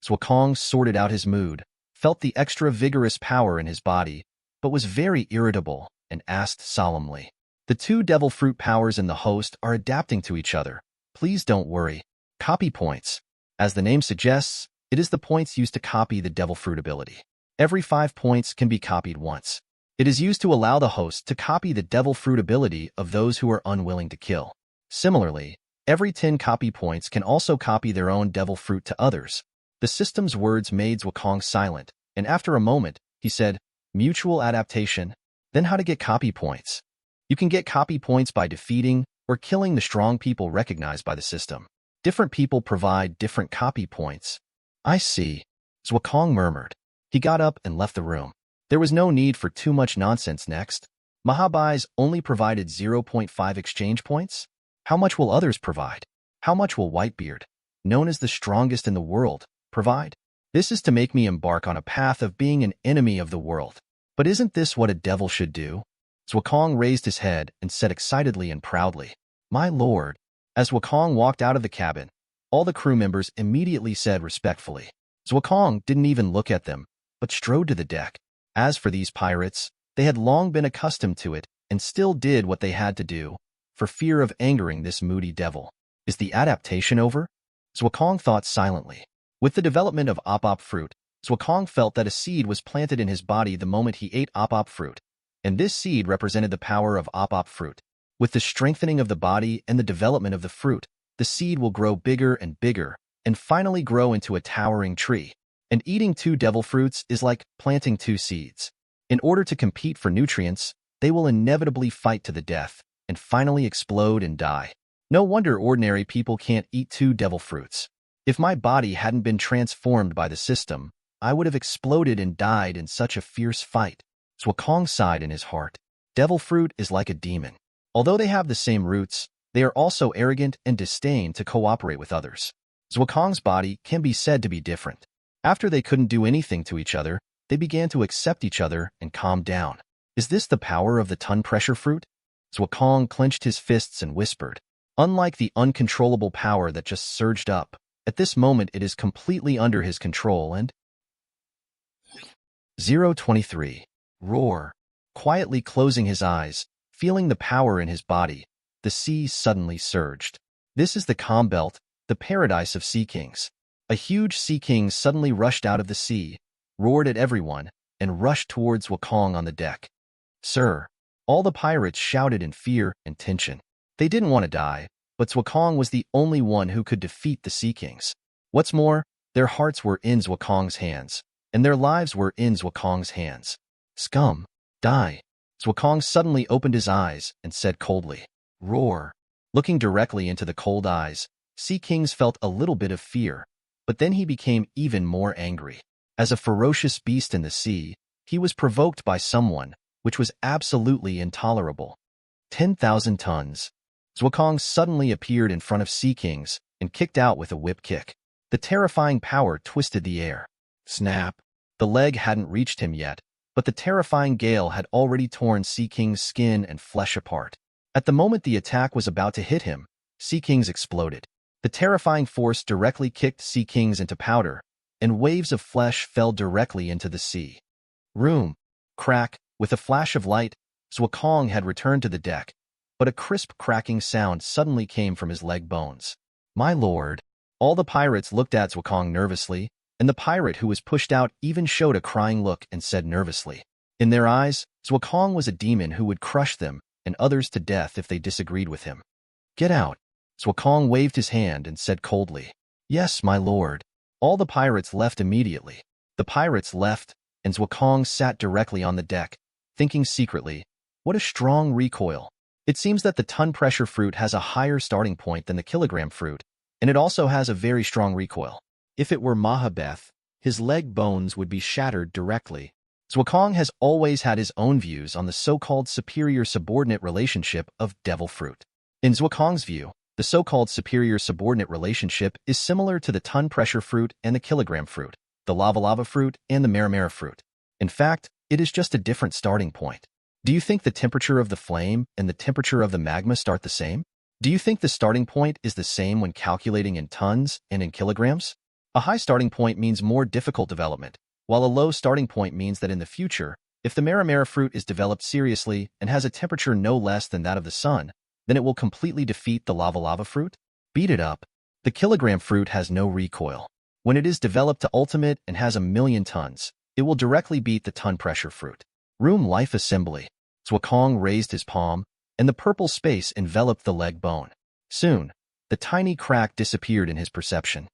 Zoan sorted out his mood, felt the extra vigorous power in his body, but was very irritable and asked solemnly. The 2 devil fruit powers in the host are adapting to each other. Please don't worry. Copy points. As the name suggests, it is the points used to copy the devil fruit ability. Every 5 points can be copied once. It is used to allow the host to copy the devil fruit ability of those who are unwilling to kill. Similarly, every 10 copy points can also copy their own devil fruit to others. The system's words made Zoan silent, and after a moment, he said, Mutual adaptation. Then how to get copy points? You can get copy points by defeating or killing the strong people recognized by the system. Different people provide different copy points. I see. Zoan murmured. He got up and left the room. There was no need for too much nonsense next. Mahabais only provided 0.5 exchange points? How much will others provide? How much will Whitebeard, known as the strongest in the world, provide? This is to make me embark on a path of being an enemy of the world. But isn't this what a devil should do? Zoan raised his head and said excitedly and proudly, My lord. As Zoan walked out of the cabin, All the crew members immediately said respectfully. Zuokong didn't even look at them, but strode to the deck. As for these pirates, they had long been accustomed to it and still did what they had to do, for fear of angering this moody devil. Is the adaptation over? Zuokong thought silently. With the development of op fruit, Zuokong felt that a seed was planted in his body the moment he ate op fruit, and this seed represented the power of op fruit. With the strengthening of the body and the development of the fruit, the seed will grow bigger and finally grow into a towering tree. And eating 2 devil fruits is like planting 2 seeds. In order to compete for nutrients, they will inevitably fight to the death and finally explode and die. No wonder ordinary people can't eat 2 devil fruits. If my body hadn't been transformed by the system, I would have exploded and died in such a fierce fight. Zuokong sighed in his heart. Devil fruit is like a demon. Although they have the same roots, they are also arrogant and disdain to cooperate with others. Zuokong's body can be said to be different. After they couldn't do anything to each other, they began to accept each other and calm down. Is this the power of the ton pressure fruit? Zuokong clenched his fists and whispered. Unlike the uncontrollable power that just surged up, at this moment it is completely under his control and... 023. Roar. Quietly closing his eyes, feeling the power in his body, the sea suddenly surged. This is the calm belt, the paradise of sea kings. A huge sea king suddenly rushed out of the sea, roared at everyone, and rushed towards Zuokong on the deck. Sir! All the pirates shouted in fear and tension. They didn't want to die, but Zuokong was the only one who could defeat the sea kings. What's more, their hearts were in Zuokong's hands, and their lives were in Zuokong's hands. Scum! Die! Zuokong suddenly opened his eyes and said coldly, Roar! Looking directly into the cold eyes, Sea Kings felt a little bit of fear, but then he became even more angry. As a ferocious beast in the sea, he was provoked by someone, which was absolutely intolerable. 10,000 tons. Zuokong suddenly appeared in front of Sea Kings and kicked out with a whip kick. The terrifying power twisted the air. Snap! The leg hadn't reached him yet, but the terrifying gale had already torn Sea King's skin and flesh apart. At the moment the attack was about to hit him, Sea Kings exploded. The terrifying force directly kicked Sea Kings into powder, and waves of flesh fell directly into the sea. Room. Crack. With a flash of light, Zuokong had returned to the deck, but a crisp cracking sound suddenly came from his leg bones. My lord. All the pirates looked at Zuokong nervously, and the pirate who was pushed out even showed a crying look and said nervously. In their eyes, Zuokong was a demon who would crush them and others to death if they disagreed with him. Get out. Zuokong waved his hand and said coldly, Yes, my lord. All the pirates left immediately. The pirates left, and Zuokong sat directly on the deck, thinking secretly, what a strong recoil. It seems that the ton pressure fruit has a higher starting point than the kilogram fruit, and it also has a very strong recoil. If it were Mahabeth, his leg bones would be shattered directly. Zuokong has always had his own views on the so-called superior-subordinate relationship of devil fruit. In Zuokong's view, the so-called superior-subordinate relationship is similar to the ton pressure fruit and the kilogram fruit, the lava fruit and the maramara fruit. In fact, it is just a different starting point. Do you think the temperature of the flame and the temperature of the magma start the same? Do you think the starting point is the same when calculating in tons and in kilograms? A high starting point means more difficult development, while a low starting point means that in the future, if the maramara fruit is developed seriously and has a temperature no less than that of the sun, then it will completely defeat the lava fruit? Beat it up. The kilogram fruit has no recoil. When it is developed to ultimate and has 1,000,000 tons, it will directly beat the ton pressure fruit. Room life assembly. Zuokong raised his palm, and the purple space enveloped the leg bone. Soon, the tiny crack disappeared in his perception.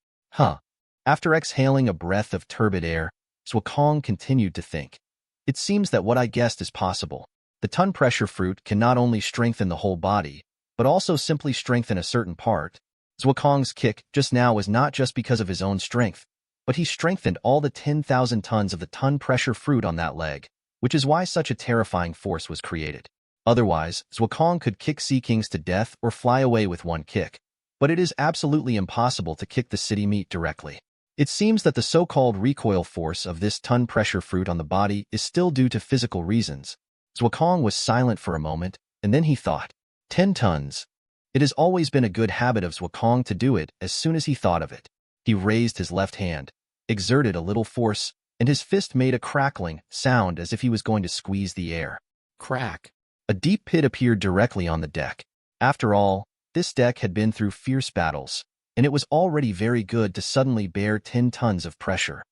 After exhaling a breath of turbid air, Zuokong continued to think. It seems that what I guessed is possible. The ton pressure fruit can not only strengthen the whole body, but also simply strengthen a certain part. Zuokong's kick just now was not just because of his own strength, but he strengthened all the 10,000 tons of the ton pressure fruit on that leg, which is why such a terrifying force was created. Otherwise, Zuokong could kick Sea Kings to death or fly away with one kick, but it is absolutely impossible to kick the city meat directly. It seems that the so-called recoil force of this ton pressure fruit on the body is still due to physical reasons. Zuokong was silent for a moment, and then he thought, 10 tons. It has always been a good habit of Zhuokong to do it as soon as he thought of it. He raised his left hand, exerted a little force, and his fist made a crackling sound as if he was going to squeeze the air. Crack! A deep pit appeared directly on the deck. After all, this deck had been through fierce battles, and it was already very good to suddenly bear 10 tons of pressure.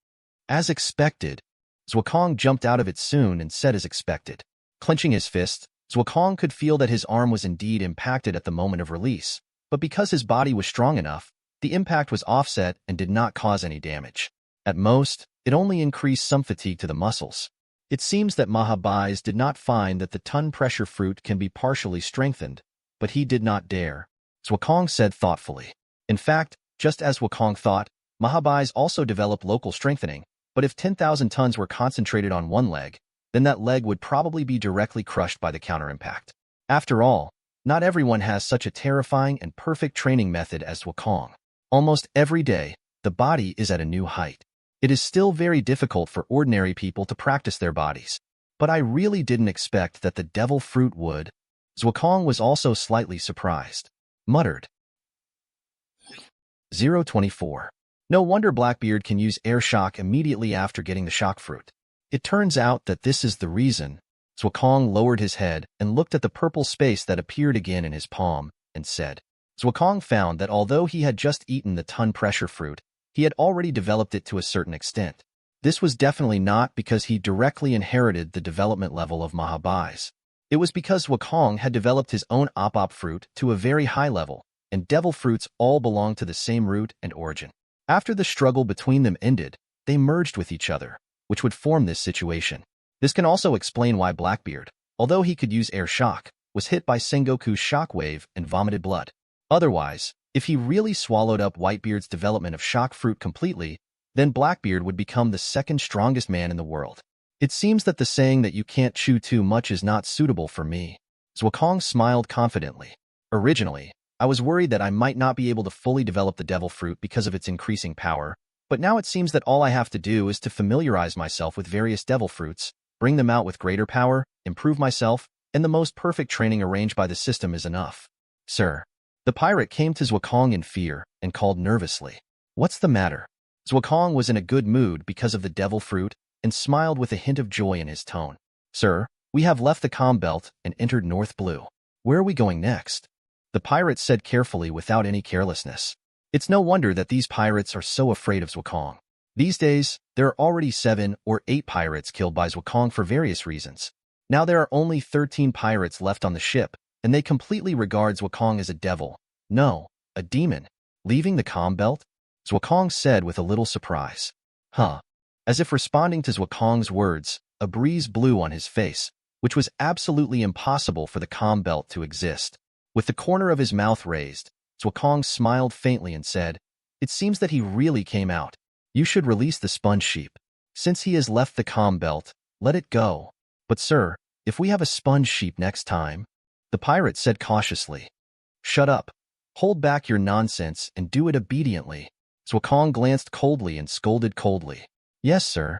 As expected, Zhuokong jumped out of it soon and said as expected. Clenching his fist, Zhuokong could feel that his arm was indeed impacted at the moment of release, but because his body was strong enough, the impact was offset and did not cause any damage. At most, it only increased some fatigue to the muscles. It seems that Mahabais did not find that the ton pressure fruit can be partially strengthened, but he did not dare. Zhuokong said thoughtfully. In fact, just as Zhuokong thought, Mahabais also developed local strengthening, but if 10,000 tons were concentrated on one leg, then that leg would probably be directly crushed by the counter-impact. After all, not everyone has such a terrifying and perfect training method as Zhuokong. Almost every day, the body is at a new height. It is still very difficult for ordinary people to practice their bodies. But I really didn't expect that the devil fruit would. Zhuokong was also slightly surprised. Muttered. 024. No wonder Blackbeard can use air shock immediately after getting the shock fruit. It turns out that this is the reason. Zhuokong lowered his head and looked at the purple space that appeared again in his palm, and said. Zhuokong found that although he had just eaten the ton pressure fruit, he had already developed it to a certain extent. This was definitely not because he directly inherited the development level of Mahabais. It was because Zhuokong had developed his own op fruit to a very high level, and devil fruits all belong to the same root and origin. After the struggle between them ended, they merged with each other, which would form this situation. This can also explain why Blackbeard, although he could use air shock, was hit by Sengoku's shockwave and vomited blood. Otherwise, if he really swallowed up Whitebeard's development of shock fruit completely, then Blackbeard would become the second strongest man in the world. It seems that the saying that you can't chew too much is not suitable for me. Zhuokong smiled confidently. Originally, I was worried that I might not be able to fully develop the devil fruit because of its increasing power, but now it seems that all I have to do is to familiarize myself with various devil fruits, bring them out with greater power, improve myself, and the most perfect training arranged by the system is enough. Sir. The pirate came to Zhuokong in fear and called nervously. What's the matter? Zhuokong was in a good mood because of the devil fruit and smiled with a hint of joy in his tone. Sir, we have left the calm belt and entered North Blue. Where are we going next? The pirate said carefully without any carelessness. It's no wonder that these pirates are so afraid of Zhuokong. These days, there are already 7 or 8 pirates killed by Zhuokong for various reasons. Now there are only 13 pirates left on the ship, and they completely regard Zhuokong as a devil. No, a demon. Leaving the calm belt? Zhuokong said with a little surprise. Huh. As if responding to Zhuokong's words, a breeze blew on his face, which was absolutely impossible for the calm belt to exist. With the corner of his mouth raised, Zhuokong smiled faintly and said, It seems that he really came out. You should release the sponge sheep. Since he has left the calm belt, let it go. But sir, if we have a sponge sheep next time, the pirate said cautiously. Shut up. Hold back your nonsense and do it obediently. Zhuokong glanced coldly and scolded coldly. Yes, sir.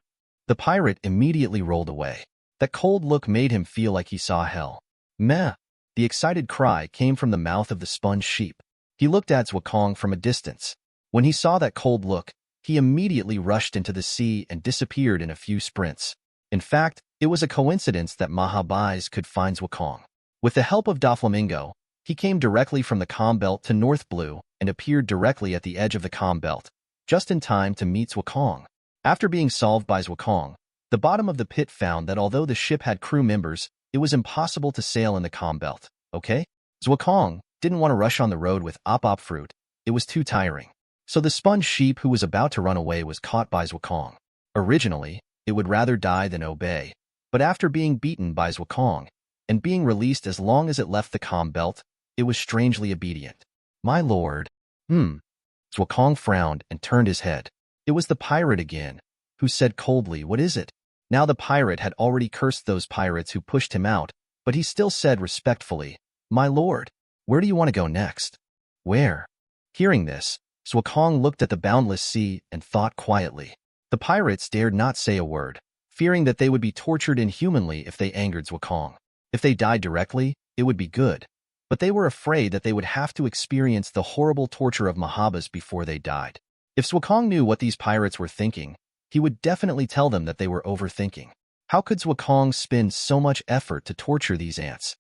The pirate immediately rolled away. That cold look made him feel like he saw hell. Meh. The excited cry came from the mouth of the sponge sheep. He looked at Zhuokong from a distance. When he saw that cold look, he immediately rushed into the sea and disappeared in a few sprints. In fact, it was a coincidence that Mahabais could find Zhuokong. With the help of Doflamingo, he came directly from the calm belt to North Blue and appeared directly at the edge of the calm belt, just in time to meet Zhuokong. After being solved by Zhuokong, the bottom of the pit found that although the ship had crew members, it was impossible to sail in the calm belt. Okay? Zhuokong didn't want to rush on the road with op fruit. It was too tiring. So the sponge sheep who was about to run away was caught by Zhuokong. Originally, it would rather die than obey, but after being beaten by Zhuokong and being released as long as it left the calm belt, it was strangely obedient. My lord. Zhuokong frowned and turned his head. It was the pirate again, who said coldly, What is it? Now the pirate had already cursed those pirates who pushed him out, but he still said respectfully, My lord, where do you want to go next? Where? Hearing this, Zhuokong looked at the boundless sea and thought quietly. The pirates dared not say a word, fearing that they would be tortured inhumanly if they angered Zhuokong. If they died directly, it would be good. but they were afraid that they would have to experience the horrible torture of Mahabas before they died. If Zwakong knew what these pirates were thinking, he would definitely tell them that they were overthinking. How could Zwakong spend so much effort to torture these ants?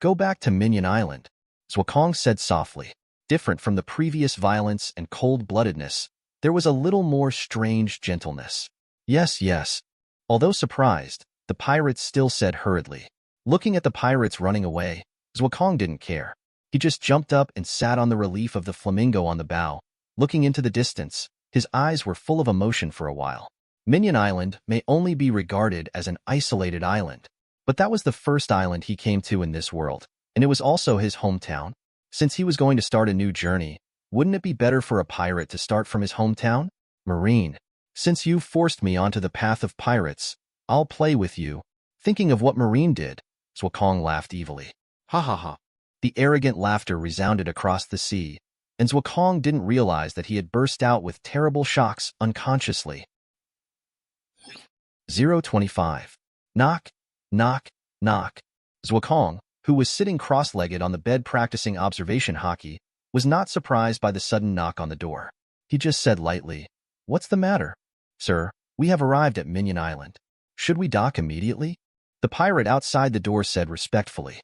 Go back to Minion Island, Zwakong said softly. Different from the previous violence and cold-bloodedness, there was a little more strange gentleness. Yes, yes. Although surprised, the pirates still said hurriedly. Looking at the pirates running away, Zwakong didn't care. He just jumped up and sat on the relief of the flamingo on the bow, looking into the distance. His eyes were full of emotion for a while. Minion Island may only be regarded as an isolated island, but that was the first island he came to in this world, and it was also his hometown. Since he was going to start a new journey, wouldn't it be better for a pirate to start from his hometown? Marine, since you forced me onto the path of pirates, I'll play with you. Thinking of what Marine did, Zwakong laughed evilly. Ha ha ha. The arrogant laughter resounded across the sea, and Zwakong didn't realize that he had burst out with terrible shocks unconsciously. 025. Knock, knock, knock. Zwakong, who was sitting cross-legged on the bed practicing observation hockey, was not surprised by the sudden knock on the door. He just said lightly, "What's the matter?" "Sir, we have arrived at Minion Island. Should we dock immediately?" The pirate outside the door said respectfully.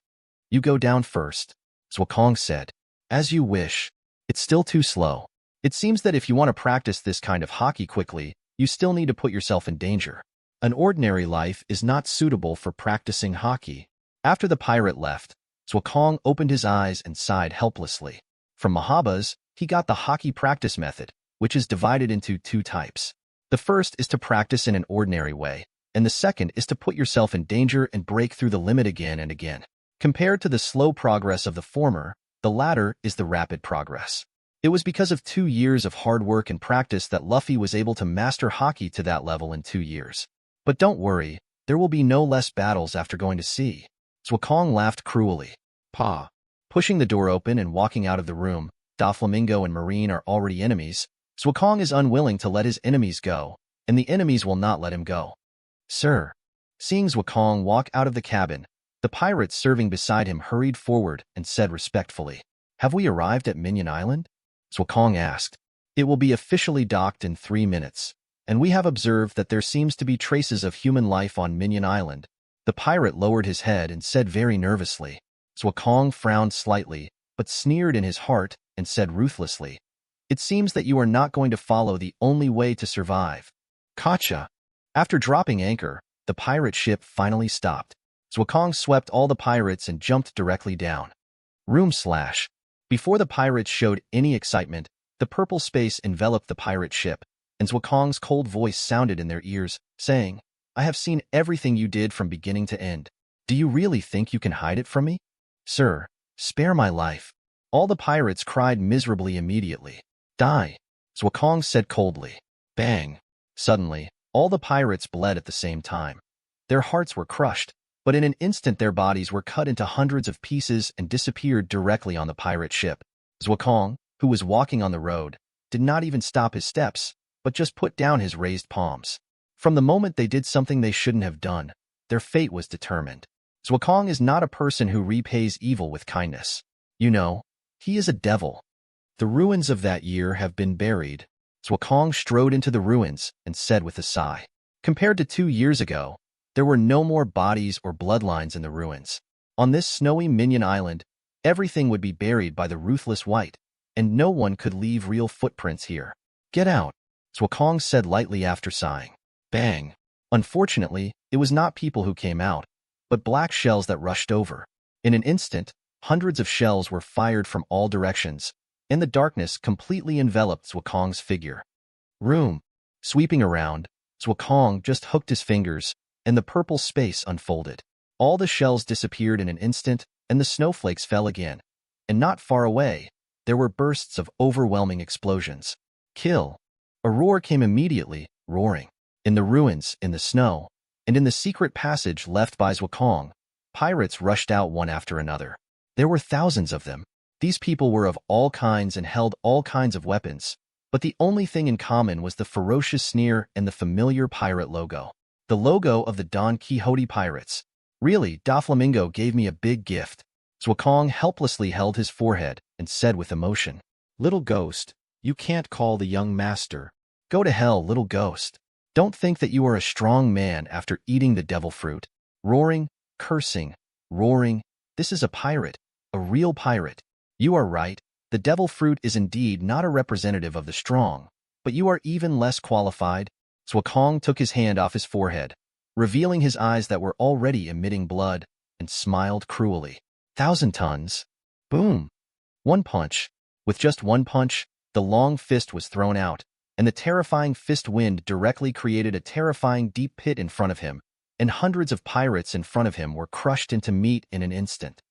"You go down first," Zwakong said. "As you wish. It's still too slow. It seems that if you want to practice this kind of hockey quickly, you still need to put yourself in danger. An ordinary life is not suitable for practicing hockey." After the pirate left, Zwakong opened his eyes and sighed helplessly. From Mahabas, he got the hockey practice method, which is divided into two types. The first is to practice in an ordinary way, and the second is to put yourself in danger and break through the limit again and again. Compared to the slow progress of the former, the latter is the rapid progress. It was because of 2 years of hard work and practice that Luffy was able to master hockey to that level in 2 years. But don't worry, there will be no less battles after going to sea. Zwakong laughed cruelly. Pa. Pushing the door open and walking out of the room, Doflamingo and Marine are already enemies. Zwakong is unwilling to let his enemies go, and the enemies will not let him go. "Sir." Seeing Zwakong walk out of the cabin, the pirate serving beside him hurried forward and said respectfully, "Have we arrived at Minion Island?" Zwakong asked. "It will be officially docked in 3 minutes, and we have observed that there seems to be traces of human life on Minion Island." The pirate lowered his head and said very nervously. Zwakong frowned slightly, but sneered in his heart and said ruthlessly, "It seems that you are not going to follow the only way to survive." Gotcha. After dropping anchor, the pirate ship finally stopped. Zwakong swept all the pirates and jumped directly down. Room/. Before the pirates showed any excitement, the purple space enveloped the pirate ship, and Zwakong's cold voice sounded in their ears, saying, "I have seen everything you did from beginning to end. Do you really think you can hide it from me? Sir, spare my life." All the pirates cried miserably immediately. "Die," Zwakong said coldly. Bang. Suddenly, all the pirates bled at the same time. Their hearts were crushed, but in an instant their bodies were cut into hundreds of pieces and disappeared directly on the pirate ship. Zwakong, who was walking on the road, did not even stop his steps, but just put down his raised palms. From the moment they did something they shouldn't have done, their fate was determined. Zwakong is not a person who repays evil with kindness. You know, he is a devil. The ruins of that year have been buried. Zwakong strode into the ruins and said with a sigh. Compared to 2 years ago, there were no more bodies or bloodlines in the ruins. On this snowy Minion Island, everything would be buried by the ruthless white, and no one could leave real footprints here. "Get out," Zwakong said lightly after sighing. Bang. Unfortunately, it was not people who came out, but black shells that rushed over. In an instant, hundreds of shells were fired from all directions, and the darkness completely enveloped Zwakong's figure. Room. Sweeping around, Zwakong just hooked his fingers, and the purple space unfolded. All the shells disappeared in an instant, and the snowflakes fell again. And not far away, there were bursts of overwhelming explosions. Kill. A roar came immediately, roaring. In the ruins, in the snow, and in the secret passage left by Zwakong, pirates rushed out one after another. There were thousands of them. These people were of all kinds and held all kinds of weapons, but the only thing in common was the ferocious sneer and the familiar pirate logo. The logo of the Don Quixote pirates. "Really, Doflamingo gave me a big gift." Zuokong helplessly held his forehead and said with emotion, "Little ghost, you can't call the young master. Go to hell, little ghost. Don't think that you are a strong man after eating the devil fruit." Roaring, cursing, roaring, "This is a pirate, a real pirate. You are right, the devil fruit is indeed not a representative of the strong, but you are even less qualified." Zuokong took his hand off his forehead, revealing his eyes that were already emitting blood, and smiled cruelly. 1,000 tons. Boom. One punch. With just one punch, the long fist was thrown out, and the terrifying fist wind directly created a terrifying deep pit in front of him, and hundreds of pirates in front of him were crushed into meat in an instant.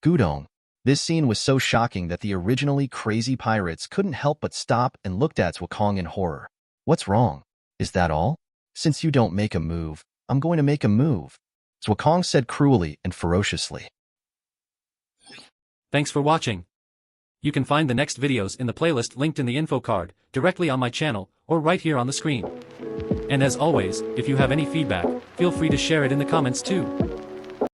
Gudong. This scene was so shocking that the originally crazy pirates couldn't help but stop and looked at Zuokong in horror. "What's wrong? Is that all? Since you don't make a move, I'm going to make a move," Zuokong said cruelly and ferociously. Thanks for watching. You can find the next videos in the playlist linked in the info card, directly on my channel, or right here on the screen. And as always, if you have any feedback, feel free to share it in the comments too.